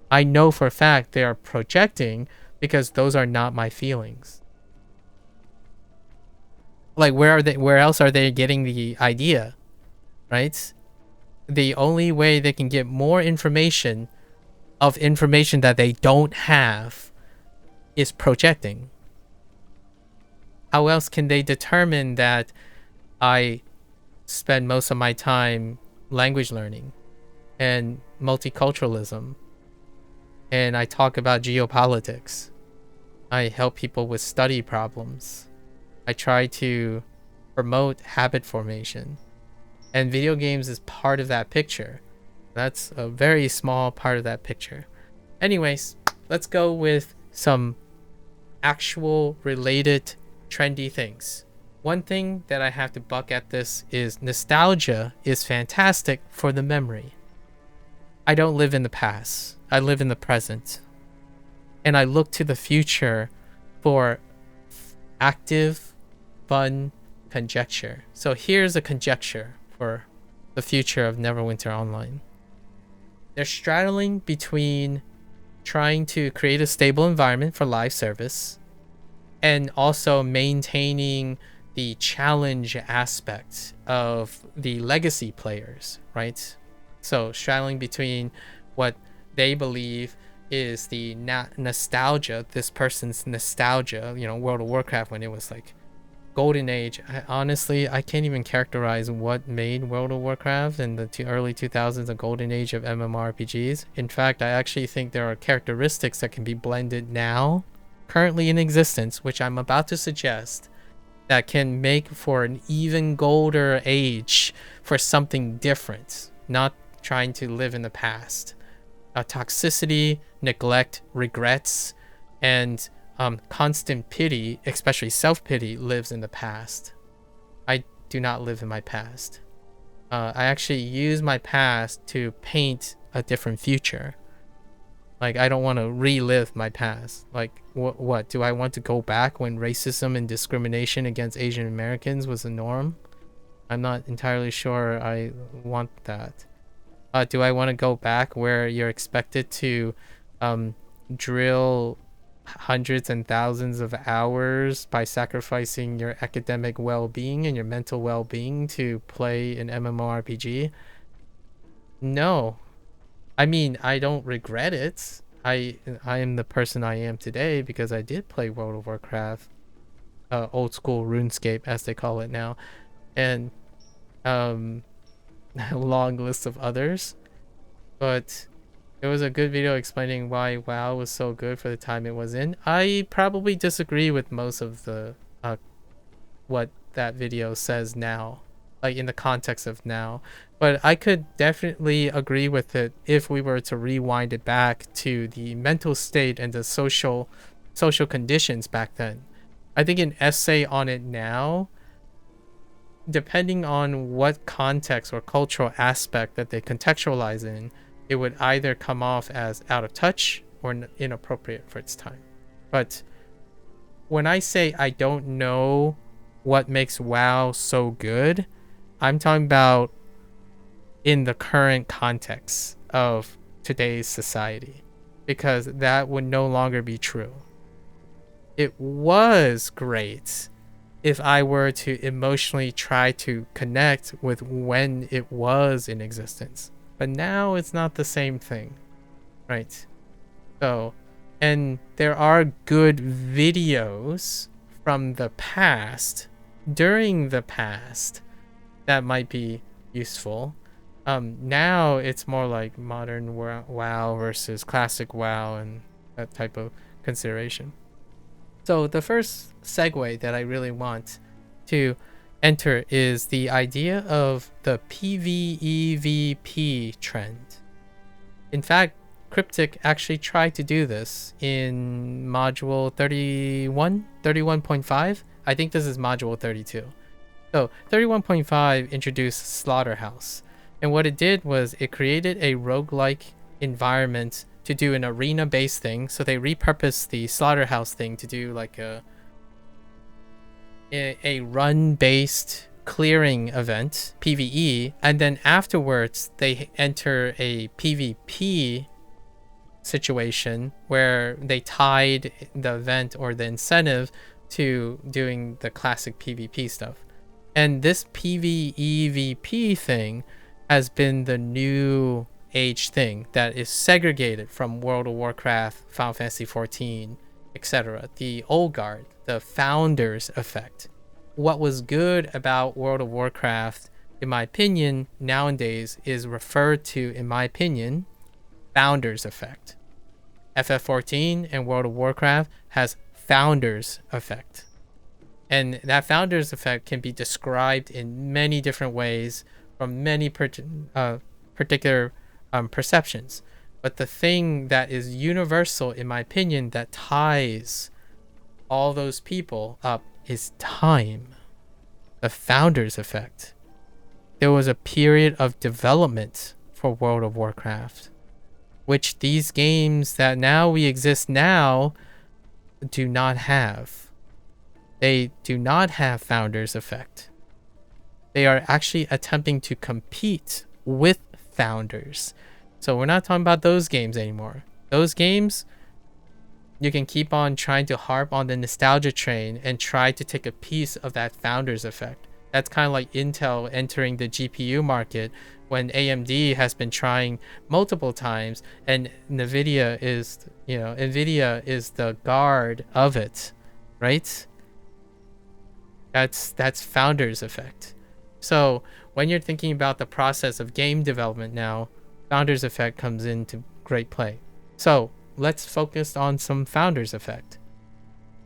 I know for a fact they are projecting because those are not my feelings. Like, where else are they getting the idea, right? The only way they can get more information of information that they don't have is projecting. How else can they determine that I spend most of my time language learning and multiculturalism, and I talk about geopolitics? I help people with study problems. I try to promote habit formation. And video games is part of that picture. That's a very small part of that picture. Anyways, let's go with some actual related trendy things. One thing that I have to buck at this is nostalgia is fantastic for the memory. I don't live in the past. I live in the present. And I look to the future for active, fun conjecture. So here's a conjecture for the future of Neverwinter Online. They're straddling between trying to create a stable environment for live service and also maintaining the challenge aspect of the legacy players, right? So straddling between what they believe is the nostalgia, this person's nostalgia, you know, World of Warcraft when it was like golden age. Honestly, I can't even characterize what made World of Warcraft in the early 2000s a golden age of MMORPGs. In fact, I actually think there are characteristics that can be blended now, currently in existence, which I'm about to suggest, that can make for an even golder age for something different, not trying to live in the past. Toxicity, neglect, regrets, and constant pity, especially self-pity, lives in the past. I do not live in my past. I actually use my past to paint a different future. Like, I don't want to relive my past. Like, what? Do I want to go back when racism and discrimination against Asian Americans was the norm? I'm not entirely sure I want that. Do I want to go back where you're expected to drill hundreds and thousands of hours by sacrificing your academic well-being and your mental well-being to play an MMORPG? No. I mean, I don't regret it. I am the person I am today because I did play World of Warcraft, old school RuneScape as they call it now, and a long list of others. But it was a good video explaining why WoW was so good for the time it was in. I probably disagree with most of the what that video says now, like in the context of now, but I could definitely agree with it if we were to rewind it back to the mental state and the social conditions back then. I think an essay on it now, depending on what context or cultural aspect that they contextualize in, it would either come off as out of touch or inappropriate for its time. But when I say I don't know what makes WoW so good, I'm talking about in the current context of today's society, because that would no longer be true. It was great if I were to emotionally try to connect with when it was in existence, but now it's not the same thing, right? So, and there are good videos from the past, during the past, that might be useful. Now it's more like modern WoW versus classic WoW and that type of consideration. So the first segue that I really want to enter is the idea of the PvEVP trend. In fact, Cryptic actually tried to do this in module 31.5. I think this is module 32. So 31.5 introduced Slaughterhouse. And what it did was it created a roguelike environment to do an arena-based thing. So they repurposed the Slaughterhouse thing to do like a run-based clearing event, PvE, and then afterwards they enter a PvP situation where they tied the event or the incentive to doing the classic PvP stuff. And this PvEVP thing has been the new age thing that is segregated from World of Warcraft, Final Fantasy XIV, etc. The old guard, the founders effect. What was good about World of Warcraft, in my opinion, nowadays is referred to, in my opinion, founders effect. FF14 and World of Warcraft has founders effect. And that founders effect can be described in many different ways from many particular perceptions. But the thing that is universal, in my opinion, that ties all those people up is time. The founders effect. There was a period of development for World of Warcraft, which these games that now we exist now do not have. They do not have founders effect. They are actually attempting to compete with founders. So we're not talking about those games anymore. Those games, you can keep on trying to harp on the nostalgia train and try to take a piece of that founders effect. That's kind of like Intel entering the GPU market when AMD has been trying multiple times, and Nvidia is the guard of it, right? That's founders effect. So when you're thinking about the process of game development now, founders effect comes into great play. So let's focus on some founders effect.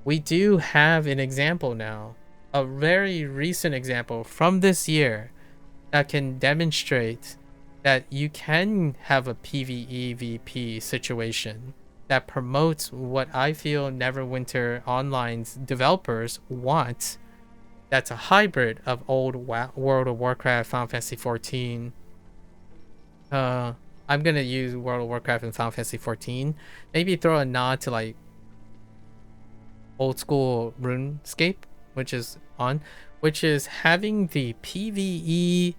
We do have an example now, a very recent example from this year that can demonstrate that you can have a PvEVP situation that promotes what I feel Neverwinter Online's developers want. That's a hybrid of old World of Warcraft, Final Fantasy XIV. I'm gonna use World of Warcraft and Final Fantasy XIV. Maybe throw a nod to like old school RuneScape, which is having the PvE/VP.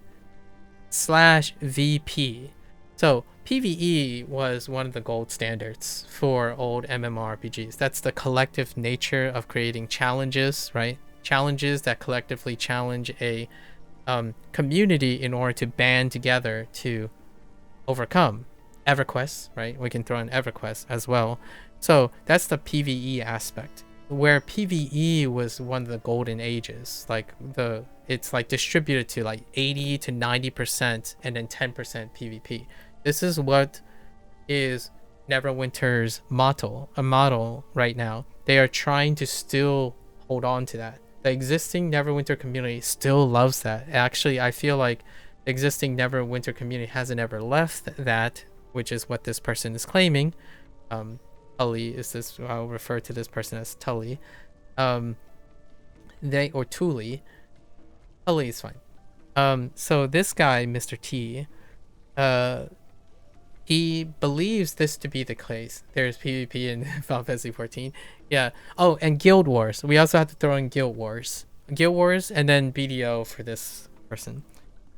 So PvE was one of the gold standards for old MMORPGs. That's the collective nature of creating challenges, right? Challenges that collectively challenge a community in order to band together to overcome. EverQuest, right? We can throw in EverQuest as well. So that's the PvE aspect, where PvE was one of the golden ages. It's like distributed to like 80 to 90% and then 10% PvP. This is what is Neverwinter's model right now. They are trying to still hold on to that. The existing Neverwinter community still loves that. Actually, I feel like the existing Neverwinter community hasn't ever left that, which is what this person is claiming. Tully is this. I'll refer to this person as Tully. Tully is fine. So this guy, Mr. T, he believes this to be the case. There's PvP in Final Fantasy 14. Yeah. Oh, and Guild Wars. We also have to throw in Guild Wars. Guild Wars and then BDO for this person.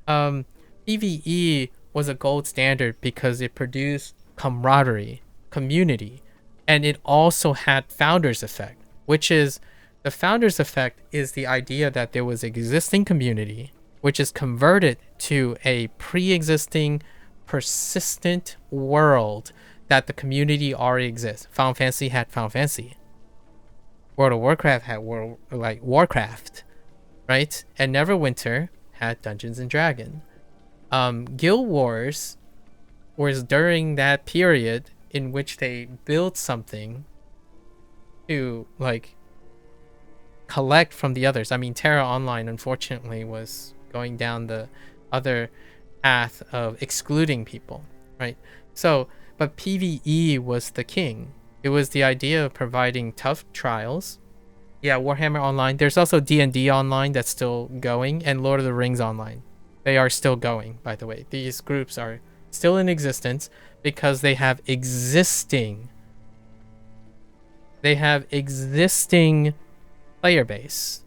PvE was a gold standard because it produced camaraderie, community, and it also had founders effect, which is the founders effect is the idea that there was existing community which is converted to a pre-existing persistent world that the community already exists. Final Fantasy had Final Fantasy. World of Warcraft had Warcraft, right? And Neverwinter had Dungeons and Dragons. Guild Wars was during that period in which they built something to like collect from the others. I mean, Terra Online unfortunately was going down the other path of excluding people, right? So, but PvE was the king. It was the idea of providing tough trials. Yeah, Warhammer Online. There's also D&D Online that's still going, and Lord of the Rings Online. They are still going, by the way. These groups are still in existence because they have existing player base.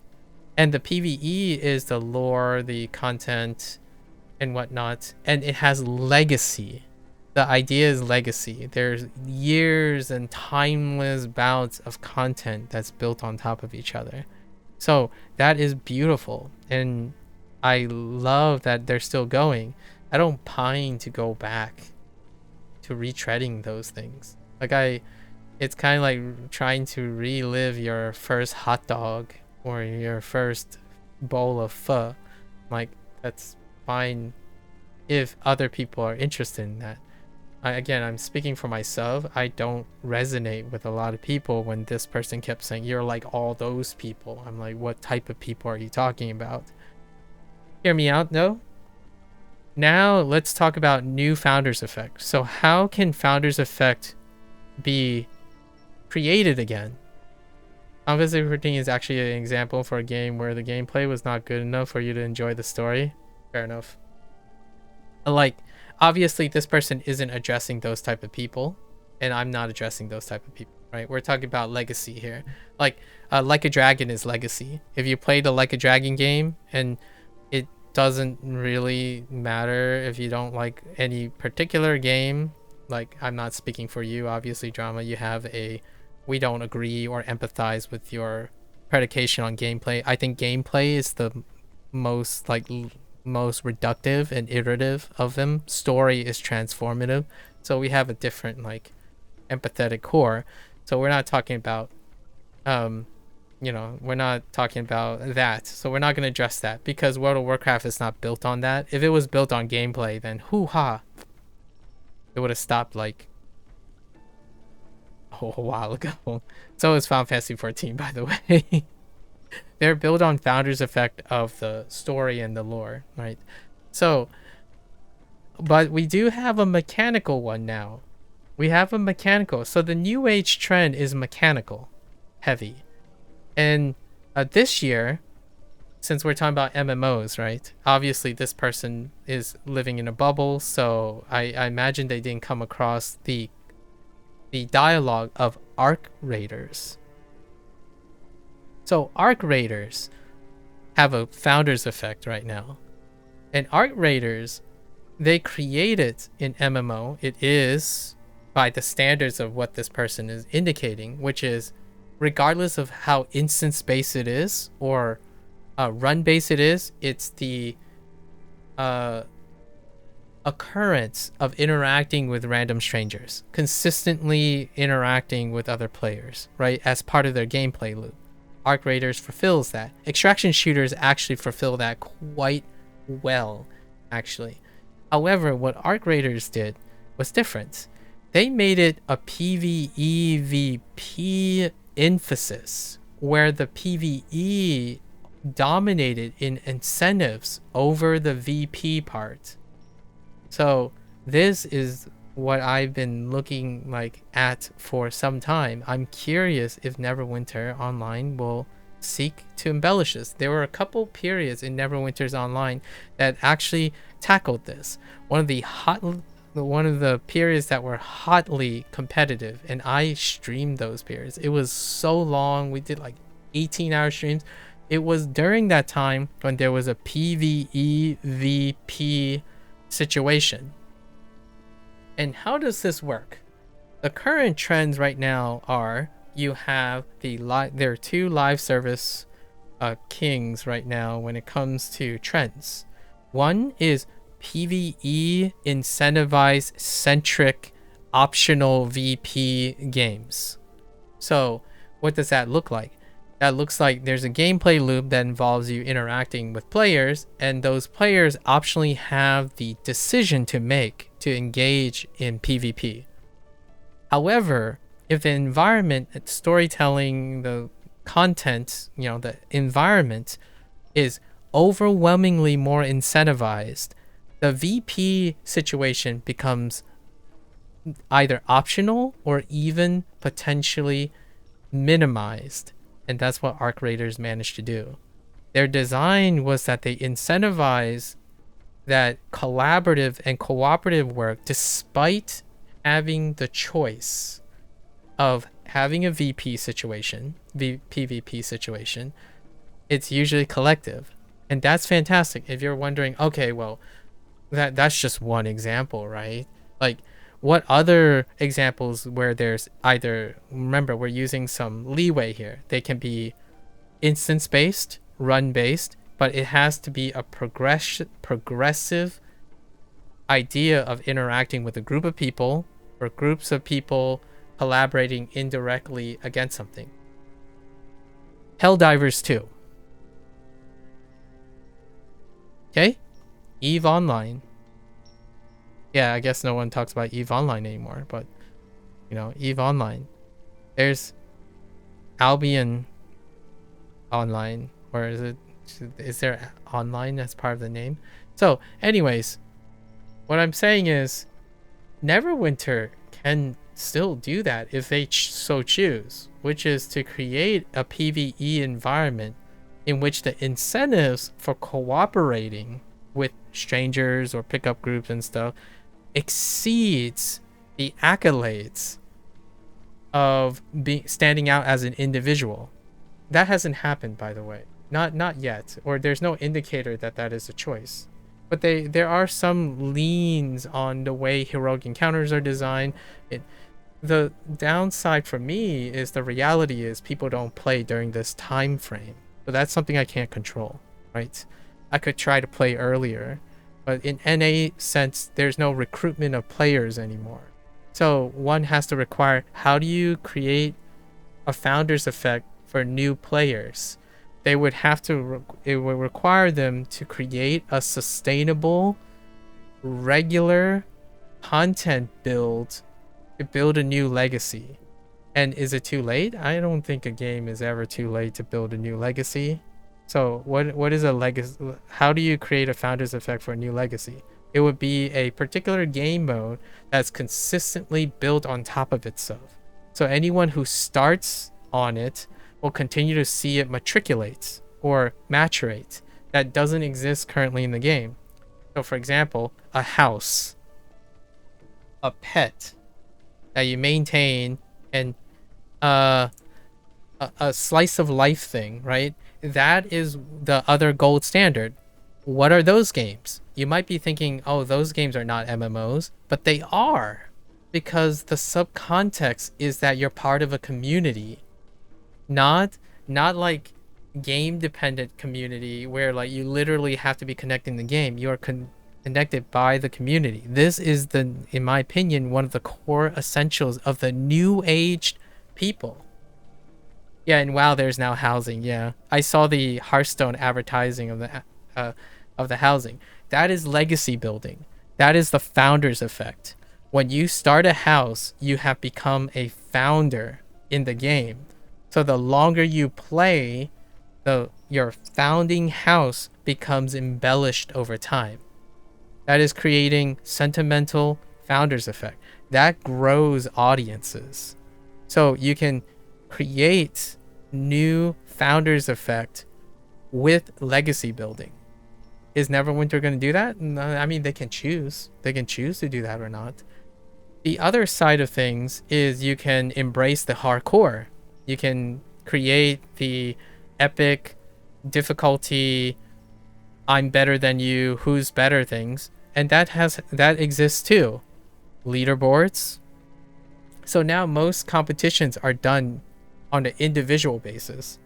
And the PvE is the lore, the content, and whatnot. And it has legacy. The idea is legacy. There's years and timeless bouts of content that's built on top of each other. So that is beautiful. And I love that they're still going. I don't pine to go back to retreading those things. It's kind of like trying to relive your first hot dog or your first bowl of pho. Like, that's fine if other people are interested in that. Again, I'm speaking for myself. I don't resonate with a lot of people when this person kept saying, you're like all those people. I'm like, what type of people are you talking about? Hear me out, no? Now, let's talk about new Founders Effect. So how can Founders Effect be created again? Final Fantasy 14 is actually an example for a game where the gameplay was not good enough for you to enjoy the story. Fair enough. Like, obviously this person isn't addressing those type of people, and I'm not addressing those type of people, right? We're talking about legacy here. Like a Dragon is legacy. If you played a Like a Dragon game, and it doesn't really matter if you don't like any particular game, like, I'm not speaking for you, obviously, Drama, you have we don't agree or empathize with your predication on gameplay. I think gameplay is the most reductive and iterative of them. Story is transformative. So we have a different empathetic core. So we're not talking about we're not talking about that. So we're not going to address that because World of Warcraft is not built on that. If it was built on gameplay, then hoo-ha, it would have stopped a while ago. So is Final Fantasy 14, by the way. They're built on Founders Effect of the story and the lore, right? So, but we do have a mechanical one now. We have a mechanical. So the new age trend is mechanical heavy. And this year, since we're talking about MMOs, right? Obviously, this person is living in a bubble. So I imagine they didn't come across the dialogue of Arc Raiders. So Arc Raiders have a Founders Effect right now. And Arc Raiders, they created an MMO. It is by the standards of what this person is indicating, which is regardless of how instance-based it is or run-based it is, it's the occurrence of interacting with random strangers, consistently interacting with other players, right, as part of their gameplay loop. Arc Raiders fulfills that. Extraction shooters actually fulfill that quite well, actually. However, what Arc Raiders did was different. They made it a PvE/VP emphasis, where the PvE dominated in incentives over the VP part. So this is what I've been looking at for some time. I'm curious if Neverwinter Online will seek to embellish this. There were a couple periods in Neverwinter's Online that actually tackled this. One of the one of the periods that were hotly competitive, and I streamed those periods. It was so long. We did like 18-hour streams. It was during that time when there was a PvE VP situation. And how does this work? The current trends right now are you have there are two live service kings right now when it comes to trends. One is PvE incentivized centric optional VP games. So what does that look like? That looks like there's a gameplay loop that involves you interacting with players, and those players optionally have the decision to make to engage in PvP. However, if the environment, storytelling, the content, the environment is overwhelmingly more incentivized, the VP situation becomes either optional or even potentially minimized. And that's what Arc Raiders managed to do. Their design was that they incentivize that collaborative and cooperative work despite having the choice of having a VP situation, PvP situation. It's usually collective. And that's fantastic. If you're wondering, okay, well, that's just one example, right? Like, what other examples where there's either, remember, we're using some leeway here. They can be instance-based, run-based, but it has to be a progressive idea of interacting with a group of people or groups of people collaborating indirectly against something. Helldivers 2. Okay? EVE Online. Yeah, I guess no one talks about EVE Online anymore, but EVE Online. There's Albion Online, or is there online as part of the name? So anyways, what I'm saying is Neverwinter can still do that if they so choose, which is to create a PvE environment in which the incentives for cooperating with strangers or pickup groups and stuff exceeds the accolades of standing out as an individual. That hasn't happened, by the way. Not yet, or there's no indicator that that is a choice. But there are some leans on the way heroic encounters are designed. The downside for me is the reality is people don't play during this time frame. So that's something I can't control, right? I could try to play earlier, but in NA sense, there's no recruitment of players anymore. So one has to require, how do you create a founder's effect for new players? They would have to, it would require them to create a sustainable, regular content build to build a new legacy. And is it too late? I don't think a game is ever too late to build a new legacy. So what is a legacy? How do you create a founder's effect for a new legacy? It would be a particular game mode that's consistently built on top of itself. So anyone who starts on it will continue to see it matriculate or maturate. That doesn't exist currently in the game. So for example, a house, a pet that you maintain, and a slice of life thing, right? That is the other gold standard. What are those games? You might be thinking, oh, those games are not MMOs, but they are, because the subcontext is that you're part of a community, not like game dependent community where like you literally have to be connecting the game. You are connected by the community. This is in my opinion, one of the core essentials of the new aged people. Yeah, and WoW there's now housing. Yeah, I saw the Hearthstone advertising of the housing. That is legacy building. That is the founder's effect. When you start a house, you have become a founder in the game. So the longer you play, your founding house becomes embellished over time. That is creating sentimental founder's effect. That grows audiences. So you can create new founder's effect with legacy building. Is Neverwinter going to do that? No, I mean, they can choose. They can choose to do that or not. The other side of things is you can embrace the hardcore. You can create the epic difficulty, I'm better than you, who's better things, and that exists too. Leaderboards. So now most competitions are done on an individual basis.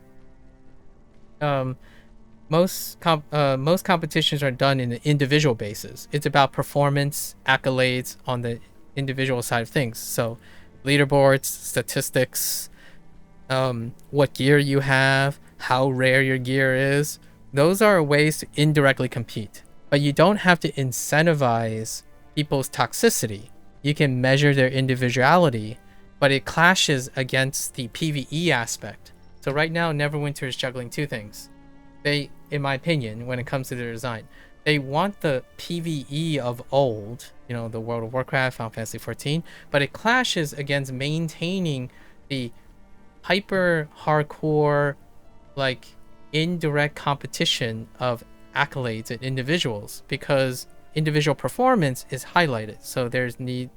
Most competitions are done in an individual basis. It's about performance, accolades on the individual side of things. So leaderboards, statistics, what gear you have, how rare your gear is. Those are ways to indirectly compete. But you don't have to incentivize people's toxicity. You can measure their individuality, but it clashes against the PvE aspect. So right now, Neverwinter is juggling two things. They, in my opinion, when it comes to their design, they want the PvE of old, you know, the World of Warcraft, Final Fantasy XIV, but it clashes against maintaining the hyper hardcore, like, indirect competition of accolades and individuals, because individual performance is highlighted. So there's need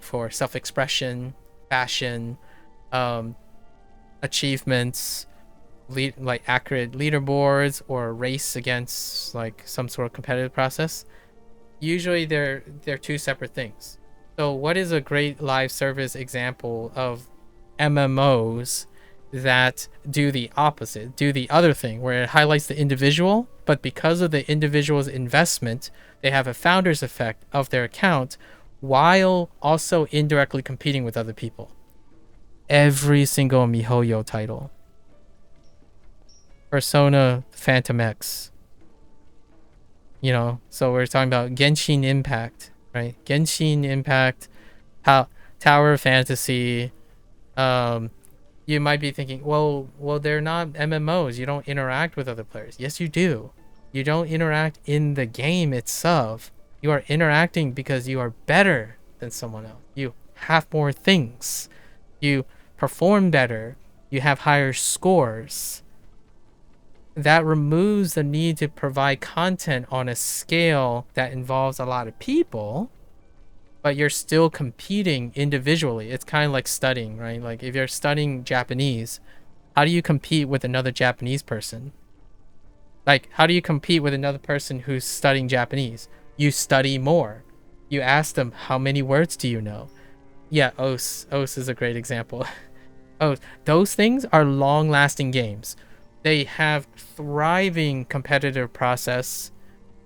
for self-expression, fashion, achievements, like accurate leaderboards, or a race against like some sort of competitive process. Usually they're two separate things. So what is a great live service example of MMOs that do the opposite, do the other thing, where it highlights the individual, but because of the individual's investment, they have a founder's effect of their account while also indirectly competing with other people? Every single MiHoYo title. Persona Phantom X. You know, so we're talking about Genshin Impact, right? Genshin Impact, how Tower of Fantasy. You might be thinking, well, they're not MMOs. You don't interact with other players. Yes, you do. You don't interact in the game itself. You are interacting because you are better than someone else. You have more things. You perform better. You have higher scores. That removes the need to provide content on a scale that involves a lot of people, but you're still competing individually. It's kind of like studying, right? Like if you're studying Japanese, how do you compete with another Japanese person? Like, how do you compete with another person who's studying Japanese? You study more. You ask them, how many words do you know? Yeah, OS is a great example. Oh, those things are long-lasting games. They have thriving competitive process,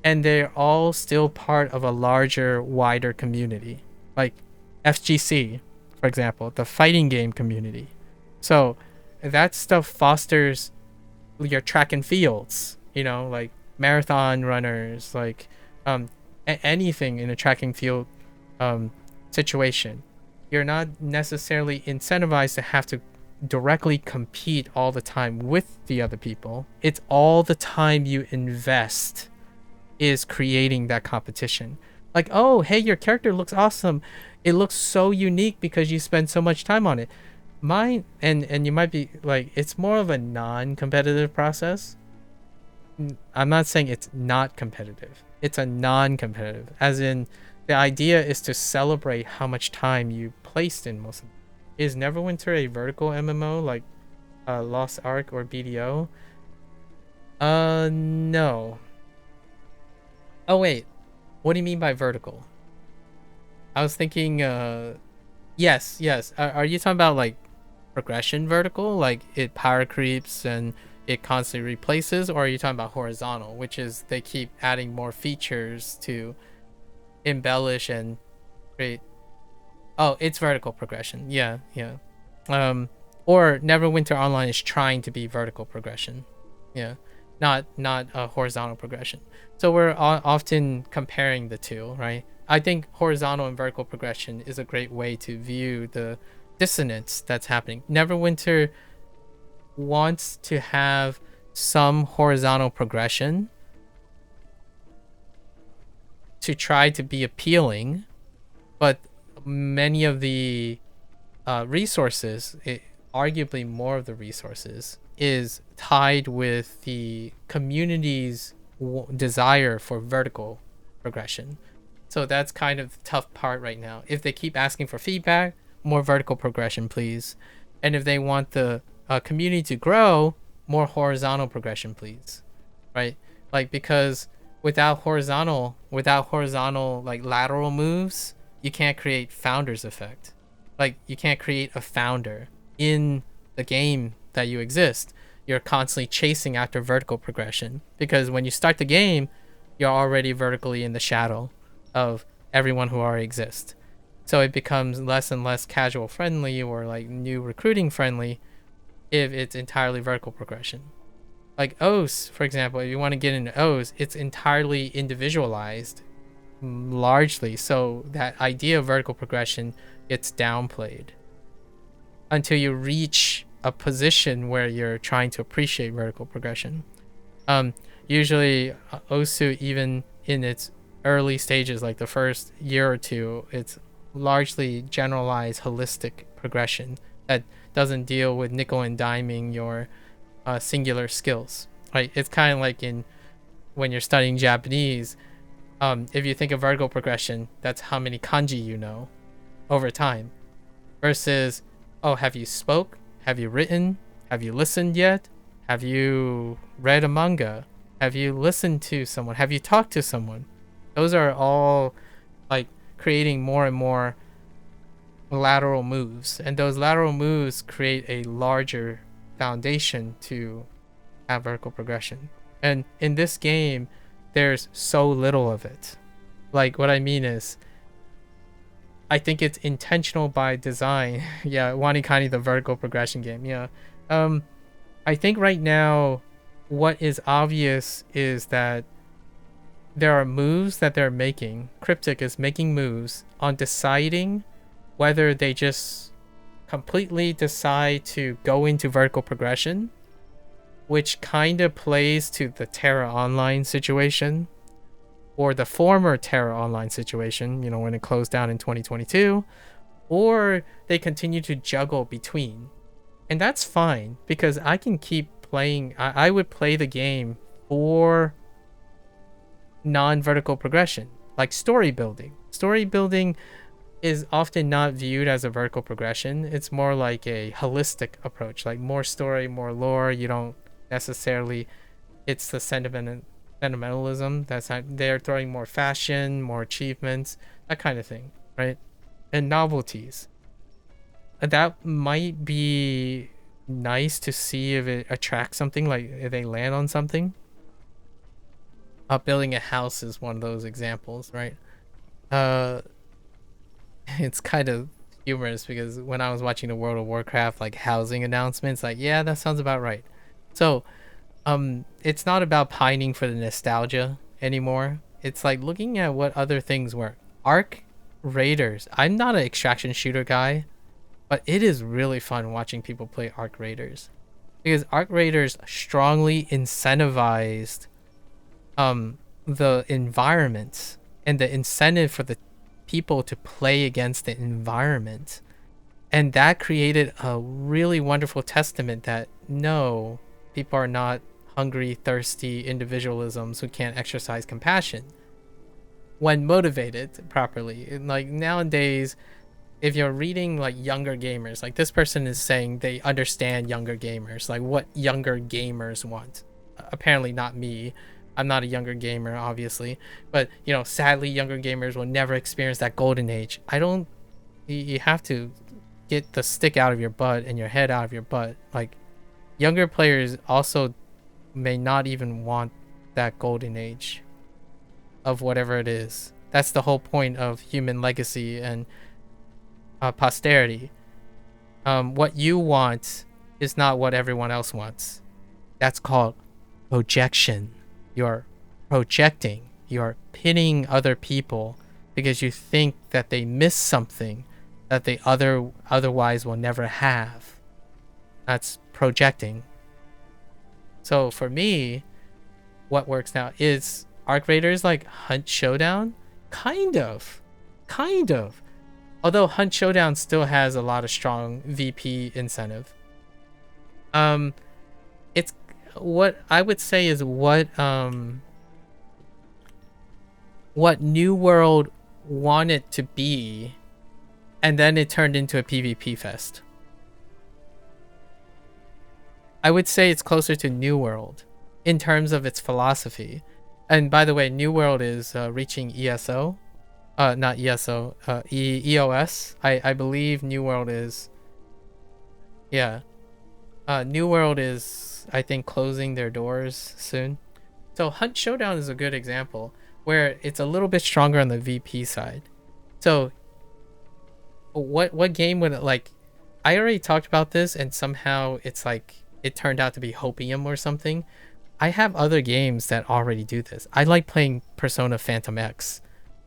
and they're all still part of a larger, wider community. Like FGC, for example, the fighting game community. So that stuff fosters your track and fields, you know, like marathon runners, like anything in a track and field situation. You're not necessarily incentivized to have to directly compete all the time with the other people. It's all the time you invest is creating that competition. Like, oh, hey, your character looks awesome. It looks so unique because you spend so much time on it. Mine, and you might be like, it's more of a non-competitive process. I'm not saying it's not competitive. It's a non-competitive, as in the idea is to celebrate how much time you placed in most of them. Is Neverwinter a vertical MMO like Lost Ark or BDO? No. Oh wait, what do you mean by vertical? I was thinking, yes. Are you talking about like progression vertical, like it power creeps and it constantly replaces, or are you talking about horizontal, which is they keep adding more features to embellish and create? Oh, it's vertical progression. Yeah. Or Neverwinter Online is trying to be vertical progression. Yeah, not horizontal progression. So we're often comparing the two, right? I think horizontal and vertical progression is a great way to view the dissonance that's happening. Neverwinter wants to have some horizontal progression to try to be appealing, but many of the resources, arguably more of the resources, is tied with the community's desire for vertical progression. So that's kind of the tough part right now. If they keep asking for feedback, more vertical progression, please. And if they want the community to grow, more horizontal progression, please. Right? Like, because without horizontal like lateral moves, you can't create founder's effect. Like, you can't create a founder in the game that you exist. You're constantly chasing after vertical progression, because when you start the game, you're already vertically in the shadow of everyone who already exists. So it becomes less and less casual friendly or like new recruiting friendly if it's entirely vertical progression. Like O's, for example, if you want to get into O's, it's entirely individualized largely. So that idea of vertical progression gets downplayed until you reach a position where you're trying to appreciate vertical progression. Usually Osu, even in its early stages, like the first year or two, it's largely generalized holistic progression that doesn't deal with nickel and diming your singular skills, right? It's kind of like when you're studying Japanese, if you think of vertical progression, that's how many kanji you know over time, versus, oh, have you spoke? Have you written? Have you listened yet? Have you read a manga? Have you listened to someone? Have you talked to someone? Those are all like creating more and more lateral moves, and those lateral moves create a larger foundation to have vertical progression. And in this game, there's so little of it. Like, what I mean is, I think it's intentional by design. Yeah, Wanikani, the vertical progression game. Yeah. I think right now, what is obvious is that there are moves that they're making. Cryptic is making moves on deciding whether they just completely decide to go into vertical progression, which kind of plays to the Terra Online situation, or the former Terra Online situation, you know, when it closed down in 2022, or they continue to juggle between. And that's fine, because I can keep playing. I would play the game for non-vertical progression, like story building. Story building is often not viewed as a vertical progression. It's more like a holistic approach, like more story, more lore. You don't necessarily, it's the sentimentalism that's not, they're throwing more fashion, more achievements, that kind of thing, right? And novelties. That might be nice to see if it attracts something, like if they land on something. Building a house is one of those examples, right? It's kind of humorous because when I was watching the World of Warcraft like housing announcements, like, yeah, that sounds about right. So it's not about pining for the nostalgia anymore. It's like looking at what other things work. Arc Raiders. I'm not an extraction shooter guy, but it is really fun watching people play Arc Raiders, because Arc Raiders strongly incentivized the environment and the incentive for the people to play against the environment, and that created a really wonderful testament that no, people are not hungry, thirsty individualisms who can't exercise compassion when motivated properly. And like nowadays, if you're reading like younger gamers, like this person is saying they understand younger gamers, like what younger gamers want. Apparently not me. I'm not a younger gamer, obviously, but you know, sadly, younger gamers will never experience that golden age. You have to get the stick out of your butt and your head out of your butt. Like, younger players also may not even want that golden age of whatever it is. That's the whole point of human legacy and posterity. What you want is not what everyone else wants. That's called projection. You're projecting. You're pitting other people because you think that they miss something that they otherwise will never have. That's projecting. So for me, what works now is Arc Raiders like Hunt Showdown. Kind of. Although Hunt Showdown still has a lot of strong VP incentive. It's what I would say is what what New World wanted to be, and then it turned into a PvP fest. I would say it's closer to New World in terms of its philosophy. And by the way, New World is reaching ESO. Not ESO, EOS. I believe New World is... Yeah. New World is, I think, closing their doors soon. So Hunt Showdown is a good example where it's a little bit stronger on the VP side. So what game would it, like, I already talked about this and somehow it's like it turned out to be Hopium or something. I have other games that already do this. I like playing Persona Phantom X.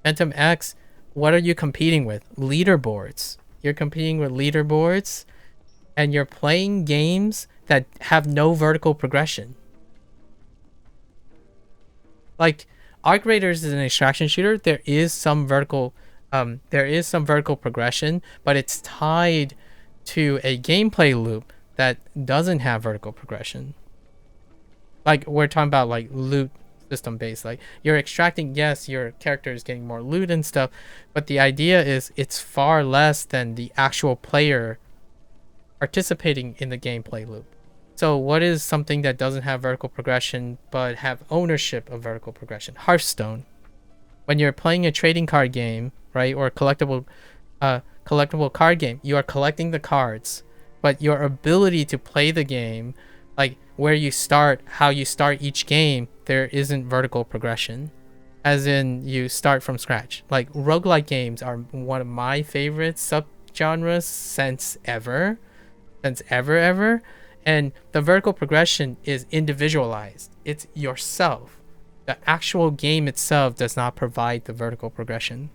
Phantom X, what are you competing with? Leaderboards. You're competing with leaderboards and you're playing games that have no vertical progression. Like Arc Raiders is an extraction shooter. There is some vertical progression, but it's tied to a gameplay loop that doesn't have vertical progression. Like we're talking about like loot system based, like you're extracting, yes, your character is getting more loot and stuff, but the idea is it's far less than the actual player participating in the gameplay loop. So what is something that doesn't have vertical progression but have ownership of vertical progression? Hearthstone. When you're playing a trading card game, right, or a collectible card game, you are collecting the cards, but your ability to play the game, like where you start, how you start each game, there isn't vertical progression. As in you start from scratch. Like roguelike games are one of my favorite subgenres since ever. And the vertical progression is individualized. It's yourself. The actual game itself does not provide the vertical progression.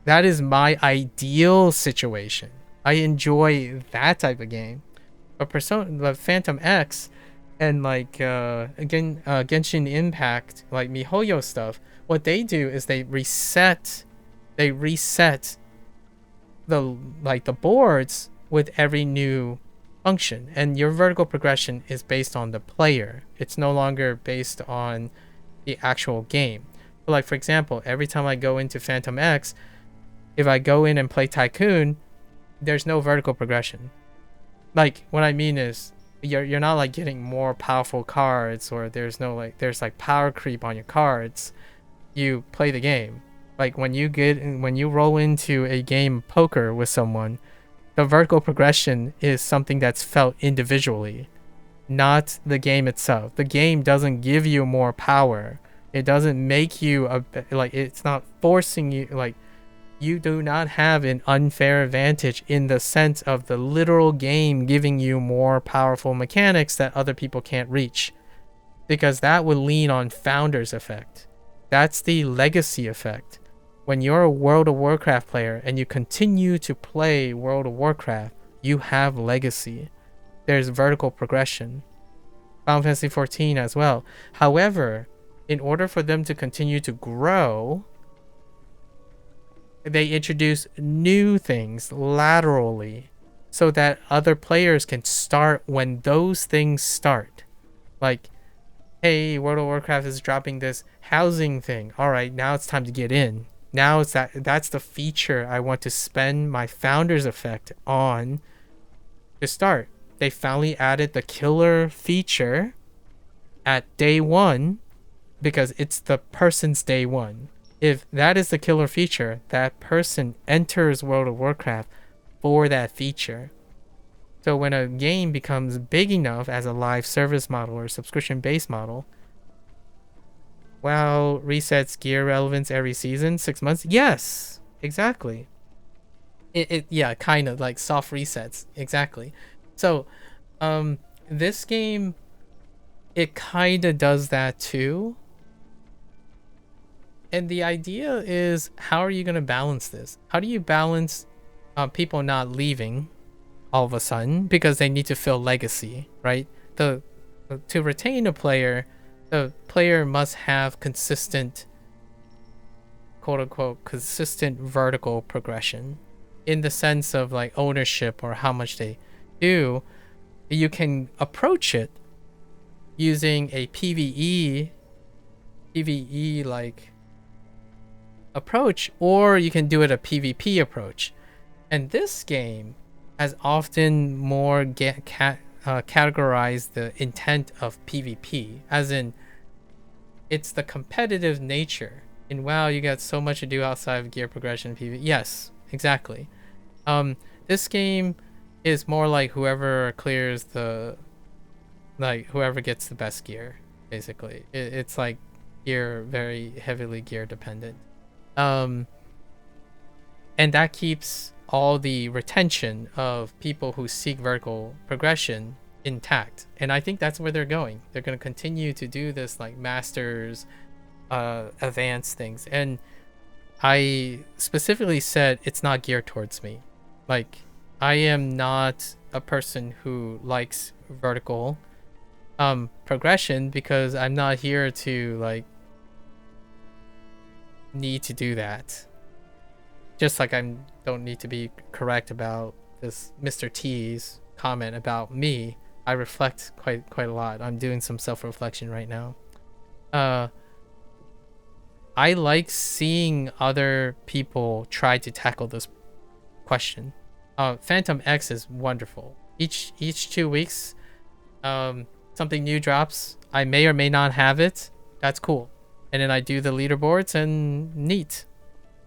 That is my ideal situation. I enjoy that type of game. But Phantom X and like Genshin Impact, like MiHoYo stuff, what they do is they reset the boards with every new function, and your vertical progression is based on the player. It's no longer based on the actual game. But like for example, every time I go into Phantom X, if I go in and play Tycoon, there's no vertical progression. Like what I mean is you're not like getting more powerful cards, or there's like power creep on your cards. You play the game. Like when you roll into a game of poker with someone, the vertical progression is something that's felt individually, not the game itself. The game doesn't give you more power. It doesn't make you it's not forcing you, like you do not have an unfair advantage in the sense of the literal game giving you more powerful mechanics that other people can't reach, because that would lean on founder's effect. That's the legacy effect. When you're a World of Warcraft player and you continue to play World of Warcraft, you have legacy. There's vertical progression. Final Fantasy XIV as well. However, in order for them to continue to grow, they introduce new things laterally so that other players can start when those things start. Like, hey, World of Warcraft is dropping this housing thing. All right, now it's time to get in. Now it's that's the feature I want to spend my founder's effect on to start. They finally added the killer feature at day one because it's the person's day one. If that is the killer feature, that person enters World of Warcraft for that feature. So when a game becomes big enough as a live service model or subscription-based model, well, resets gear relevance every season, 6 months. Yes, exactly. Yeah, kind of like soft resets. Exactly. So, this game, it kind of does that too. And the idea is, how are you going to balance this? How do you balance people not leaving all of a sudden because they need to fill legacy, right? To retain a player, the player must have consistent, quote-unquote, consistent vertical progression in the sense of like ownership or how much they do. You can approach it using a PvE like approach, or you can do it a PvP approach. And this game has often more categorized the intent of PvP, as in it's the competitive nature. And wow, you got so much to do outside of gear progression PvP. Yes, exactly. This game is more like whoever clears the, like whoever gets the best gear, basically. It's like gear, very heavily gear dependent. And that keeps all the retention of people who seek vertical progression intact. And I think that's where they're going. They're going to continue to do this like masters, advanced things. And I specifically said it's not geared towards me. Like, I am not a person who likes vertical progression, because I'm not here to like need to do that. Just like I don't need to be correct about this Mr. T's comment about me. I reflect quite a lot. I'm doing some self-reflection right now. I like seeing other people try to tackle this question. Phantom X is wonderful. Each 2 weeks, something new drops. I may or may not have it. That's cool. And then I do the leaderboards and neat.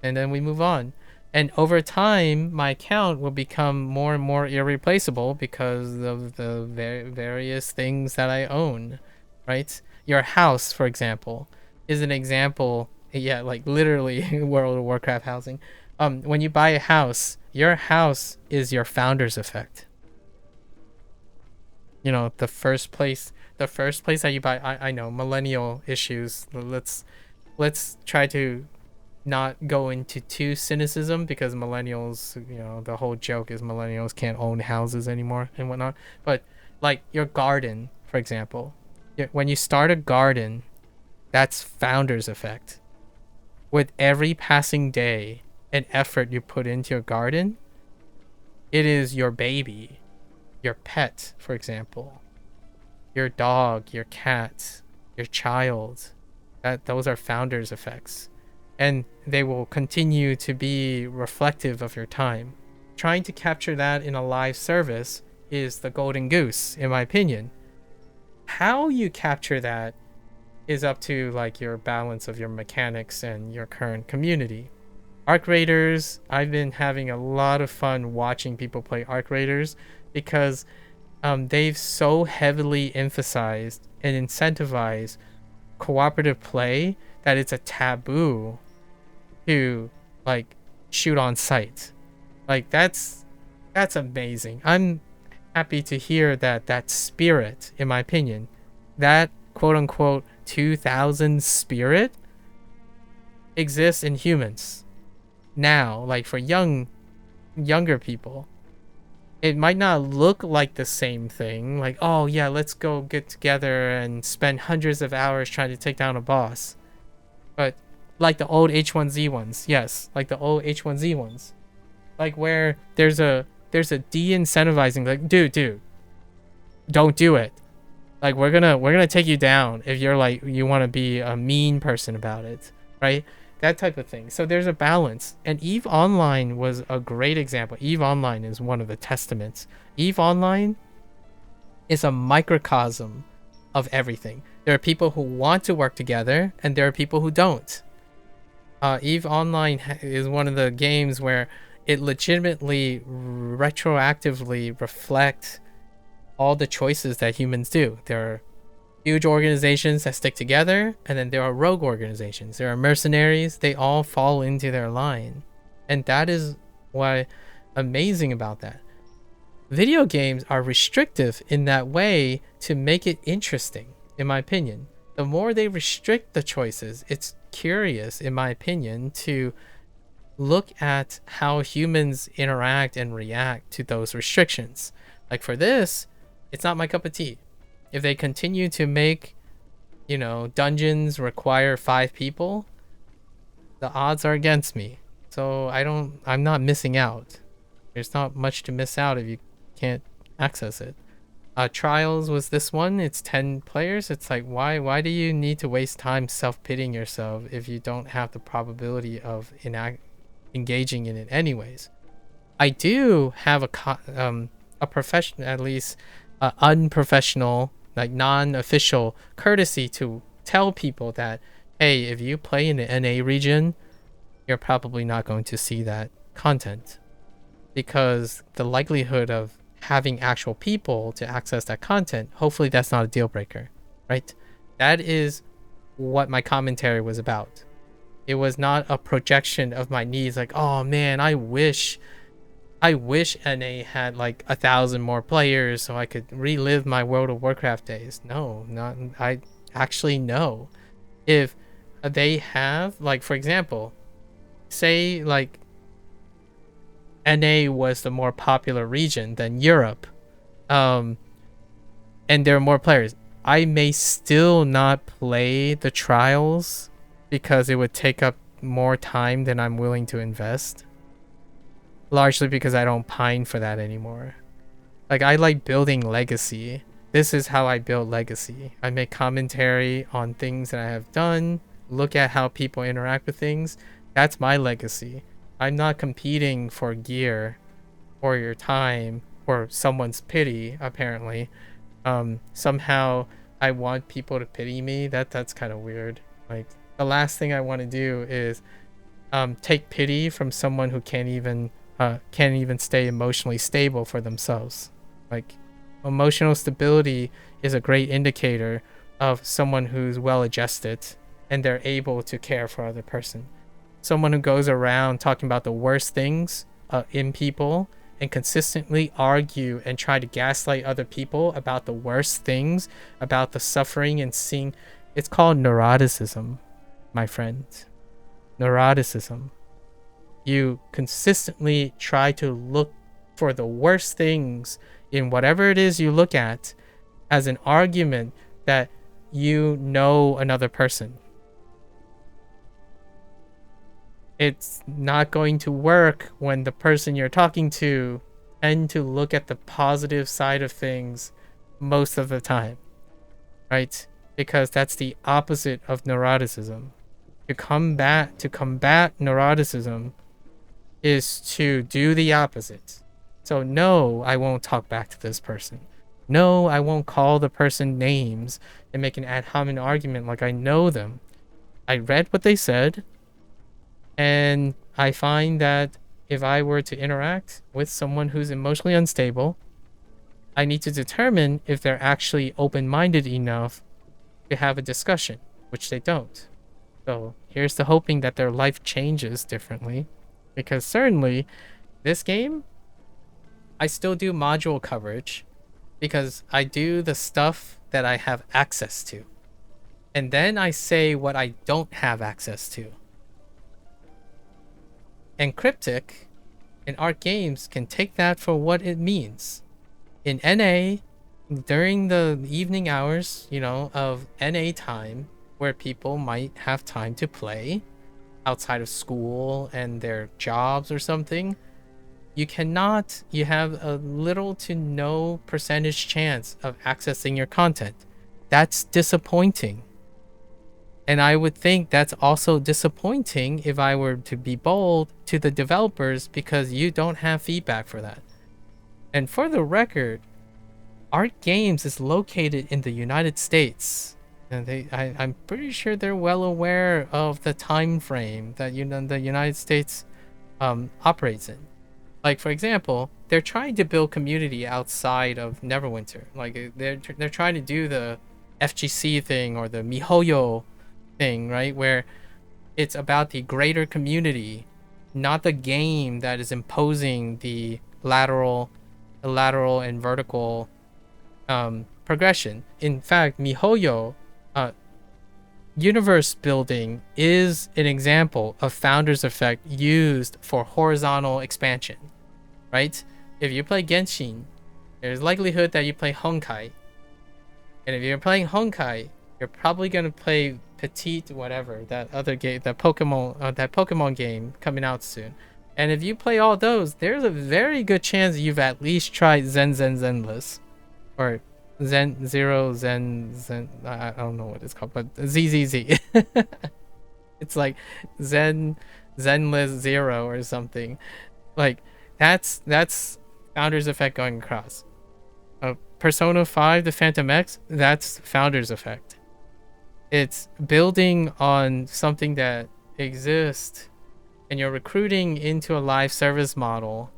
And then we move on. And over time, my account will become more and more irreplaceable because of the various things that I own, right? Your house, for example, is an example. Yeah, like literally World of Warcraft housing. When you buy a house, your house is your founder's effect. You know, the first place that you buy. I know, millennial issues. Let's try to not go into too cynicism, because millennials, you know, the whole joke is millennials can't own houses anymore and whatnot. But like your garden, for example, when you start a garden, that's founder's effect. With every passing day and effort you put into your garden, it is your baby, your pet, for example, your dog, your cat, your child. Those are founder's effects. And they will continue to be reflective of your time. Trying to capture that in a live service is the golden goose, in my opinion. How you capture that is up to like your balance of your mechanics and your current community. Arc Raiders, I've been having a lot of fun watching people play Arc Raiders, because they've so heavily emphasized and incentivized cooperative play that it's a taboo to like shoot on sight. Like that's amazing. I'm happy to hear that spirit, in my opinion, that quote unquote 2000 spirit exists in humans now. Like for younger people, it might not look like the same thing, like, oh yeah, let's go get together and spend hundreds of hours trying to take down a boss. But like the old H1Z ones, yes, like the old H1Z ones, like where there's a de-incentivizing, like, dude, don't do it. Like we're gonna take you down if you're like, you want to be a mean person about it, right? That type of thing. So there's a balance. And EVE Online was a great example. EVE Online is one of the testaments. EVE Online is a microcosm of everything. There are people who want to work together, and there are people who don't. EVE Online is one of the games where it legitimately retroactively reflects all the choices that humans do. There are huge organizations that stick together, and then there are rogue organizations. There are mercenaries. They all fall into their line. And that is why amazing about that. Video games are restrictive in that way to make it interesting, in my opinion. The more they restrict the choices, it's curious, in my opinion, to look at how humans interact and react to those restrictions. Like for this, it's not my cup of tea. If they continue to make, you know, dungeons require 5 people, the odds are against me. So I'm not missing out. There's not much to miss out if you can't access it. Trials was this one. It's 10 players. It's like, why do you need to waste time self-pitying yourself if you don't have the probability of engaging in it anyways? I do have a professional, at least unprofessional, like non-official courtesy to tell people that, hey, if you play in the NA region, you're probably not going to see that content, because the likelihood of having actual people to access that content, hopefully that's not a deal breaker, right? That is what my commentary was about. It was not a projection of my needs like, oh man, I wish NA had like 1,000 more players so I could relive my World of Warcraft days. No, not I actually know. If they have, like, for example, say like NA was the more popular region than Europe, and there are more players, I may still not play the trials because it would take up more time than I'm willing to invest. Largely because I don't pine for that anymore. Like, I like building legacy. This is how I build legacy. I make commentary on things that I have done, look at how people interact with things. That's my legacy. I'm not competing for gear or your time or someone's pity, apparently. Somehow I want people to pity me. That's kind of weird. Like, the last thing I want to do is take pity from someone who can't even stay emotionally stable for themselves. Like, emotional stability is a great indicator of someone who's well adjusted and they're able to care for other person. Someone who goes around talking about the worst things in people and consistently argue and try to gaslight other people about the worst things, about the suffering and seeing, it's called neuroticism, my friend. Neuroticism. You consistently try to look for the worst things in whatever it is you look at as an argument that you know another person. It's not going to work when the person you're talking to tend to look at the positive side of things most of the time, right? Because that's the opposite of neuroticism. To combat neuroticism is to do the opposite. So no, I won't talk back to this person. No, I won't call the person names and make an ad hominem argument like I know them. I read what they said, and I find that if I were to interact with someone who's emotionally unstable, I need to determine if they're actually open-minded enough to have a discussion, which they don't. So here's to hoping that their life changes differently. Because certainly, this game, I still do module coverage because I do the stuff that I have access to. And then I say what I don't have access to. And Cryptic and Art Games can take that for what it means. In NA, during the evening hours, of NA time, where people might have time to play outside of school and their jobs or something, you have a little to no percentage chance of accessing your content. That's disappointing. And I would think that's also disappointing, if I were to be bold, to the developers, because you don't have feedback for that. And for the record, Art Games is located in the United States. And I'm pretty sure they're well aware of the time frame that the United States operates in. Like, for example, they're trying to build community outside of Neverwinter. Like, they're trying to do the FGC thing or the MiHoYo thing, right? Where it's about the greater community, not the game that is imposing the lateral and vertical progression. In fact, MiHoYo universe building is an example of Founder's Effect used for horizontal expansion, right? If you play Genshin, there's likelihood that you play Honkai. And if you're playing Honkai, you're probably going to play Petite whatever, that other game, that Pokemon game coming out soon. And if you play all those, there's a very good chance you've at least tried Zenless. or Zen Zero Zen. I don't know what it's called, but ZZZ. It's like Zenless Zero or something. Like that's Founders Effect going across. Persona 5, the Phantom X, that's Founders Effect. It's building on something that exists, and you're recruiting into a live service model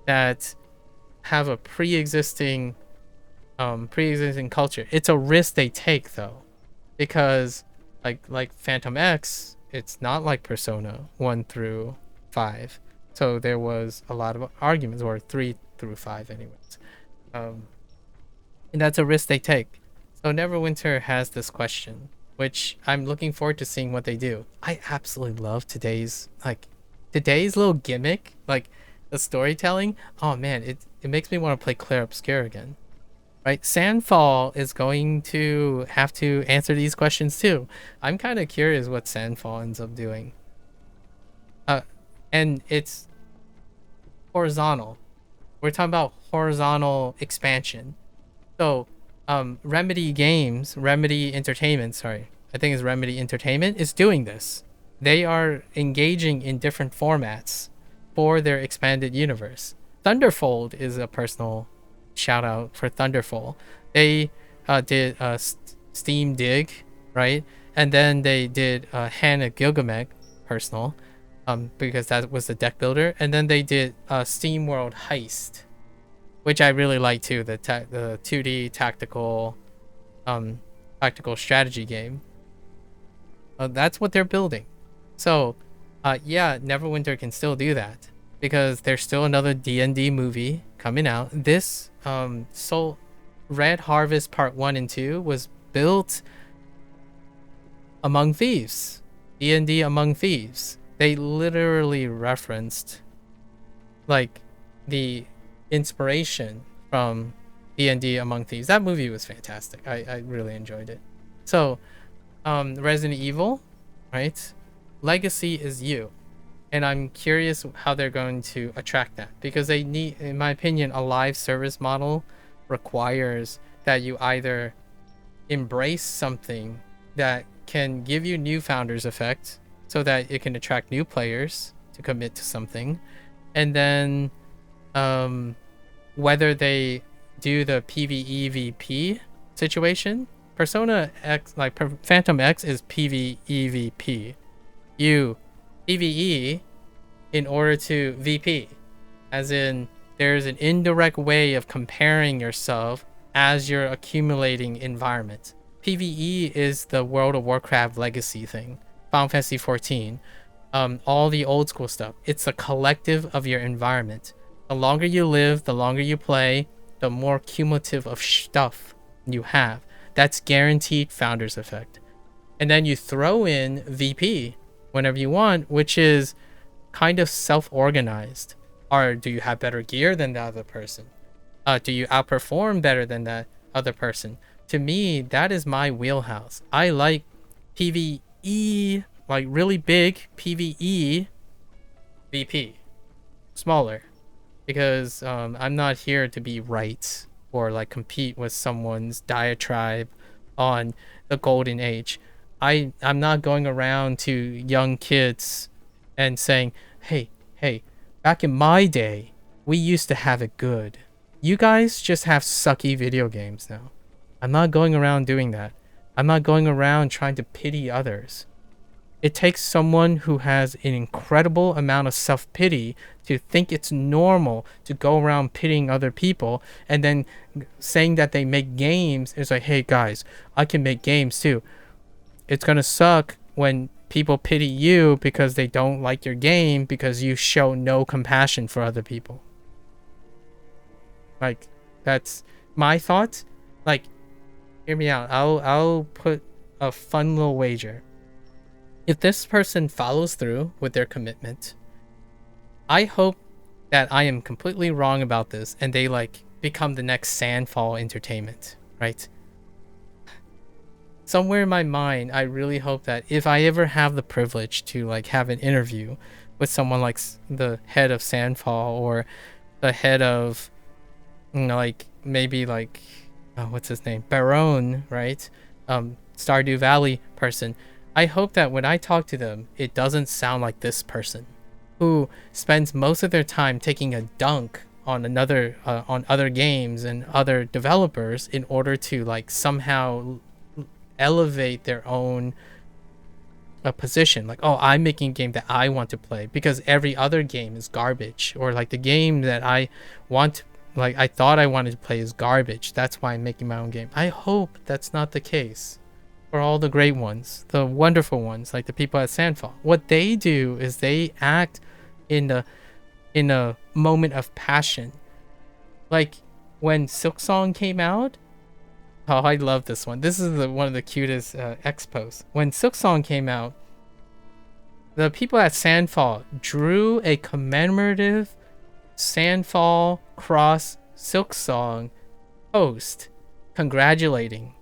that have a pre-existing culture. It's a risk they take though, because like Phantom X, it's not like Persona 1 through 5. So there was a lot of arguments, or 3 through 5 anyways. And that's a risk they take. So Neverwinter has this question, which I'm looking forward to seeing what they do. I absolutely love today's little gimmick, like the storytelling. Oh man, it makes me want to play Clair Obscur again. Right? Sandfall is going to have to answer these questions too. I'm kind of curious what Sandfall ends up doing. And it's horizontal. We're talking about horizontal expansion. So, Remedy Entertainment, sorry. I think it's Remedy Entertainment is doing this. They are engaging in different formats for their expanded universe. Thunderfold is a personal shout out for Thunderfold. They did Steam Dig, right? And then they did Hannah Gilgamesh, personal, because that was the deck builder. And then they did Steam World Heist, which I really like too, the 2D tactical strategy game. That's what they're building. So, yeah, Neverwinter can still do that, because there's still another D&D movie coming out. This Soul Red Harvest Part 1 and 2 was built among thieves. D&D Among Thieves. They literally referenced like the inspiration from D&D Among Thieves. That movie was fantastic. I really enjoyed it. So, Resident Evil, right? Legacy is you. And I'm curious how they're going to attract that, because they need, in my opinion, a live service model requires that you either embrace something that can give you new Founders Effect so that it can attract new players to commit to something, and then whether they do the PvEVP situation. Persona X, like Phantom X, is PvEVP. You PvE in order to VP, as in there's an indirect way of comparing yourself as you're accumulating environment. PvE is the World of Warcraft legacy thing, Final Fantasy 14, all the old school stuff. It's a collective of your environment. The longer you live, the longer you play, the more cumulative of stuff you have. That's guaranteed Founders Effect. And then you throw in VP whenever you want, which is kind of self-organized. Or do you have better gear than the other person? Do you outperform better than that other person? To me, that is my wheelhouse. I like PvE, like really big PvE VP, smaller, because I'm not here to be right or like compete with someone's diatribe on the golden age. I'm not going around to young kids and saying, hey, back in my day, we used to have it good. You guys just have sucky video games now. I'm not going around doing that. I'm not going around trying to pity others. It takes someone who has an incredible amount of self-pity to think it's normal to go around pitying other people, and then saying that they make games. It's like, hey guys, I can make games too. It's gonna suck when people pity you because they don't like your game because you show no compassion for other people. Like, that's my thought. Like, hear me out. I'll put a fun little wager. If this person follows through with their commitment, I hope that I am completely wrong about this and they like become the next Sandfall Entertainment, right? Somewhere in my mind, I really hope that if I ever have the privilege to like have an interview with someone like the head of Sandfall, or the head of, you know, like maybe like what's his name, Baron, right? Stardew Valley person. I hope that when I talk to them, it doesn't sound like this person who spends most of their time taking a dunk on on other games and other developers in order to like somehow elevate their own a position. Like, oh, I'm making a game that I want to play because every other game is garbage, or like the game that I want, like I thought I wanted to play is garbage, that's why I'm making my own game. I hope that's not the case for all the great ones, the wonderful ones, like the people at Sandfall. What they do is they act in a moment of passion. Like when Silksong came out, oh, I love this one. This is one of the cutest expos. When Silksong came out, the people at Sandfall drew a commemorative Sandfall Cross Silksong post congratulating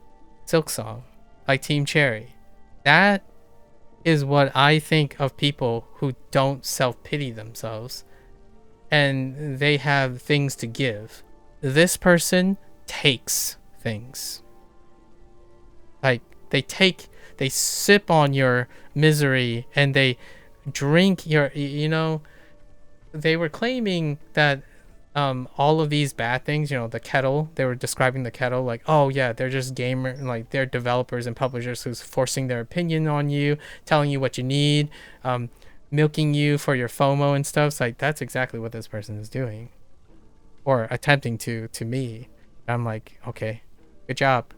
Silksong by Team Cherry. That is what I think of people who don't self-pity themselves and they have things to give. This person takes things. Like they sip on your misery and they drink your, you know, they were claiming that all of these bad things, you know, the kettle, they were describing the kettle like, oh yeah, they're just like they're developers and publishers who's forcing their opinion on you, telling you what you need, milking you for your FOMO and stuff. So like that's exactly what this person is doing, or attempting to me. I'm like, okay, good job.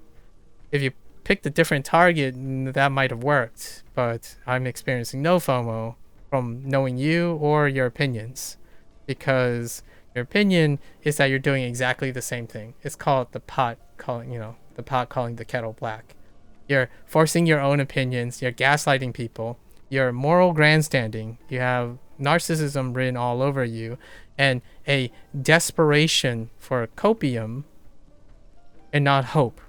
If you picked a different target, that might have worked, but I'm experiencing no FOMO from knowing you or your opinions, because your opinion is that you're doing exactly the same thing. It's called the pot calling, you know, the pot calling the kettle black. You're forcing your own opinions, you're gaslighting people, you're moral grandstanding, you have narcissism written all over you, and a desperation for copium and not hope.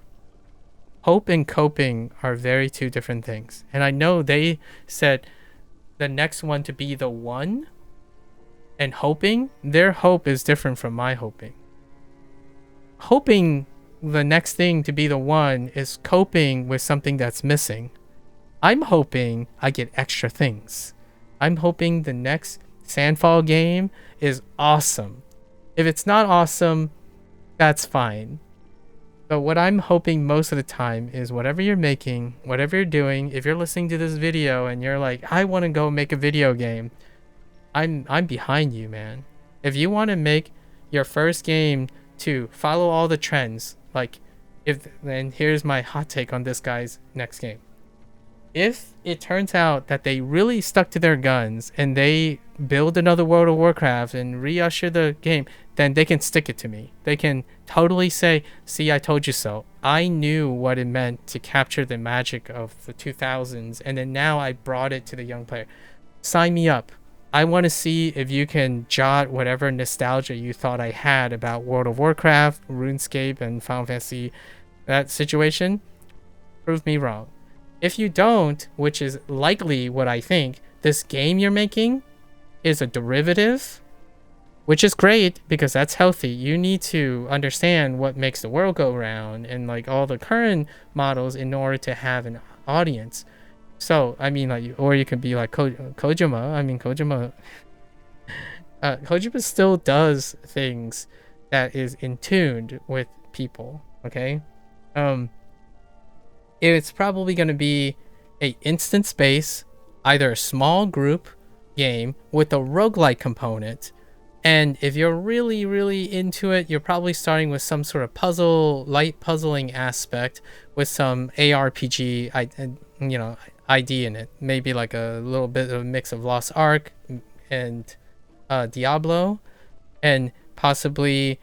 Hope and coping are very two different things. And I know they said the next one to be the one, and hoping, their hope is different from my hoping. Hoping the next thing to be the one is coping with something that's missing. I'm hoping I get extra things. I'm hoping the next Sandfall game is awesome. If it's not awesome, that's fine. But what I'm hoping most of the time is whatever you're making, whatever you're doing, if you're listening to this video and you're like, I want to go make a video game, I'm behind you, man. If you want to make your first game to follow all the trends, like then here's my hot take on this guy's next game. If it turns out that they really stuck to their guns and they build another World of Warcraft and reusher the game, then they can stick it to me. They can totally say, see, I told you so. I knew what it meant to capture the magic of the 2000s, and then now I brought it to the young player. Sign me up. I want to see if you can jot whatever nostalgia you thought I had about World of Warcraft, RuneScape, and Final Fantasy, that situation. Prove me wrong. If you don't, which is likely what I think, this game you're making is a derivative, which is great because that's healthy. You need to understand what makes the world go round and like all the current models in order to have an audience. So, I mean, like, or you can be like Kojima. I mean, Kojima still does things that is in tune with people, okay? It's probably going to be a instance based, either a small group game with a roguelike component. And if you're really, really into it, you're probably starting with some sort of light puzzling aspect with some ARPG, ID in it. Maybe like a little bit of a mix of Lost Ark and Diablo, and possibly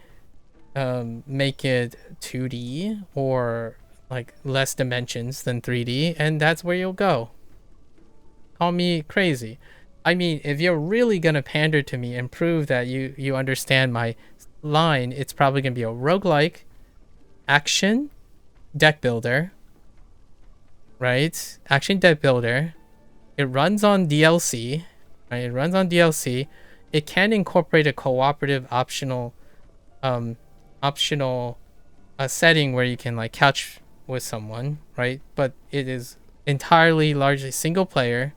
make it 2D or like less dimensions than 3D, and that's where you'll go. Call me crazy. I mean, if you're really gonna pander to me and prove that you understand my line, it's probably gonna be a roguelike action deck builder, right? Action deck builder. It runs on DLC, right? It runs on DLC. It can incorporate a cooperative optional a setting where you can like couch with someone, right? But it is entirely largely single player,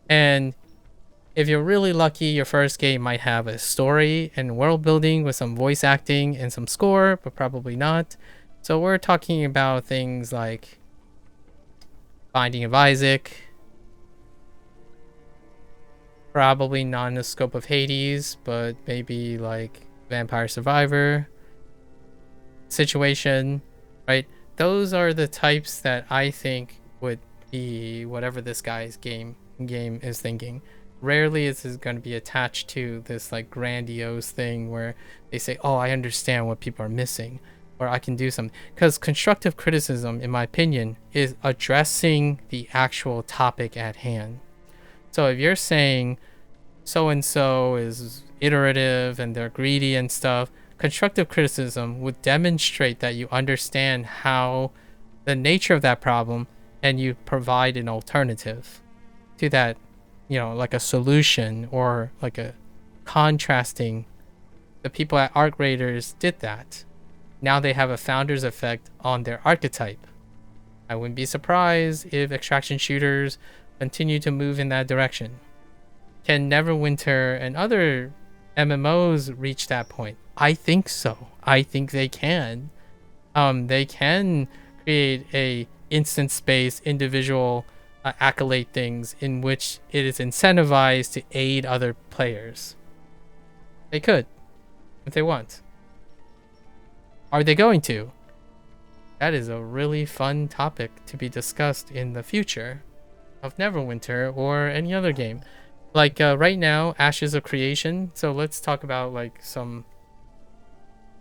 and if you're really lucky, your first game might have a story and world building with some voice acting and some score, but probably not. So we're talking about things like Binding of Isaac, probably not in the scope of Hades, but maybe like Vampire Survivor situation, right? Those are the types that I think would be whatever this guy's game is thinking. Rarely is this going to be attached to this like grandiose thing where they say, oh, I understand what people are missing, or I can do something. Because constructive criticism, in my opinion, is addressing the actual topic at hand. So if you're saying so-and-so is iterative and they're greedy and stuff, constructive criticism would demonstrate that you understand how the nature of that problem and you provide an alternative to that, you know, like a solution or like a contrasting. The people at Arc Raiders did that. Now they have a founder's effect on their archetype. I wouldn't be surprised if extraction shooters continue to move in that direction. Can Neverwinter and other MMOs reach that point? I think so. I think they can. They can create a instance-based individual accolade things in which it is incentivized to aid other players. They could, if they want. Are they going to? That is a really fun topic to be discussed in the future of Neverwinter or any other game. Like right now, Ashes of Creation. So let's talk about like some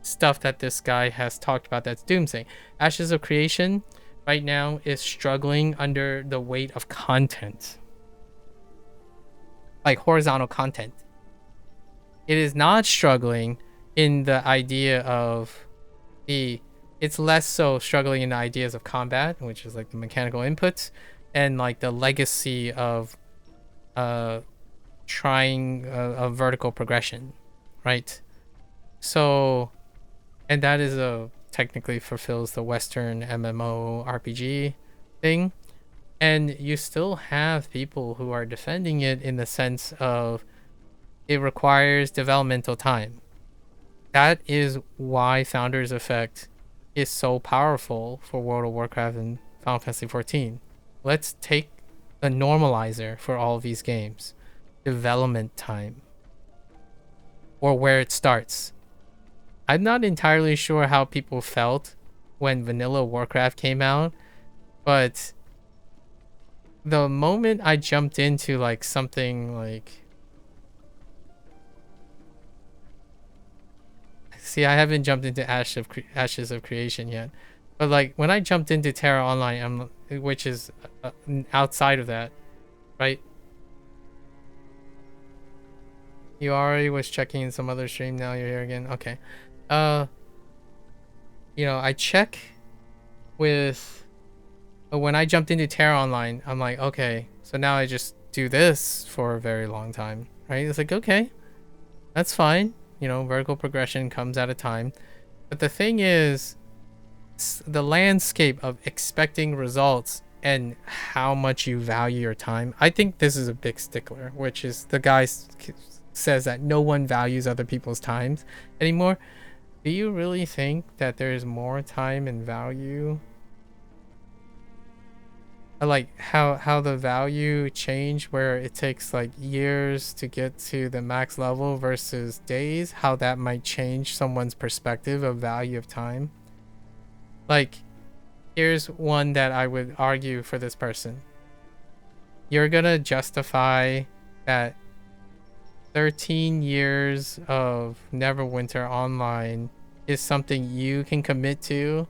stuff that this guy has talked about that's doomsday. Ashes of Creation right now is struggling under the weight of content. Like horizontal content. It is not struggling in the idea of it's less so struggling in the ideas of combat, which is like the mechanical inputs, and like the legacy of trying a vertical progression, right? So, and that is technically fulfills the Western MMORPG thing, and you still have people who are defending it in the sense of it requires developmental time. That is why Founder's Effect is so powerful for World of Warcraft and Final Fantasy XIV. Let's take the normalizer for all of these games. Development time. Or where it starts. I'm not entirely sure how people felt when Vanilla Warcraft came out, but the moment I jumped into like something like... See, I haven't jumped into Ashes of Creation yet. But like when I jumped into Terra Online, which is outside of that, right? You already was checking in some other stream, now you're here again. Okay. You know, I check with... when I jumped into Terra Online, I'm like, okay, so now I just do this for a very long time, right? It's like, okay, that's fine. You know, vertical progression comes at a time. But the thing is, the landscape of expecting results and how much you value your time. I think this is a big stickler, which is the guy says that no one values other people's times anymore. Do you really think that there's more time and value? Like how the value change where it takes like years to get to the max level versus days, how that might change someone's perspective of value of time. Like, here's one that I would argue for this person. You're gonna justify that 13 years of Neverwinter Online is something you can commit to,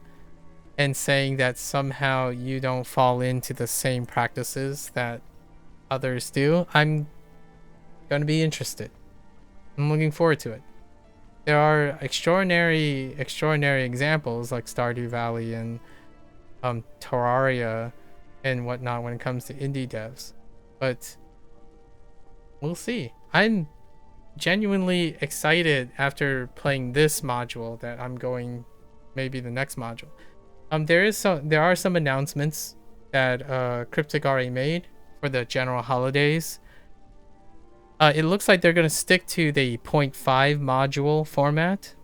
and saying that somehow you don't fall into the same practices that others do. I'm gonna be interested. I'm looking forward to it. There are extraordinary examples like Stardew Valley and Terraria and whatnot when it comes to indie devs, but we'll see. I'm genuinely excited after playing this module that I'm going maybe the next module. There are some announcements that Cryptic already made for the general holidays. It looks like they're gonna stick to the 0.5 module format.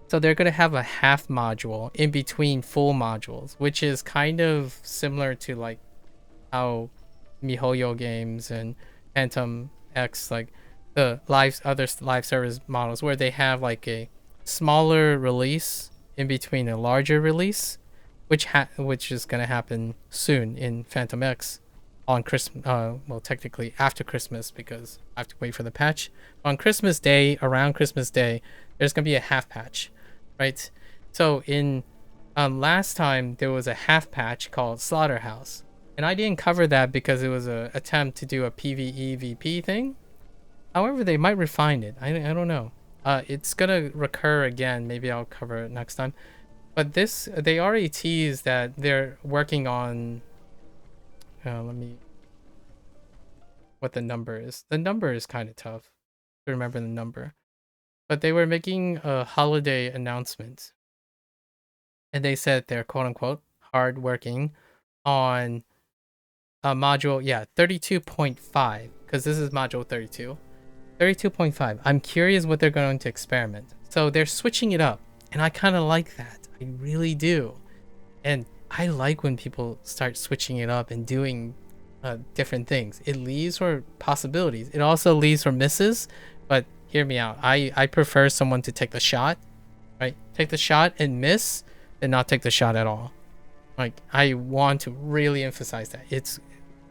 So they're gonna have a half module in between full modules, which is kind of similar to like how MiHoYo games and Phantom X, like the other live service models, where they have like a smaller release in between a larger release, which is gonna happen soon in Phantom X on Christmas. Well, technically after Christmas, because I have to wait for the patch. On Christmas Day, around Christmas Day, there's gonna be a half patch, right? So in last time there was a half patch called Slaughterhouse, and I didn't cover that because it was an attempt to do a PvEVP thing. However, they might refine it. I don't know. It's gonna recur again. Maybe I'll cover it next time. But this, they already teased that they're working on. Let me. What the number is? The number is kind of tough to remember the number. But they were making a holiday announcement, and they said they're quote unquote hard working on a module. Yeah, 32.5, because this is module 32. 32.5. I'm curious what they're going to experiment. So they're switching it up, and I kind of like that. I really do. And I like when people start switching it up and doing different things. It leaves for possibilities. It also leaves for misses, but hear me out. I prefer someone to take the shot, right? Take the shot and miss, and not take the shot at all. Like, I want to really emphasize that. It's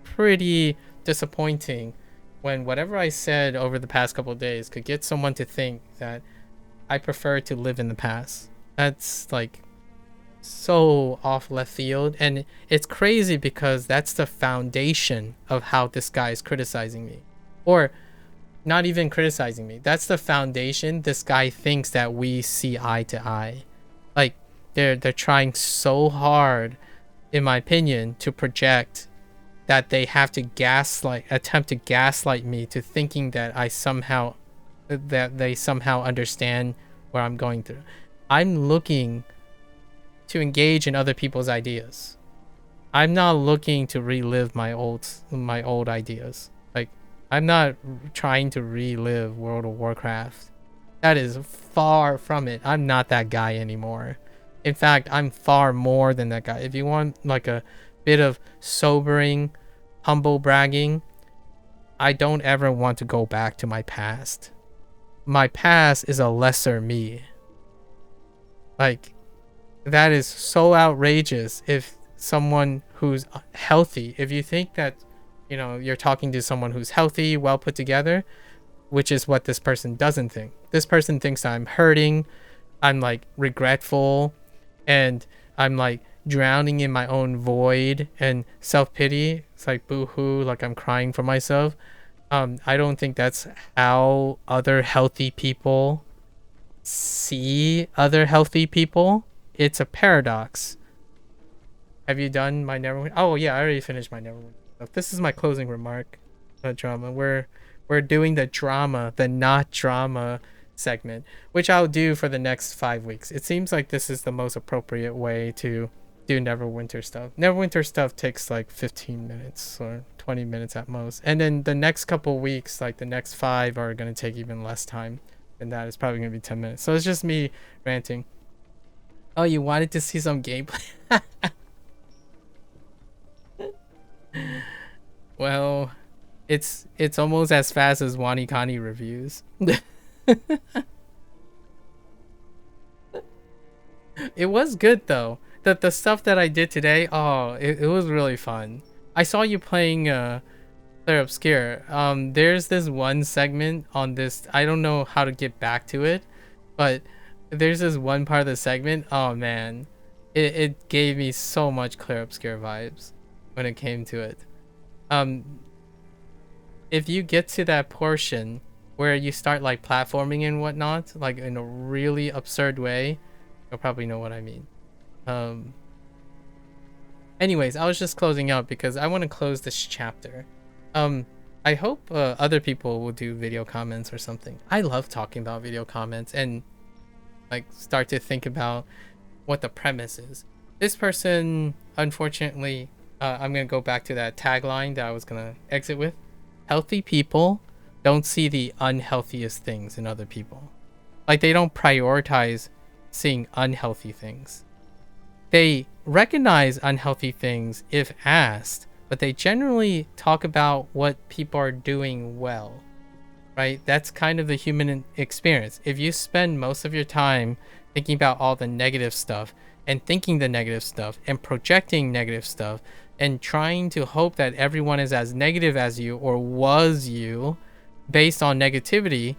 pretty disappointing when whatever I said over the past couple of days could get someone to think that I prefer to live in the past. That's like so off left field, and it's crazy because that's the foundation of how this guy is criticizing me, or not even criticizing me. That's the foundation. This guy thinks that we see eye to eye. Like, they're trying so hard, in my opinion, to project that they have to attempt to gaslight me to thinking that they somehow understand what I'm going through. I'm looking to engage in other people's ideas. I'm not looking to relive my old ideas. Like, I'm not trying to relive World of Warcraft. That is far from it. I'm not that guy anymore. In fact, I'm far more than that guy. If you want like a bit of sobering, humble bragging, I don't ever want to go back to my past. My past is a lesser me. Like, that is so outrageous. If someone who's healthy, if you think that, you know, you're talking to someone who's healthy, well put together, which is what this person doesn't think. This person thinks I'm hurting, I'm like regretful, and I'm like drowning in my own void and self-pity. It's like boo-hoo, like I'm crying for myself. I don't think that's how other healthy people see other healthy people. It's a paradox. Have you done my Neverwinter? Oh yeah, I already finished my Neverwinter stuff. This is my closing remark. Drama. We're doing the drama, the not drama segment, which I'll do for the next 5 weeks. It seems like this is the most appropriate way to do Neverwinter stuff. Neverwinter stuff takes like 15 minutes or 20 minutes at most. And then the next couple weeks, like the next 5, are going to take even less time than that. It's probably going to be 10 minutes. So it's just me ranting. Oh, you wanted to see some gameplay? Well, it's almost as fast as Wanikani reviews. It was good though. The stuff that I did today, oh, it was really fun. I saw you playing Claire Obscure. There's this one segment on this, I don't know how to get back to it, but there's this one part of the segment, oh man, it gave me so much Claire Obscure vibes when it came to it. If you get to that portion where you start like platforming and whatnot, like in a really absurd way, you'll probably know what I mean. Anyways, I was just closing out because I want to close this chapter. I hope other people will do video comments or something. I love talking about video comments and like start to think about what the premise is. This person, unfortunately, I'm gonna go back to that tagline that I was gonna exit with. Healthy people don't see the unhealthiest things in other people. Like, they don't prioritize seeing unhealthy things. They recognize unhealthy things if asked, but they generally talk about what people are doing well, right? That's kind of the human experience. If you spend most of your time thinking about all the negative stuff and thinking the negative stuff and projecting negative stuff and trying to hope that everyone is as negative as you or was you based on negativity,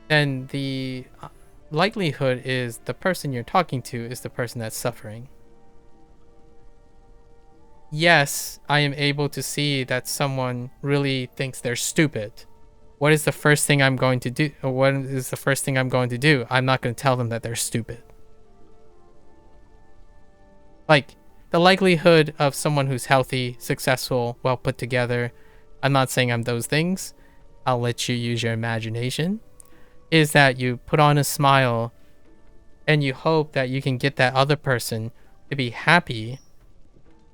then the likelihood is the person you're talking to is the person that's suffering. Yes, I am able to see that someone really thinks they're stupid. What is the first thing I'm going to do? Or what is the first thing I'm going to do? I'm not going to tell them that they're stupid. Like, the likelihood of someone who's healthy, successful, well put together, I'm not saying I'm those things. I'll let you use your imagination. Is that you put on a smile and you hope that you can get that other person to be happy.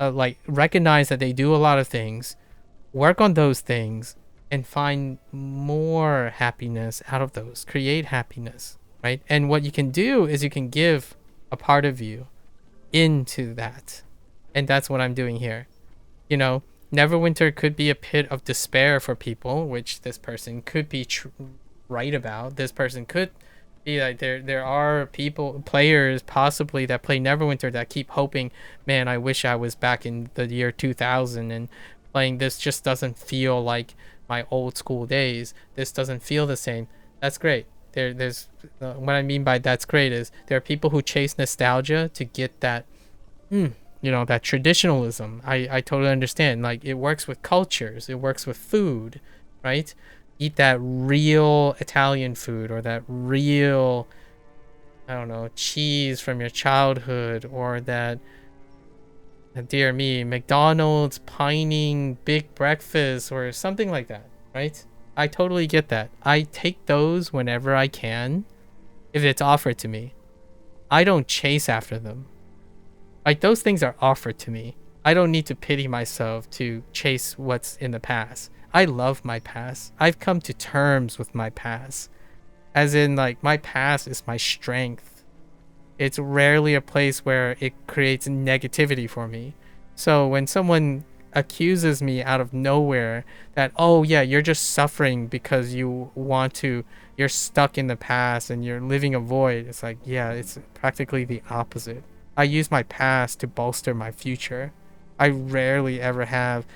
Like, recognize that they do a lot of things, work on those things, and find more happiness out of those. Create happiness, right? And what you can do is you can give a part of you into that. And that's what I'm doing here. You know, Neverwinter could be a pit of despair for people, which this person could be right about. This person could be like, there are players possibly that play Neverwinter that keep hoping, man, I wish I was back in the year 2000 and playing this. Just doesn't feel like my old school days. This doesn't feel the same. That's great. There's what I mean by that's great is there are people who chase nostalgia to get that, you know, that traditionalism. I totally understand. Like, it works with cultures. It works with food, right? Eat that real Italian food or that real, I don't know, cheese from your childhood, or that, dear me, McDonald's pining big breakfast or something like that, right? I totally get that. I take those whenever I can if it's offered to me. I don't chase after them. Like, those things are offered to me. I don't need to pity myself to chase what's in the past. I love my past. I've come to terms with my past. As in, like, my past is my strength. It's rarely a place where it creates negativity for me. So when someone accuses me out of nowhere that, oh yeah, you're just suffering because you're stuck in the past and you're living a void, it's like, yeah, it's practically the opposite. I use my past to bolster my future. I rarely ever have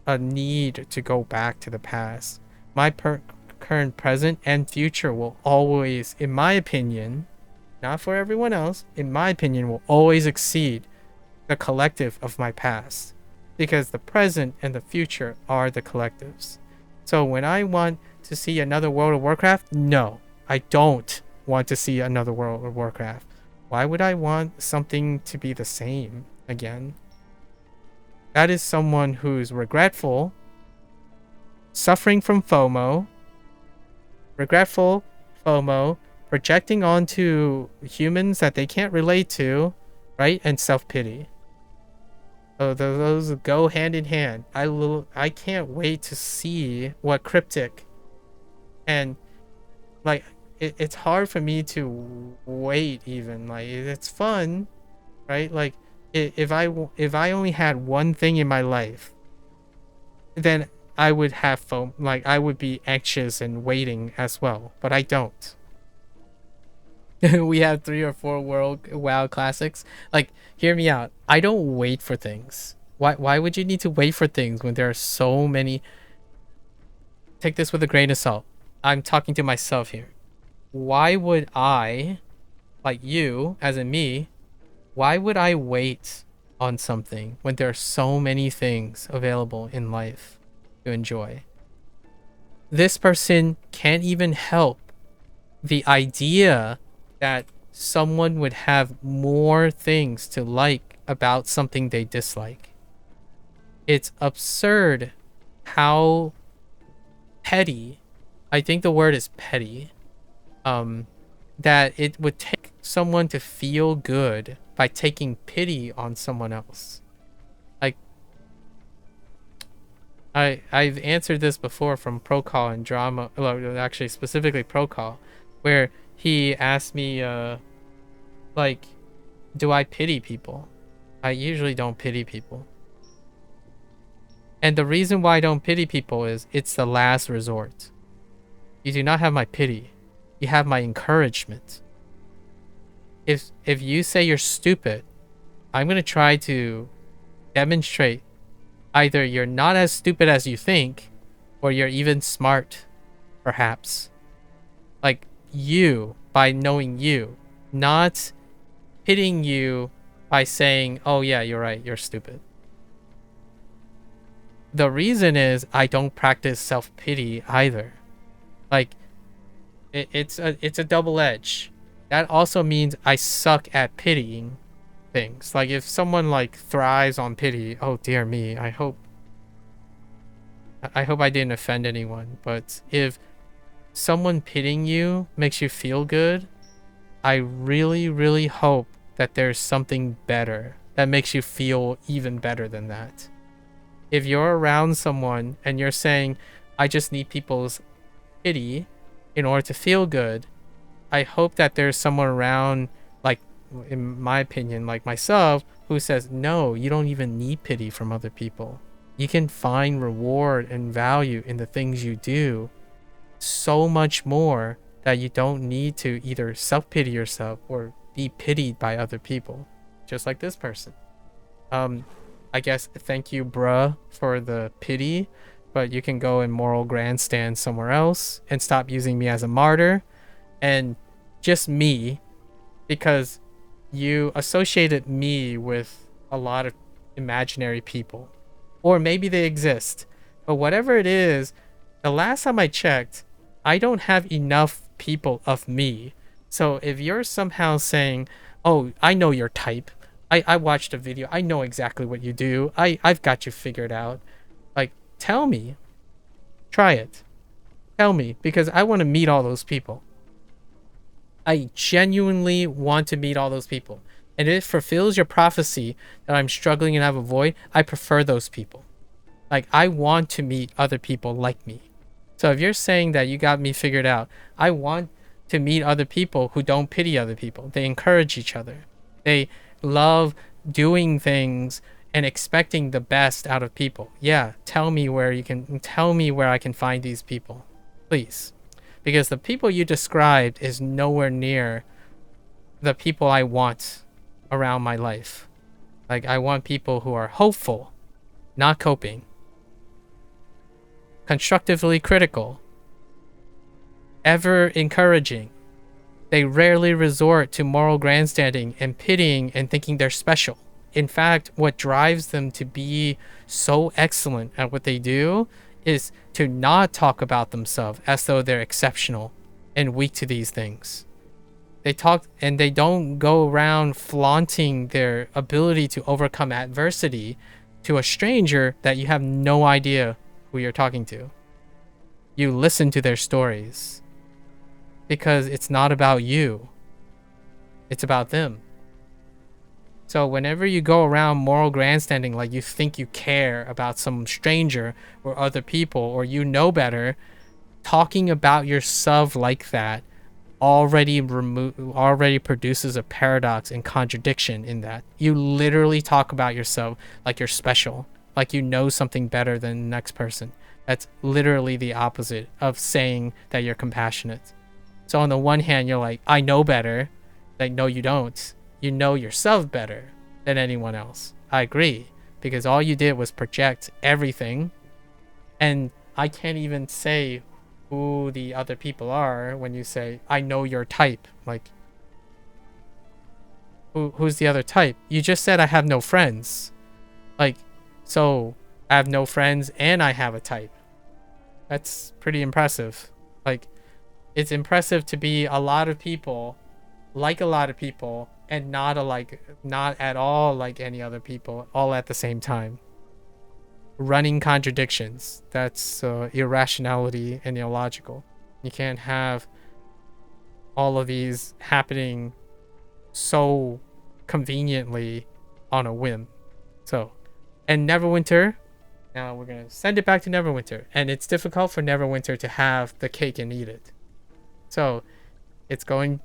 a need to go back to the past. My current, present, and future will always, in my opinion, not for everyone else, in my opinion, will always exceed the collective of my past, because the present and the future are the collectives. So when I want to see another World of Warcraft, no, I don't want to see another World of Warcraft. Why would I want something to be the same again? That is someone who's regretful, suffering from FOMO, projecting onto humans that they can't relate to, right? And self-pity. So those go hand in hand. I can't wait to see what Cryptic, and like, it's hard for me to wait even. Like, it's fun, right? Like, if I only had one thing in my life, then I would have like, I would be anxious and waiting as well, but I don't. We have 3 or 4 WoW classics. Like, hear me out. I don't wait for things. Why would you need to wait for things when there are so many? Take this with a grain of salt. I'm talking to myself here. Why would I, like you, as in me, why would I wait on something when there are so many things available in life to enjoy? This person can't even help the idea that someone would have more things to like about something they dislike. It's absurd how petty, I think the word is petty, that it would take someone to feel good by taking pity on someone else. Like, I've answered this before from Procall and Drama, well, actually specifically Procall, where he asked me, like, do I pity people? I usually don't pity people. And the reason why I don't pity people is it's the last resort. You do not have my pity. You have my encouragement. If you say you're stupid, I'm going to try to demonstrate either you're not as stupid as you think, or you're even smart, perhaps. Like, you, by knowing you, not pitying you by saying, oh yeah, you're right, you're stupid. The reason is I don't practice self-pity either. Like, it's a double edge. That also means I suck at pitying things. Like, if someone like thrives on pity, oh dear me, I hope I didn't offend anyone. But if someone pitying you makes you feel good, I really, really hope that there's something better that makes you feel even better than that. If you're around someone and you're saying, I just need people's pity in order to feel good, I hope that there's someone around, like, in my opinion, like myself, who says, no, you don't even need pity from other people. You can find reward and value in the things you do so much more that you don't need to either self-pity yourself or be pitied by other people. Just like this person. I guess thank you, bruh, for the pity, but you can go and moral grandstand somewhere else and stop using me as a martyr. And just me, because you associated me with a lot of imaginary people, or maybe they exist, but whatever it is, the last time I checked, I don't have enough people of me. So if you're somehow saying, oh, I know your type, I watched a video, I know exactly what you do, I've got you figured out, like, tell me. Try it. Tell me, because I want to meet all those people. I genuinely want to meet all those people. And if it fulfills your prophecy that I'm struggling and have a void, I prefer those people. Like, I want to meet other people like me. So if you're saying that you got me figured out, I want to meet other people who don't pity other people. They encourage each other. They love doing things and expecting the best out of people. Yeah, tell me where I can find these people, please. Because the people you described is nowhere near the people I want around my life. Like, I want people who are hopeful, not coping, constructively critical, ever encouraging. They rarely resort to moral grandstanding and pitying and thinking they're special. In fact, what drives them to be so excellent at what they do is to not talk about themselves as though they're exceptional and weak to these things. They talk and they don't go around flaunting their ability to overcome adversity to a stranger that you have no idea who you're talking to. You listen to their stories because it's not about you. It's about them. So whenever you go around moral grandstanding like you think you care about some stranger or other people or you know better, talking about yourself like that already produces a paradox and contradiction in that. You literally talk about yourself like you're special, like you know something better than the next person. That's literally the opposite of saying that you're compassionate. So on the one hand, you're like, I know better. Like, no, you don't. You know yourself better than anyone else. I agree, because all you did was project everything, and I can't even say who the other people are when you say, I know your type. Like, who's the other type? You just said I have no friends. Like, so I have no friends and I have a type. That's pretty impressive. Like, it's impressive to be a lot of people, like a lot of people, and not at all like any other people, all at the same time. Running contradictions. That's irrationality and illogical. You can't have all of these happening so conveniently on a whim. So, and Neverwinter, now we're gonna send it back to Neverwinter, and it's difficult for Neverwinter to have the cake and eat it. So it's going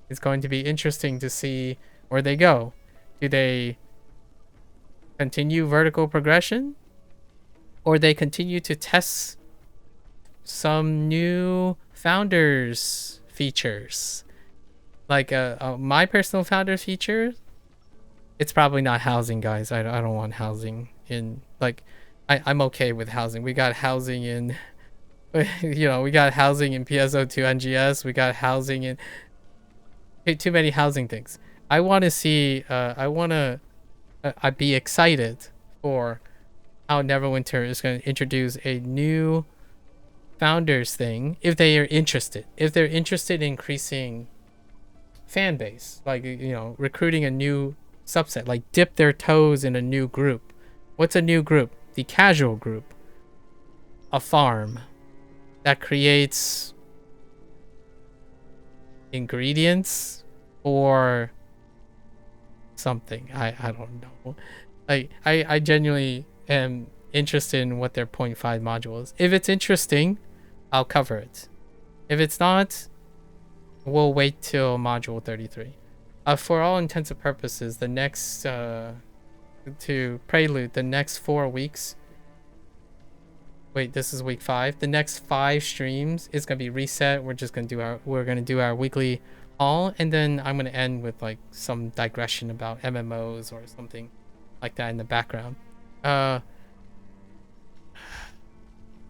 to be interesting to see where they go. Do they continue vertical progression, or they continue to test some new founders features? Like my personal founder feature, it's probably not housing, guys. I don't want housing in, like, I'm okay with housing. We got housing in you know, we got housing in PSO2 NGS. We got housing in too many housing things. I want to see I'd be excited for how Neverwinter is going to introduce a new founders thing if they are interested. If they're interested in increasing fan base, like, you know, recruiting a new subset, like dip their toes in a new group. What's a new group? The casual group. A farm that creates ingredients or something. I don't know. Like, I genuinely am interested in what their 0.5 module is. If it's interesting, I'll cover it. If it's not, we'll wait till module 33. For all intents and purposes, the next to prelude, the next 4 weeks. Wait, this is week 5. The next 5 streams is gonna be reset. We're gonna do our weekly haul, and then I'm gonna end with like some digression about MMOs or something like that in the background.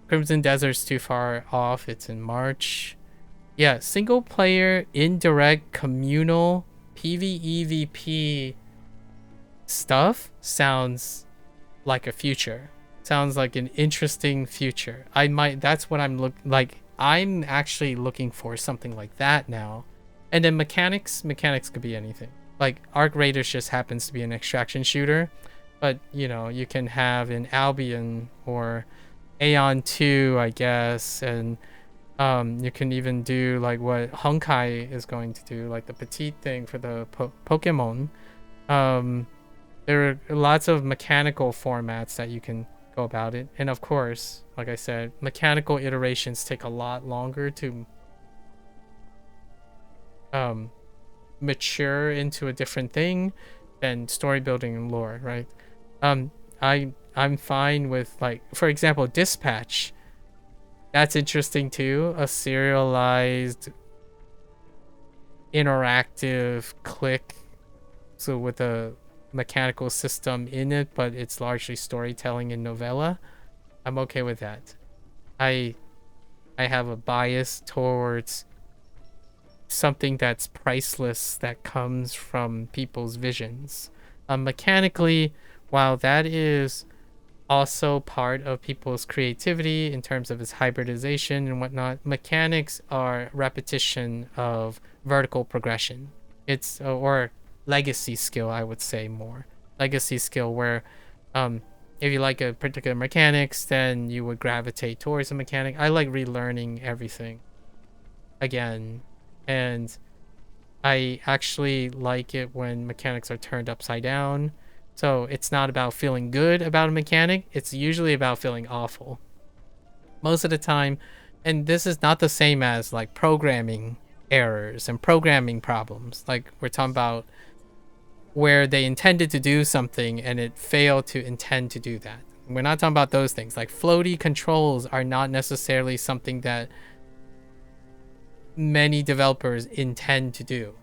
Crimson Desert's too far off. It's in March. Yeah, single player, indirect, communal, PvEVP stuff sounds like a future. Sounds like an interesting future. That's what I'm actually looking for, something like that now. And then mechanics could be anything. Like Arc Raiders just happens to be an extraction shooter, but you know, you can have an Albion or Aeon 2, I guess, and you can even do like what Honkai is going to do, like the petite thing for the Pokemon. There are lots of mechanical formats that you can go about it, and of course, like I said, mechanical iterations take a lot longer to mature into a different thing than story building and lore, right? I'm fine with, like, for example, Dispatch. That's interesting too. A serialized interactive click, so with a mechanical system in it, but it's largely storytelling in novella. I'm okay with that. I have a bias towards something that's priceless, that comes from people's visions. Mechanically, while that is also part of people's creativity in terms of its hybridization and whatnot, mechanics are repetition of vertical progression. It's or legacy skill, I would say, more legacy skill, where if you like a particular mechanics, then you would gravitate towards a mechanic. I like relearning everything again, and I actually like it when mechanics are turned upside down. So it's not about feeling good about a mechanic, it's usually about feeling awful most of the time. And this is not the same as like programming errors and programming problems. Like, we're talking about where they intended to do something and it failed to intend to do that. We're not talking about those things. Like, floaty controls are not necessarily something that many developers intend to do.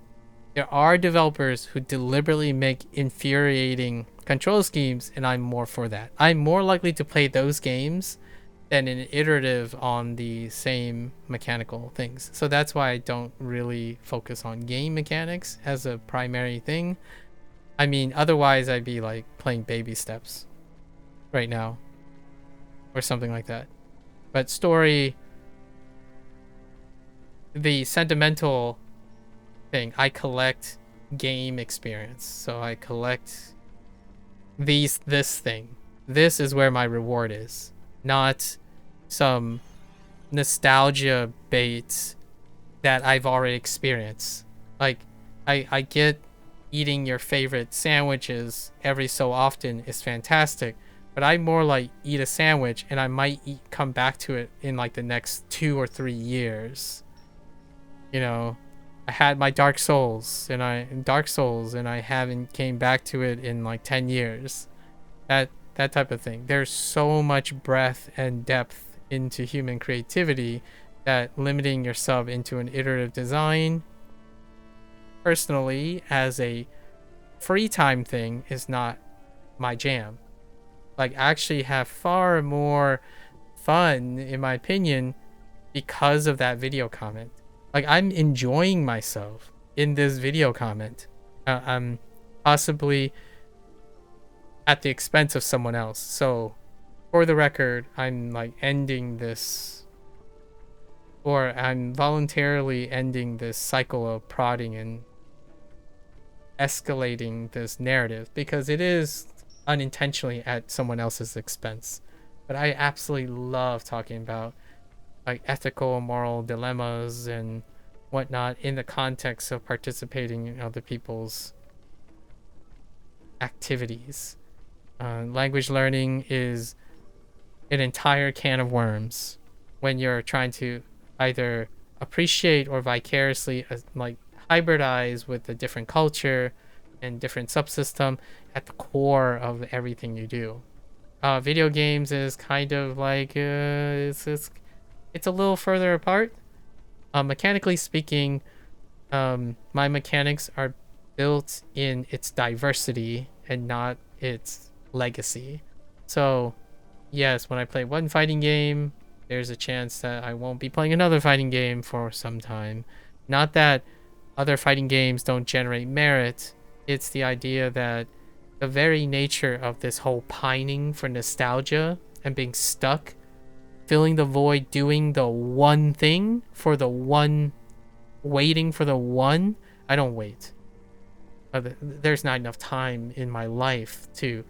There are developers who deliberately make infuriating control schemes, and I'm more for that. I'm more likely to play those games than an iterative on the same mechanical things. So that's why I don't really focus on game mechanics as a primary thing. I mean, otherwise I'd be like playing baby steps right now or something like that. But story, the sentimental thing, I collect game experience. So I collect this thing. This is where my reward is, not some nostalgia bait that I've already experienced. Like, I get eating your favorite sandwiches every so often is fantastic, but I more like eat a sandwich and I might come back to it in like the next 2 or 3 years. You know, I had my Dark Souls and I haven't came back to it in like 10 years. That type of thing. There's so much breadth and depth into human creativity that limiting yourself into an iterative design, personally, as a free time thing, is not my jam. Like, I actually have far more fun, in my opinion, because of that video comment. Like, I'm enjoying myself in this video comment. I'm possibly at the expense of someone else. So, for the record, I'm like ending this, or I'm voluntarily ending this cycle of prodding and escalating this narrative, because it is unintentionally at someone else's expense. But I absolutely love talking about like ethical and moral dilemmas and whatnot in the context of participating in other people's activities. Language learning is an entire can of worms when you're trying to either appreciate or vicariously like hybridize with a different culture and different subsystem at the core of everything you do. Video games is kind of like it's a little further apart. Mechanically speaking, my mechanics are built in its diversity and not its legacy. So yes, when I play one fighting game, there's a chance that I won't be playing another fighting game for some time. Not that other fighting games don't generate merit. It's the idea that the very nature of this whole pining for nostalgia and being stuck, filling the void, doing the one thing for the one, waiting for the one. I don't wait. There's not enough time in my life to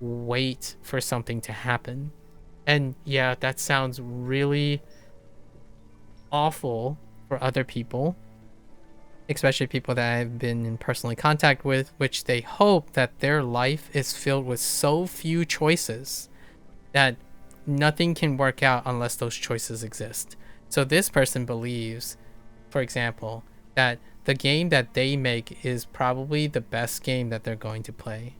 wait for something to happen. And yeah, that sounds really awful for other people, especially people that I've been in personal contact with, which they hope that their life is filled with so few choices that nothing can work out unless those choices exist. So this person believes, for example, that the game that they make is probably the best game that they're going to play.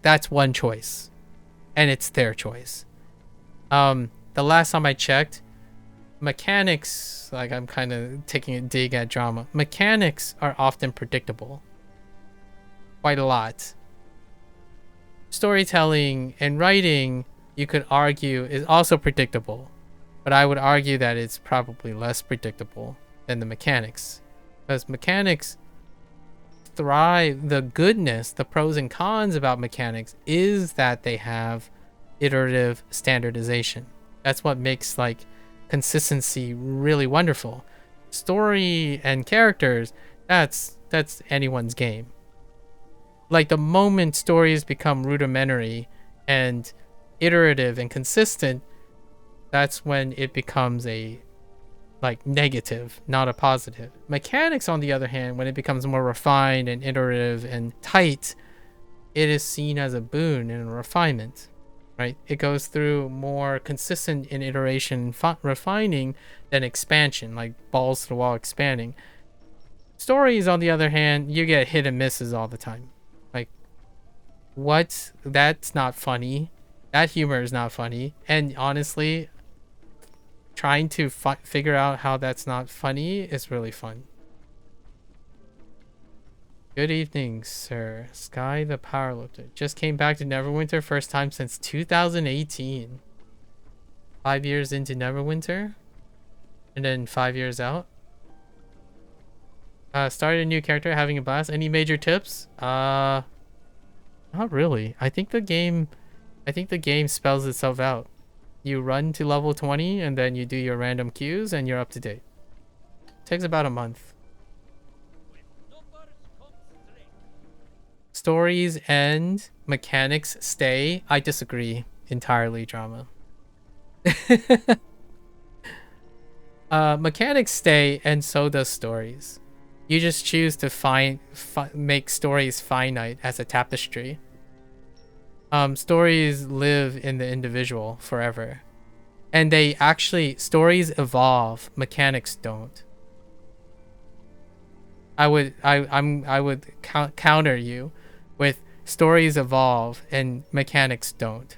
That's one choice, and it's their choice. The last time I checked, mechanics, like, I'm kind of taking a dig at drama. Mechanics are often predictable. Quite a lot. Storytelling and writing, you could argue, is also predictable. But I would argue that it's probably less predictable than the mechanics. Because mechanics thrive, the goodness, the pros and cons about mechanics is that they have iterative standardization. That's what makes like consistency really wonderful. Story and characters, that's anyone's game. Like, the moment stories become rudimentary and iterative and consistent, that's when it becomes a like negative, not a positive. Mechanics, on the other hand, when it becomes more refined and iterative and tight, it is seen as a boon and a refinement, right? It goes through more consistent in iteration, refining, than expansion, like balls to the wall expanding. Stories, on the other hand, you get hit and misses all the time. Like, what? That's not funny. That humor is not funny. And honestly, trying to figure out how that's not funny is really fun. Good evening, sir. Sky the Powerlifter. Just came back to Neverwinter, first time since 2018. 5 years into Neverwinter, and then 5 years out. Started a new character, having a blast. Any major tips? Not really. I think the game spells itself out. You run to level 20 and then you do your random queues and you're up to date. Takes about a month. Stories end, mechanics stay. I disagree entirely, drama. Mechanics stay and so does stories. You just choose to make stories finite as a tapestry. Stories live in the individual forever. And stories evolve, mechanics don't. I would counter you with stories evolve and mechanics don't.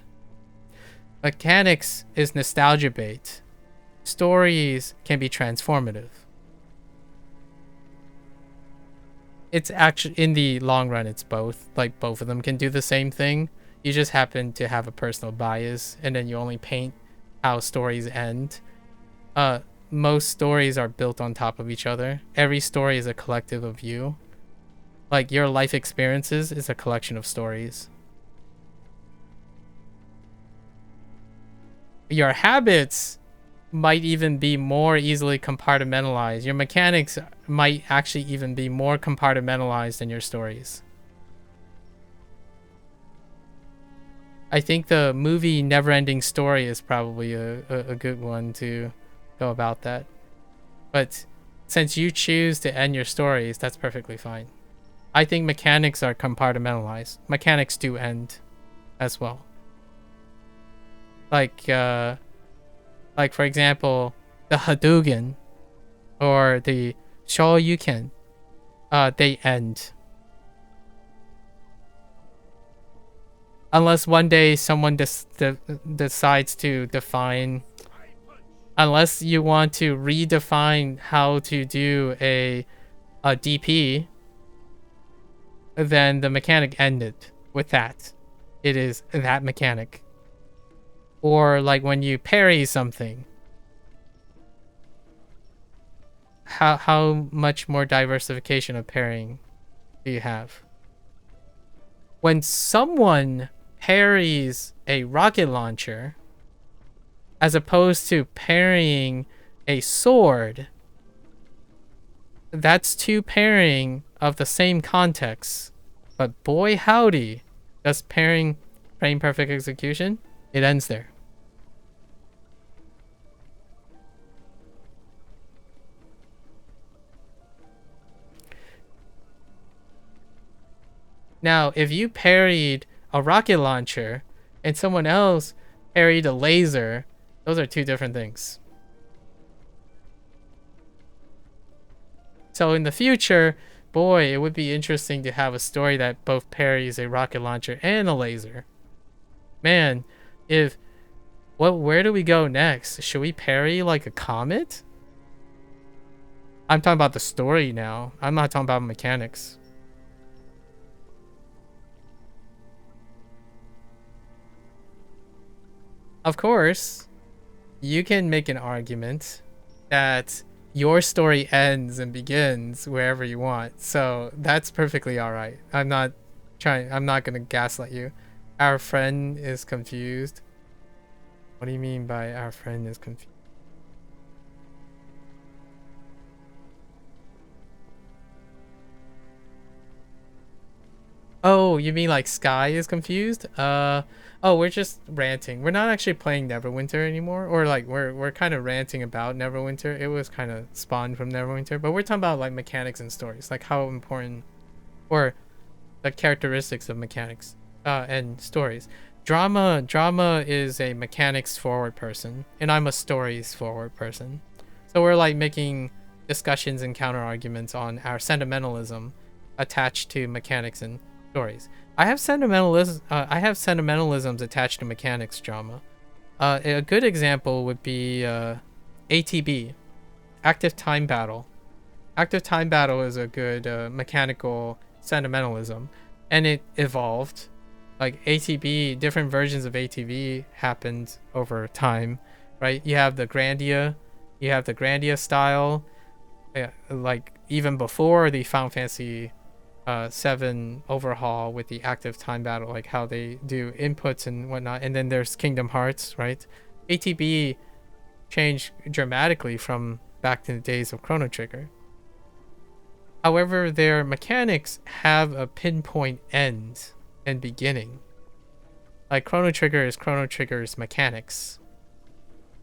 Mechanics is nostalgia bait. Stories can be transformative. It's actually, in the long run, it's both. Like, both of them can do the same thing. You just happen to have a personal bias, and then you only paint how stories end. Most stories are built on top of each other. Every story is a collective of you. Like, your life experiences is a collection of stories. Your habits might even be more easily compartmentalized. Your mechanics might actually even be more compartmentalized than your stories. I think the movie Neverending Story is probably a good one to go about that. But since you choose to end your stories, that's perfectly fine. I think mechanics are compartmentalized. Mechanics do end as well. Like for example, the Hadouken or the Shoryuken, they end. Unless one day someone decides to define, unless you want to redefine how to do a DP, then the mechanic ended with that. It is that mechanic. Or like when you parry something, how much more diversification of parrying do you have? When someone parries a rocket launcher as opposed to parrying a sword, that's two parrying of the same context. But boy howdy, does parrying frame perfect execution, it ends there. Now, if you parried a rocket launcher and someone else parried a laser, those are two different things. So in the future, boy, it would be interesting to have a story that both parries a rocket launcher and a laser. Man, where do we go next? Should we parry like a comet? I'm talking about the story now. I'm not talking about mechanics. Of course, you can make an argument that your story ends and begins wherever you want. So that's perfectly all right. I'm not going to gaslight you. Our friend is confused. What do you mean by our friend is confused? Oh, you mean like Sky is confused? Oh, we're just ranting. We're not actually playing Neverwinter anymore, or like we're kind of ranting about Neverwinter. It was kind of spawned from Neverwinter, but we're talking about like mechanics and stories, like how important, or the characteristics of mechanics and stories. Drama is a mechanics forward person, and I'm a stories forward person. So we're like making discussions and counter arguments on our sentimentalism attached to mechanics and stories. I have sentimentalisms attached to mechanics drama. A good example would be ATB, Active Time Battle. Active Time Battle is a good mechanical sentimentalism, and it evolved. Like ATB, different versions of ATB happened over time, right? You have the Grandia style, like even before the Final Fantasy 7 overhaul with the active time battle, like how they do inputs and whatnot. And then there's Kingdom Hearts, right? ATB changed dramatically from back in the days of Chrono Trigger. However, their mechanics have a pinpoint end and beginning. Like Chrono Trigger is Chrono Trigger's mechanics.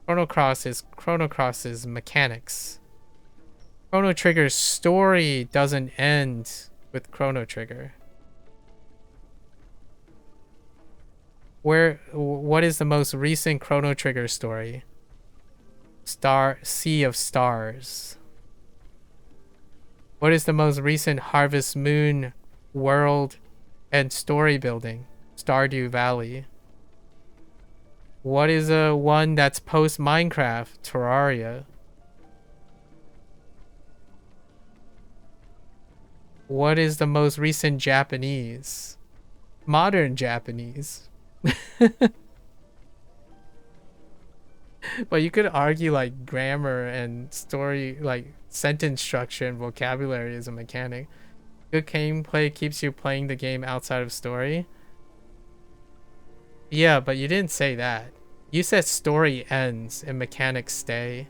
Chrono Cross is Chrono Cross's mechanics. Chrono Trigger's story doesn't end with Chrono Trigger. What is the most recent Chrono Trigger story? Sea of Stars. What is the most recent Harvest Moon world and story building? Stardew Valley. What is one that's post Minecraft? Terraria. What is the most recent Japanese? Modern Japanese. But you could argue like grammar and story, like sentence structure and vocabulary is a mechanic. Good gameplay keeps you playing the game outside of story. Yeah, but you didn't say that. You said story ends and mechanics stay.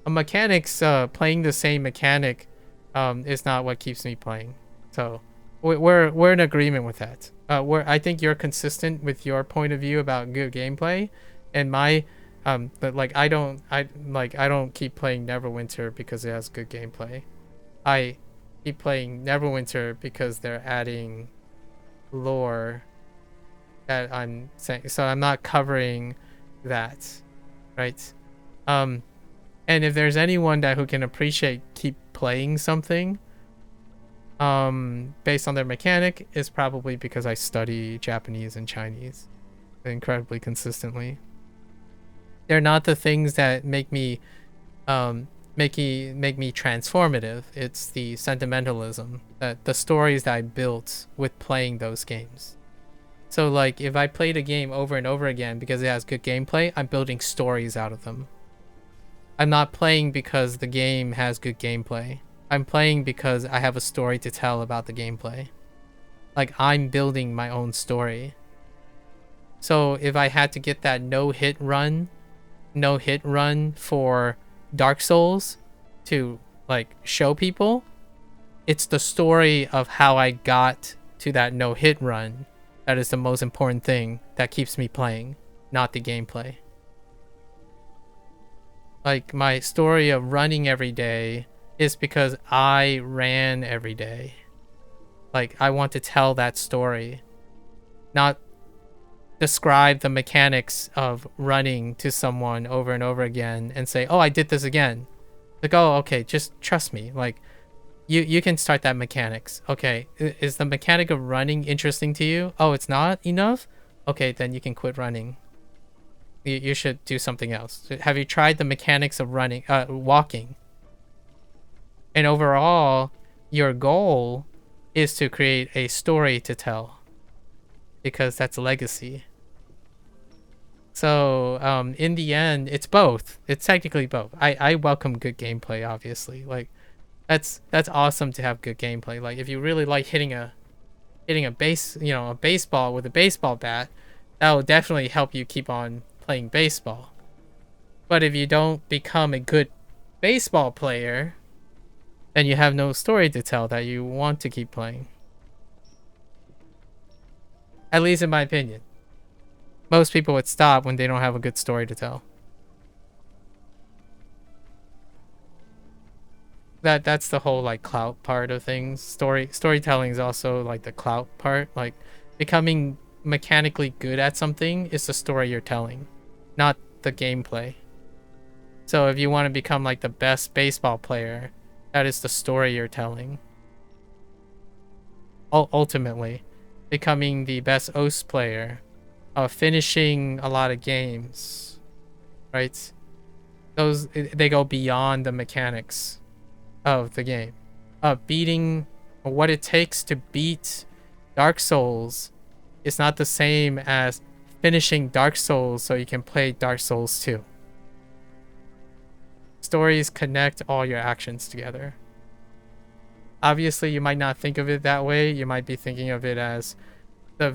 A mechanics, playing the same mechanic, is not what keeps me playing. So we're in agreement with that. I think you're consistent with your point of view about good gameplay, and my but like I don't keep playing Neverwinter because it has good gameplay. I keep playing Neverwinter because they're adding lore that I'm saying, so I'm not covering that, right? And if there's anyone who can appreciate keep playing something based on their mechanic, is probably because I study Japanese and Chinese incredibly consistently. They're not the things that make me transformative. It's the sentimentalism, that the stories that I built with playing those games. So like if I played a game over and over again because it has good gameplay, I'm building stories out of them. I'm not playing because the game has good gameplay. I'm playing because I have a story to tell about the gameplay. Like I'm building my own story. So if I had to get that no-hit run for Dark Souls to like show people, it's the story of how I got to that no-hit run that is the most important thing that keeps me playing, not the gameplay. Like my story of running every day is because I ran every day. Like I want to tell that story, not describe the mechanics of running to someone over and over again and say, oh, I did this again. Like, oh, okay, just trust me. Like you can start that mechanics. Okay, is the mechanic of running interesting to you? Oh, it's not enough? Okay, then you can quit running. You should do something else. Have you tried the mechanics of running, walking? And overall, your goal is to create a story to tell, because that's a legacy. So in the end, it's both. It's technically both. I welcome good gameplay, obviously. Like that's awesome to have good gameplay. Like if you really like hitting a baseball with a baseball bat, that will definitely help you keep on playing baseball. But if you don't become a good baseball player, then you have no story to tell that you want to keep playing. At least in my opinion. Most people would stop when they don't have a good story to tell. That's the whole like clout part of things. Storytelling is also like the clout part. Like becoming mechanically good at something is the story you're telling, not the gameplay. So if you want to become like the best baseball player, that is the story you're telling. Ultimately, becoming the best OS player, finishing a lot of games, right? They go beyond the mechanics of the game. Beating what it takes to beat Dark Souls is not the same as finishing Dark Souls so you can play Dark Souls 2. Stories connect all your actions together. Obviously, you might not think of it that way. You might be thinking of it as the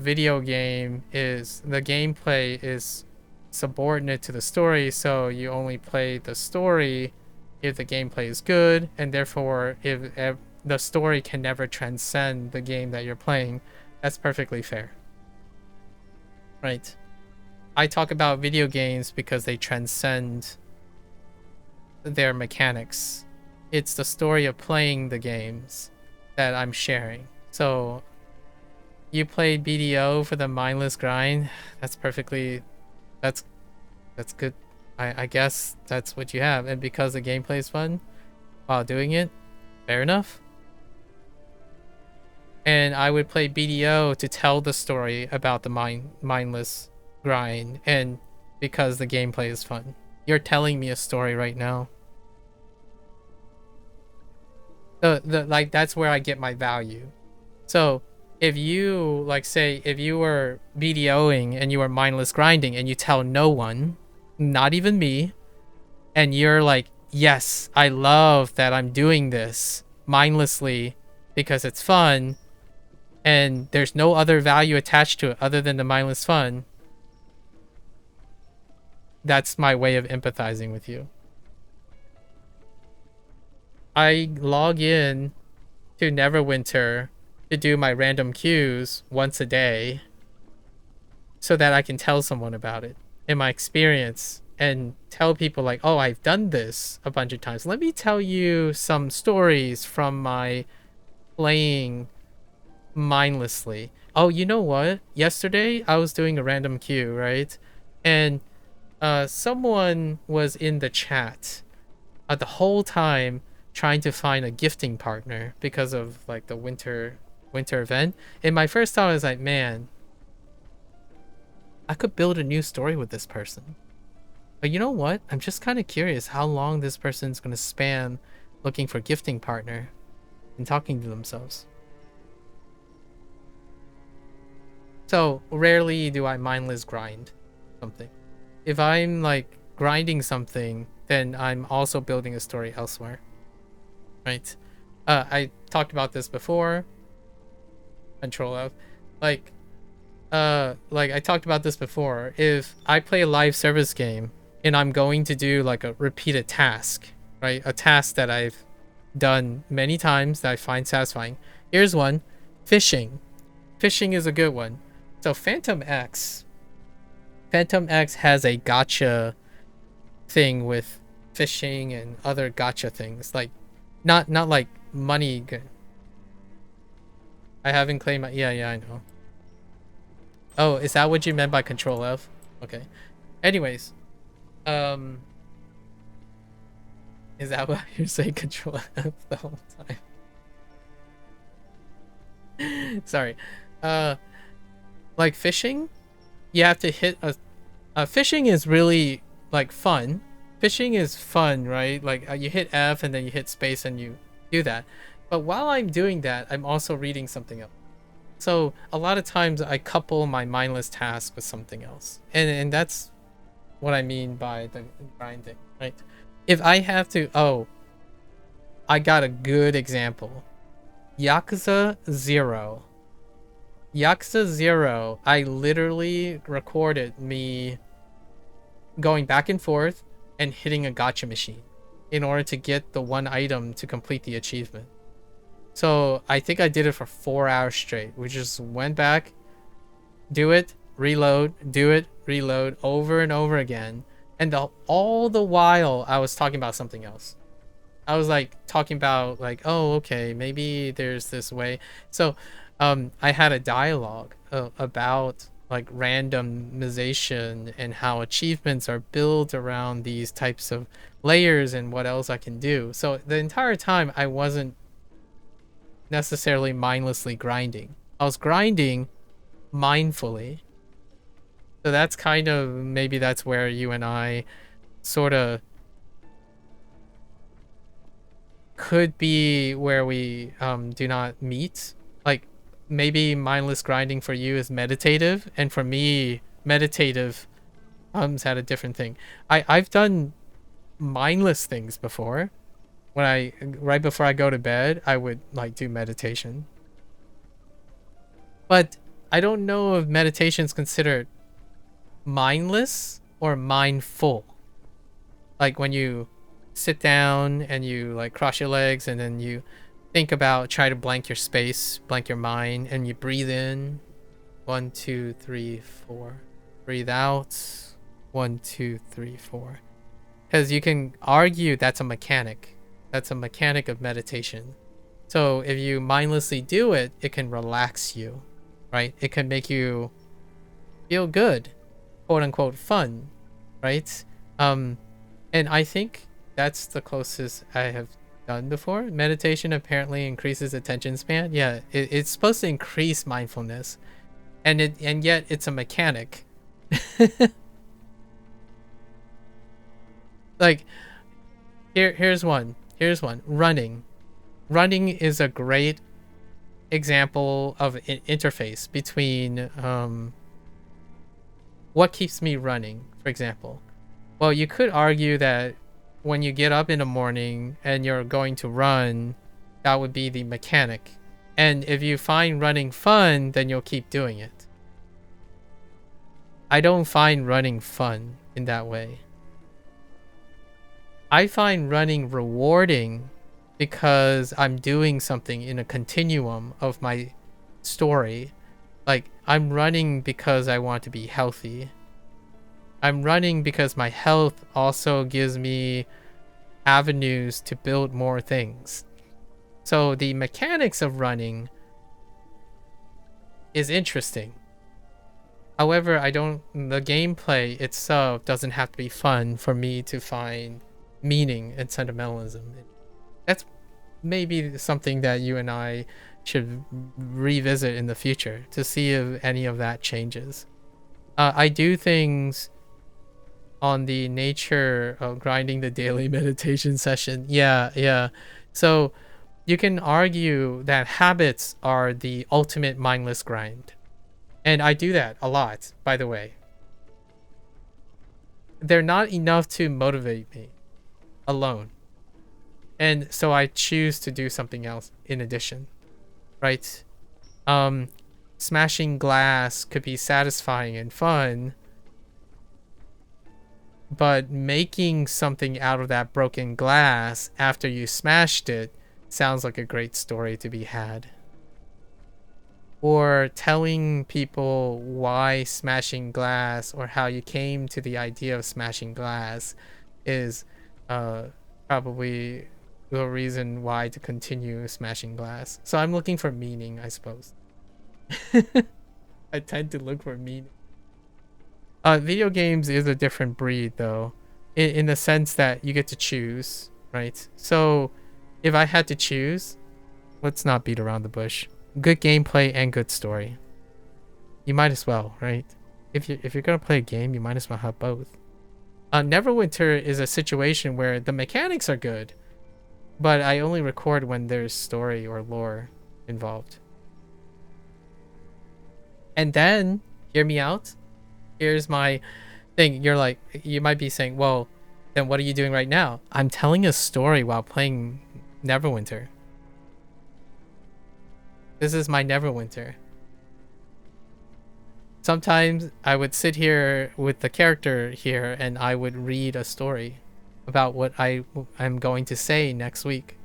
gameplay is subordinate to the story, so you only play the story if the gameplay is good, and therefore if the story can never transcend the game that you're playing. That's perfectly fair. Right? I talk about video games because they transcend their mechanics. It's the story of playing the games that I'm sharing. So you play BDO for the mindless grind. That's perfectly, that's good. I guess that's what you have. And because the gameplay is fun while doing it, fair enough. And I would play BDO to tell the story about the mindless grind, and because the gameplay is fun. You're telling me a story right now. Like, that's where I get my value. So if you, like, say if you were BDOing and you were mindless grinding and you tell no one, not even me, and you're like, yes, I love that I'm doing this mindlessly because it's fun and there's no other value attached to it other than the mindless fun, that's my way of empathizing with you. I log in to Neverwinter to do my random queues once a day so that I can tell someone about it in my experience and tell people like, oh, I've done this a bunch of times. Let me tell you some stories from my playing mindlessly. Oh, you know what? Yesterday I was doing a random queue, right? And someone was in the chat the whole time trying to find a gifting partner because of like the winter event. And my first thought was like, man, I could build a new story with this person. But you know what? I'm just kind of curious how long this person's going to span looking for gifting partner and talking to themselves. So rarely do I mindless grind something. If I'm like grinding something, then I'm also building a story elsewhere. Right? I talked about this before. Control F. Like I talked about this before. If I play a live service game and I'm going to do like a repeated task, right? A task that I've done many times that I find satisfying. Here's one. Fishing. Fishing is a good one. So Phantom X has a gacha thing with fishing and other gacha things. Like not like money. I haven't claimed my, yeah, I know. Oh, is that what you meant by Control F? Okay. Anyways, is that what you're saying, Control F the whole time? Sorry. Like fishing, you have to hit fishing is really like fun. Fishing is fun, right? Like you hit F and then you hit space and you do that. But while I'm doing that, I'm also reading something else. So a lot of times I couple my mindless task with something else. And that's what I mean by the grinding, right? If I have to, oh, I got a good example. Yakuza 0. Yakuza 0, I literally recorded me going back and forth and hitting a gacha machine in order to get the one item to complete the achievement. So I think I did it for 4 hours straight. We just went back, do it, reload, do it, reload over and over again. And all the while I was talking about something else. I was like talking about like, oh, okay, maybe there's this way. So I had a dialogue about like randomization and how achievements are built around these types of layers and what else I can do. So the entire time I wasn't necessarily mindlessly grinding. I was grinding mindfully. So that's kind of, maybe that's where you and I sort of could be where we do not meet. Like maybe mindless grinding for you is meditative, and for me meditative comes at a different thing. I've done mindless things before. When right before I go to bed, I would like do meditation. But I don't know if meditation is considered mindless or mindful. Like when you sit down and you like cross your legs and then you think about, try to blank your space, blank your mind, and you breathe in 1 2 3 4, breathe out 1 2 3 4, because you can argue that's a mechanic, That's a mechanic of meditation. So if you mindlessly do it, it can relax you, right? It can make you feel good, quote unquote fun, right? And I think that's the closest I have done before. Meditation apparently increases attention span. Yeah, it's supposed to increase mindfulness, and yet it's a mechanic. Like here's one. Running. Running is a great example of an interface between what keeps me running, for example. Well, you could argue that when you get up in the morning and you're going to run, that would be the mechanic. And if you find running fun, then you'll keep doing it. I don't find running fun in that way. I find running rewarding because I'm doing something in a continuum of my story. Like, I'm running because I want to be healthy. I'm running because my health also gives me avenues to build more things. So the mechanics of running is interesting. However, the gameplay itself doesn't have to be fun for me to find meaning and sentimentalism. That's maybe something that you and I should revisit in the future to see if any of that changes. I do things on the nature of grinding the daily meditation session. Yeah. So you can argue that habits are the ultimate mindless grind. And I do that a lot, by the way. They're not enough to motivate me alone. And so I choose to do something else in addition, right? Smashing glass could be satisfying and fun, but making something out of that broken glass after you smashed it sounds like a great story to be had. Or telling people why smashing glass or how you came to the idea of smashing glass is probably the reason why to continue smashing glass. So I'm looking for meaning, I suppose. I tend to look for meaning. Video games is a different breed, though, in the sense that you get to choose, right? So if I had to choose, let's not beat around the bush. Good gameplay and good story. You might as well, right? If you're gonna play a game, you might as well have both. Neverwinter is a situation where the mechanics are good, but I only record when there's story or lore involved. And then, hear me out. Here's my thing. You might be saying, well, then what are you doing right now? I'm telling a story while playing Neverwinter. This is my Neverwinter. Sometimes I would sit here with the character here and I would read a story about what I'm going to say next week.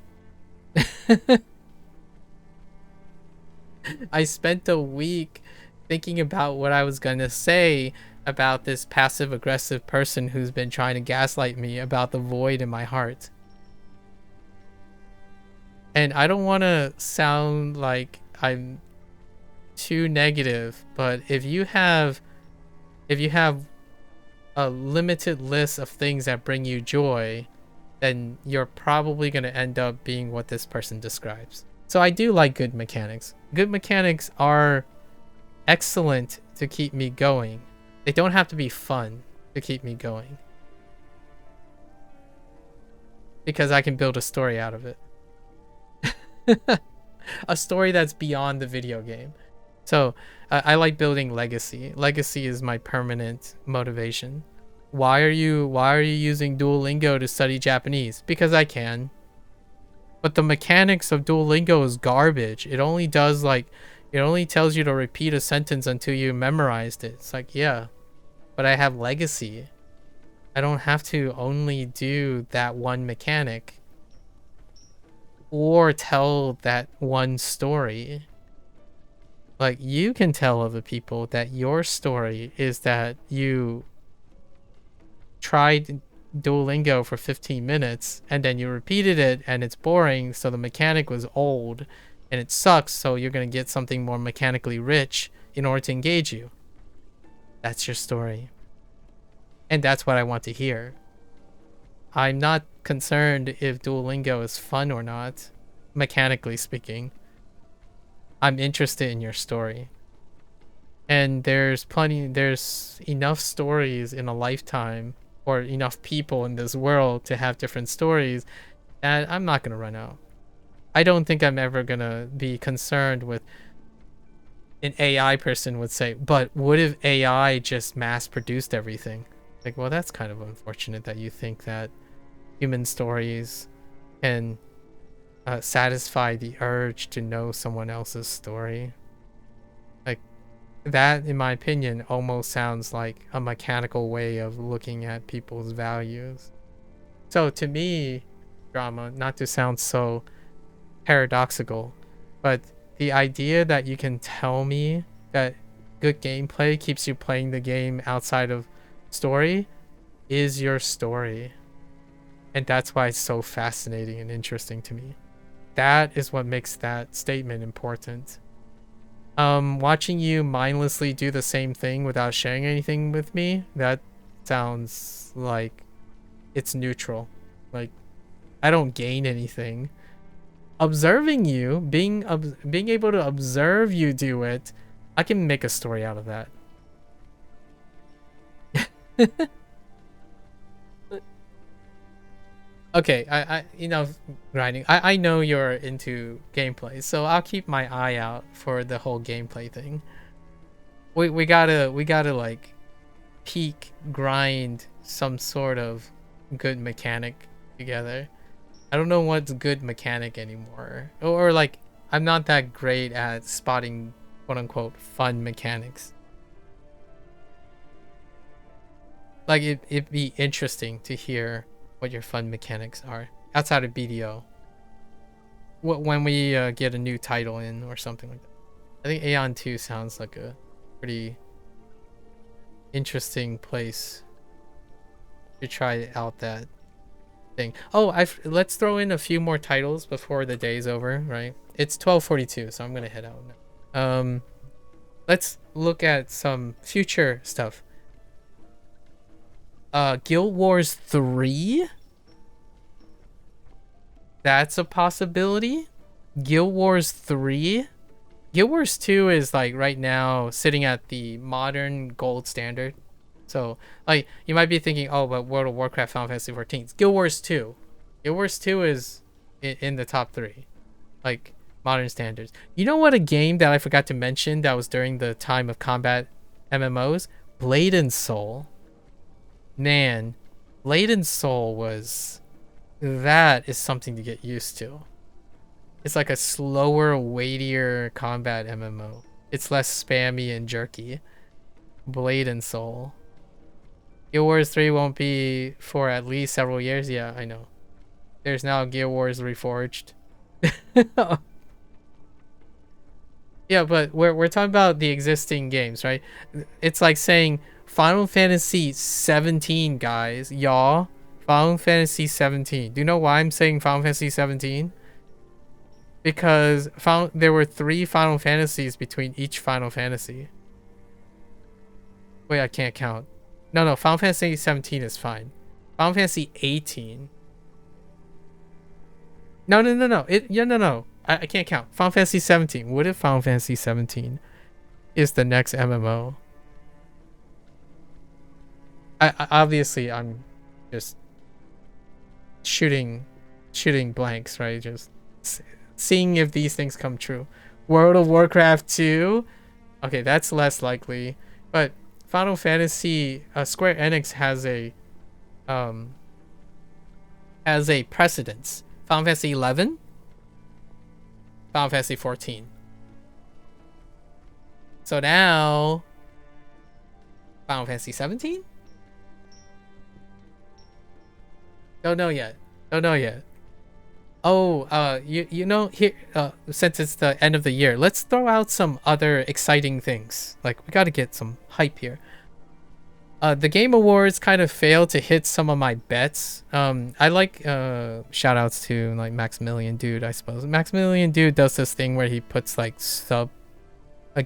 I spent a week thinking about what I was going to say about this passive-aggressive person who's been trying to gaslight me about the void in my heart. And I don't want to sound like I'm too negative, but if you have a limited list of things that bring you joy, then you're probably going to end up being what this person describes. So I do like good mechanics. Good mechanics are excellent to keep me going. They don't have to be fun to keep me going, because I can build a story out of it. A story that's beyond the video game. So I like building legacy. Legacy is my permanent motivation. Why are you using Duolingo to study Japanese? Because I can. But the mechanics of Duolingo is garbage. It only tells you to repeat a sentence until you memorized it. It's like, yeah, but I have legacy. I don't have to only do that one mechanic or tell that one story. Like, you can tell other people that your story is that you tried Duolingo for 15 minutes and then you repeated it and it's boring, so the mechanic was old and it sucks, so you're going to get something more mechanically rich in order to engage you. That's your story. And that's what I want to hear. I'm not concerned if Duolingo is fun or not, mechanically speaking. I'm interested in your story. And there's enough stories in a lifetime, or enough people in this world to have different stories, that I'm not going to run out. I don't think I'm ever going to be concerned with an AI person would say, but what if AI just mass produced everything? Like, well, that's kind of unfortunate that you think that human stories can satisfy the urge to know someone else's story. Like, that, in my opinion, almost sounds like a mechanical way of looking at people's values. So to me, drama, not to sound so paradoxical, but the idea that you can tell me that good gameplay keeps you playing the game outside of story is your story. And that's why it's so fascinating and interesting to me. That is what makes that statement important. Watching you mindlessly do the same thing without sharing anything with me, that sounds like it's neutral. Like, I don't gain anything. Observing you, being able to observe you do it, I can make a story out of that. Okay, I grinding. I know you're into gameplay, so I'll keep my eye out for the whole gameplay thing. We gotta like peak grind some sort of good mechanic together. I don't know what's good mechanic anymore, or like I'm not that great at spotting quote unquote fun mechanics. Like it'd be interesting to hear what your fun mechanics are outside of BDO. When we get a new title in or something like that. I think Aeon 2 sounds like a pretty interesting place to try out that thing. Oh, let's throw in a few more titles before the day's over, right? It's 12:42, so I'm gonna head out now. Let's look at some future stuff. Guild Wars 3? That's a possibility. Guild Wars 3? Guild Wars 2 is like right now sitting at the modern gold standard. So like you might be thinking, oh, but World of Warcraft, Final Fantasy 14. Guild Wars 2. Guild Wars 2 is in the top 3. Like modern standards. You know what a game that I forgot to mention that was during the time of combat MMOs? Blade and Soul. Man, Blade and Soul was... that is something to get used to. It's like a slower, weightier combat MMO. It's less spammy and jerky. Blade and Soul. Guild Wars 3 won't be for at least several years. Yeah, I know. There's now Guild Wars Reforged. Yeah, but we're talking about the existing games, right? It's like saying Final Fantasy 17, guys. Y'all. Final Fantasy 17. Do you know why I'm saying Final Fantasy 17? Because there were 3 Final Fantasies between each Final Fantasy. Wait, I can't count. No, Final Fantasy 17 is fine. Final Fantasy 18. No. No. I can't count. Final Fantasy 17. What if Final Fantasy 17 is the next MMO? Obviously, I'm just shooting blanks, right? Just seeing if these things come true. World of Warcraft 2, okay, that's less likely, but Final Fantasy, Square Enix has a precedence. Final Fantasy 11, Final Fantasy 14. So now Final Fantasy 17. Don't know yet. Oh, you know, here, since it's the end of the year, let's throw out some other exciting things. Like, we gotta get some hype here. The Game Awards kind of failed to hit some of my bets. I like shout outs to like Maximilian Dude, I suppose. Maximilian Dude does this thing where he puts like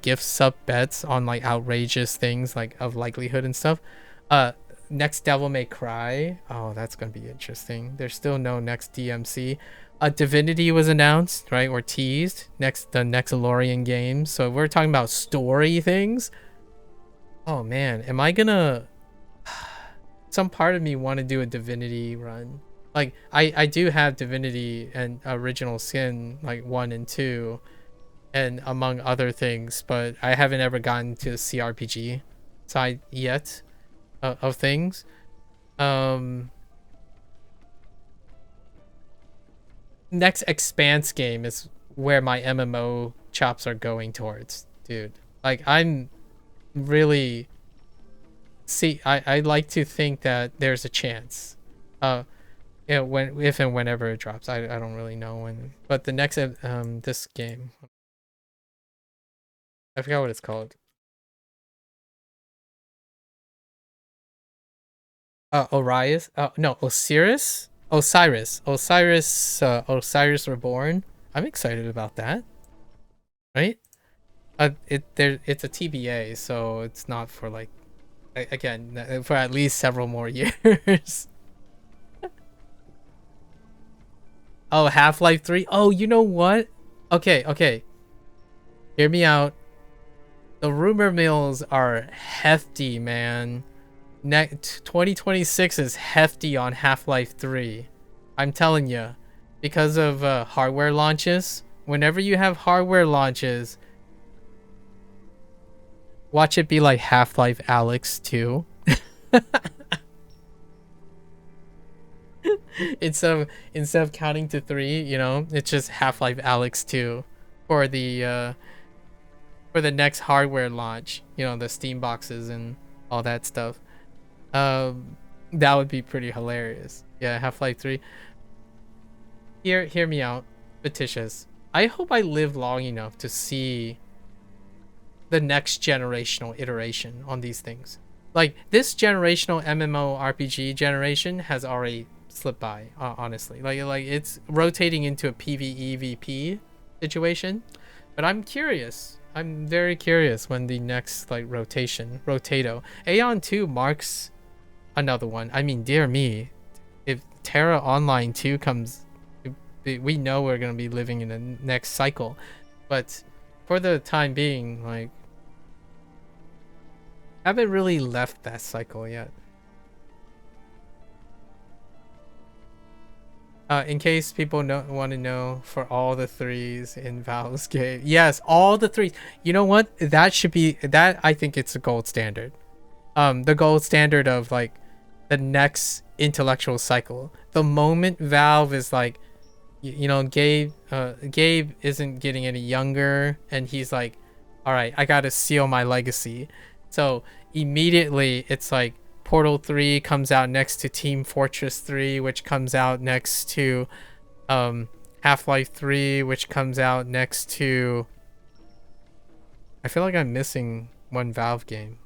gift sub bets on like outrageous things like of likelihood and stuff. Next Devil May Cry. Oh, that's gonna be interesting. There's still no next DMC. Divinity was announced, right, or teased. The next Lorien game. So we're talking about story things. Oh man, am I gonna... Some part of me want to do a Divinity run. Like, I do have Divinity and Original Sin, like 1 and 2, and among other things, but I haven't ever gotten to the CRPG side yet of things. Next Expanse game is where my MMO chops are going towards, dude. Like, I'm really... See, I like to think that there's a chance. You know, if and whenever it drops. I don't really know when. But the next this game, I forgot what it's called. Osiris? No, Osiris Reborn. I'm excited about that. Right? It's a TBA, so it's not for like, again, for at least several more years. Oh, Half-Life 3. Oh, you know what? Okay. Hear me out. The rumor mills are hefty, man. 2026 is hefty on Half-Life 3. I'm telling you. Because of hardware launches. Whenever you have hardware launches, watch it be like Half-Life Alyx 2. instead of counting to 3, you know, it's just Half-Life Alyx 2 for the next hardware launch, you know, the Steam boxes and all that stuff. That would be pretty hilarious. Yeah, Half-Life 3. Hear me out, Petitious. I hope I live long enough to see the next generational iteration on these things. Like, this generational MMORPG generation has already slipped by, honestly. Like it's rotating into a PvEVP situation. But I'm curious. I'm very curious when the next like Rotato. Aeon 2 marks another one. I mean, dear me, if Terra Online 2 comes, we know we're gonna be living in the next cycle. But for the time being, like, I haven't really left that cycle yet. In case people want to know, for all the 3s in Valve's game. Yes, all the 3s. You know what? That should be... That, I think it's a gold standard. The gold standard of, like, the next intellectual cycle. The moment Valve is like... You know, Gabe isn't getting any younger. And he's like, alright, I gotta seal my legacy. So, immediately, it's like... Portal 3 comes out next to Team Fortress 3, which comes out next to Half-Life 3, which comes out next to... I feel like I'm missing one Valve game.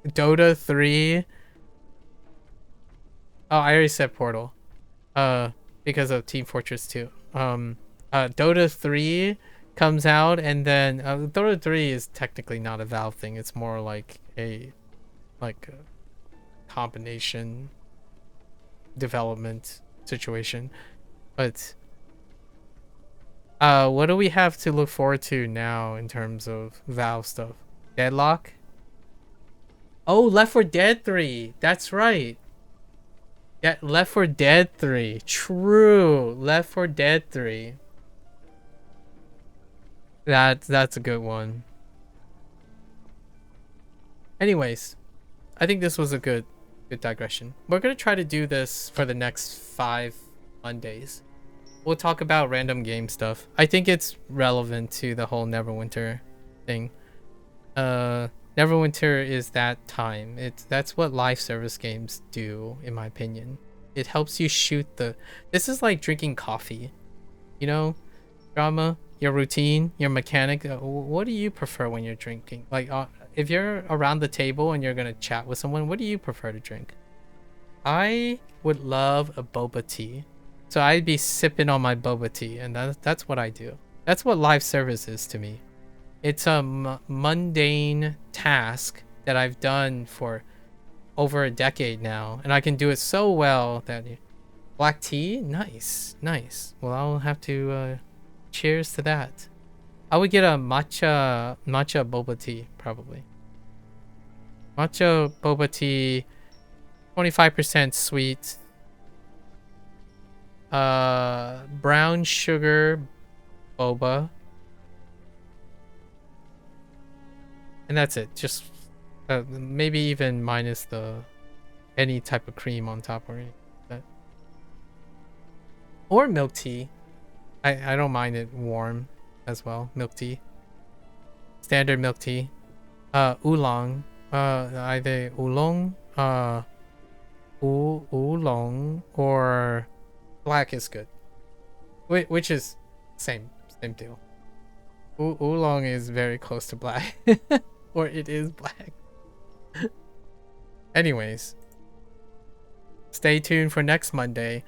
Dota 3. Oh, I already said Portal. Because of Team Fortress 2. Dota 3 comes out, and then Dota 3 is technically not a Valve thing. It's more like a combination development situation. But what do we have to look forward to now in terms of Valve stuff? Deadlock? Oh, Left 4 Dead 3. That's right. Yeah, Left 4 Dead 3. True. Left 4 Dead 3. That's a good one. Anyways, I think this was a good digression. We're gonna try to do this for the next 5 Mondays. We'll talk about random game stuff. I think it's relevant to the whole Neverwinter thing. Neverwinter is that time. That's what live service games do, in my opinion. It helps you shoot the... This is like drinking coffee. You know, drama. your routine, your mechanic. What do you prefer when you're drinking? Like, if you're around the table and you're gonna chat with someone, what do you prefer to drink? I would love a boba tea. So I'd be sipping on my boba tea, and that's what I do. That's what live service is to me. It's a mundane task that I've done for over a decade now, and I can do it so well that black tea, nice. Well, I'll have to cheers to that. I would get a matcha boba tea probably. Matcha boba tea, 25% sweet. Brown sugar boba. And that's it. Just maybe even minus any type of cream on top or anything like that. Or milk tea. I don't mind it warm as well. Milk tea. Standard milk tea. Oolong. Either oolong, oolong or black is good. Which is same deal. Oolong is very close to black. Or it is black. Anyways, stay tuned for next Monday.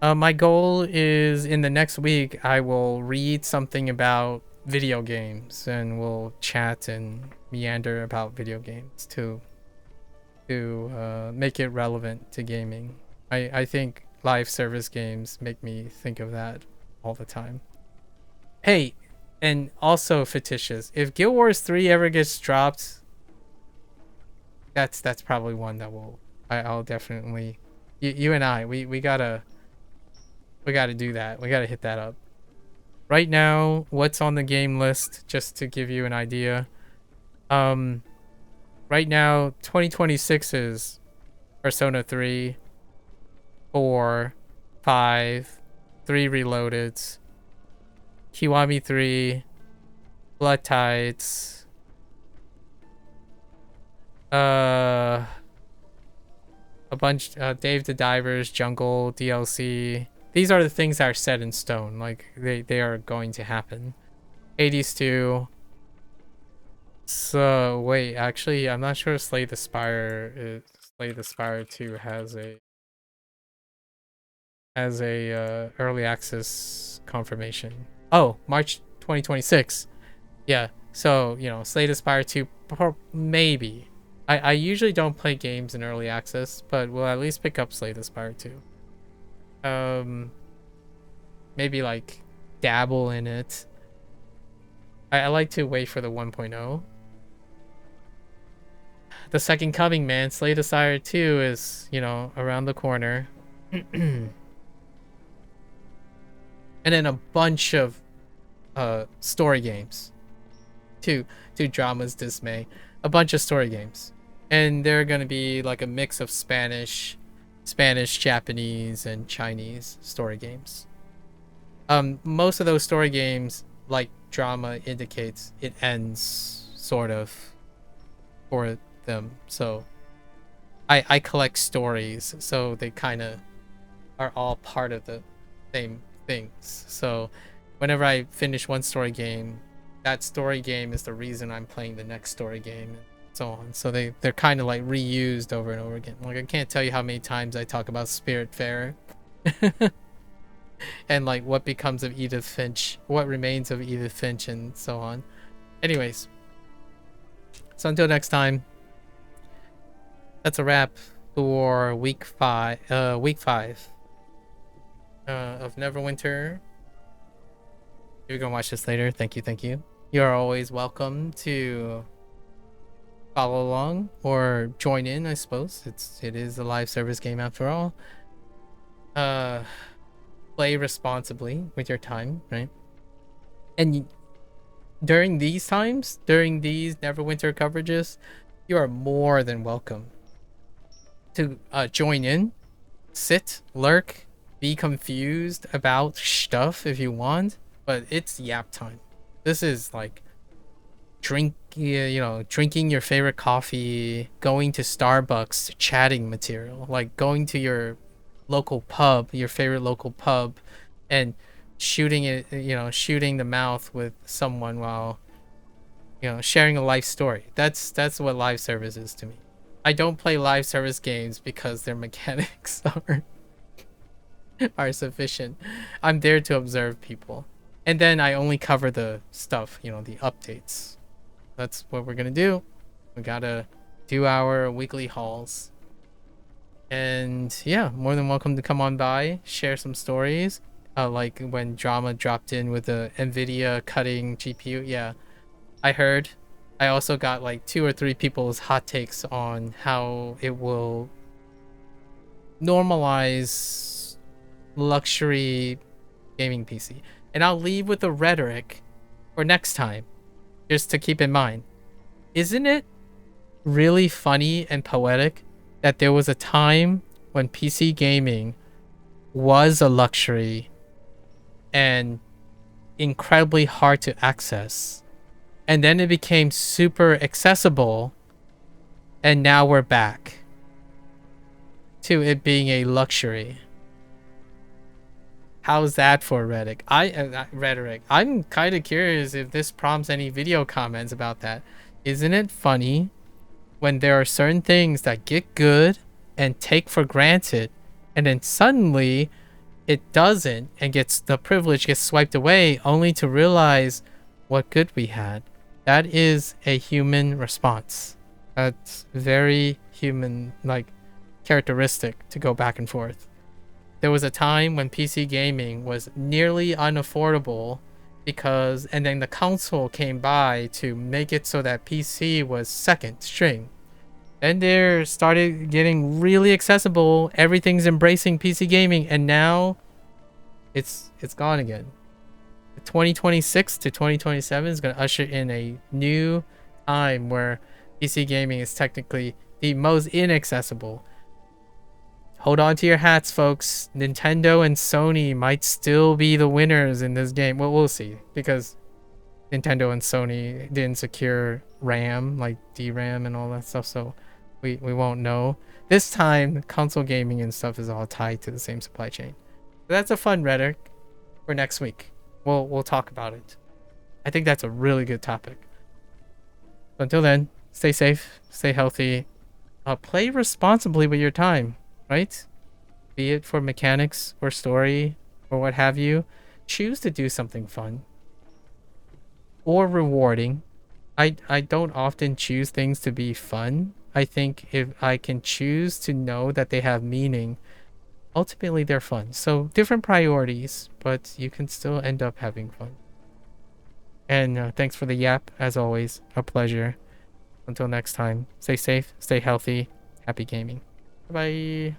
My goal is in the next week I will read something about video games and we'll chat and meander about video games to make it relevant to gaming. I think live service games make me think of that all the time. Hey, and also fictitious, if Guild Wars 3 ever gets dropped, that's probably one that I'll definitely, you and I, we gotta do that. We gotta hit that up. Right now, what's on the game list, just to give you an idea. Right now, 2026 is Persona 3, 4, 5, 3 Reloadeds, Kiwami 3, Blood Tides, a bunch, Dave the Diver's Jungle DLC. These are the things that are set in stone, like they are going to happen. 80s 2. So wait, actually, I'm not sure Slay the Spire 2 has a early access confirmation. Oh, March 2026. Yeah, so Slay the Spire 2 maybe. I usually don't play games in early access, but we'll at least pick up Slay the Spire 2. Maybe like dabble in it. I like to wait for the 1.0. The Second Coming, man. Slay the Spire 2 is, around the corner. And then a bunch of story games. To Drama's dismay. A bunch of story games. And they're going to be like a mix of Spanish, Japanese, and Chinese story games. Most of those story games, like Drama indicates, it ends sort of for them. So I collect stories, so they kind of are all part of the same things. So whenever I finish one story game, that story game is the reason I'm playing the next story game, and so on. So they're kind of like reused over and over again. Like, I can't tell you how many times I talk about Spiritfarer. And like what becomes of Edith Finch, what remains of Edith Finch, and so on. Anyways, so until next time, that's a wrap for week 5 of Neverwinter. If you're gonna watch this later, thank you. You're always welcome to follow along or join in. I suppose it is a live service game after all. Play responsibly with your time, right? And during these times, during these Neverwinter coverages, you are more than welcome to join in, sit, lurk, be confused about stuff if you want, but it's yap time. This is like drinking your favorite coffee, going to Starbucks, chatting material, like going to your local pub, your favorite local pub, and shooting it, shooting the mouth with someone while, sharing a life story. That's what live service is to me. I don't play live service games because their mechanics are sufficient. I'm there to observe people. And then I only cover the stuff, the updates. That's what we're gonna do. We gotta do our weekly hauls. And yeah, more than welcome to come on by, share some stories. Like when Drama dropped in with the NVIDIA cutting GPU. Yeah, I heard. I also got like 2 or 3 people's hot takes on how it will normalize luxury gaming PC. And I'll leave with the rhetoric for next time, just to keep in mind. Isn't it really funny and poetic that there was a time when PC gaming was a luxury and incredibly hard to access, and then it became super accessible, and now we're back to it being a luxury? How's that for rhetoric? I'm kind of curious if this prompts any video comments about that. Isn't it funny when there are certain things that get good and take for granted, and then suddenly it doesn't, and the privilege gets swiped away, only to realize what good we had? That is a human response. That's very human, like, characteristic to go back and forth. There was a time when PC gaming was nearly unaffordable and then the console came by to make it so that PC was second string. Then there started getting really accessible. Everything's embracing PC gaming, and now it's gone again. 2026 to 2027 is going to usher in a new time where PC gaming is technically the most inaccessible. Hold on to your hats, folks. Nintendo and Sony might still be the winners in this game. Well, we'll see, because Nintendo and Sony didn't secure RAM, like DRAM and all that stuff, so we won't know. This time, console gaming and stuff is all tied to the same supply chain. So that's a fun rhetoric for next week. We'll talk about it. I think that's a really good topic. So until then, stay safe, stay healthy, play responsibly with your time, right? Be it for mechanics or story or what have you. Choose to do something fun or rewarding. I don't often choose things to be fun. I think if I can choose to know that they have meaning, ultimately they're fun. So different priorities, but you can still end up having fun. And thanks for the yap, as always. A pleasure. Until next time, stay safe, stay healthy, happy gaming. Bye.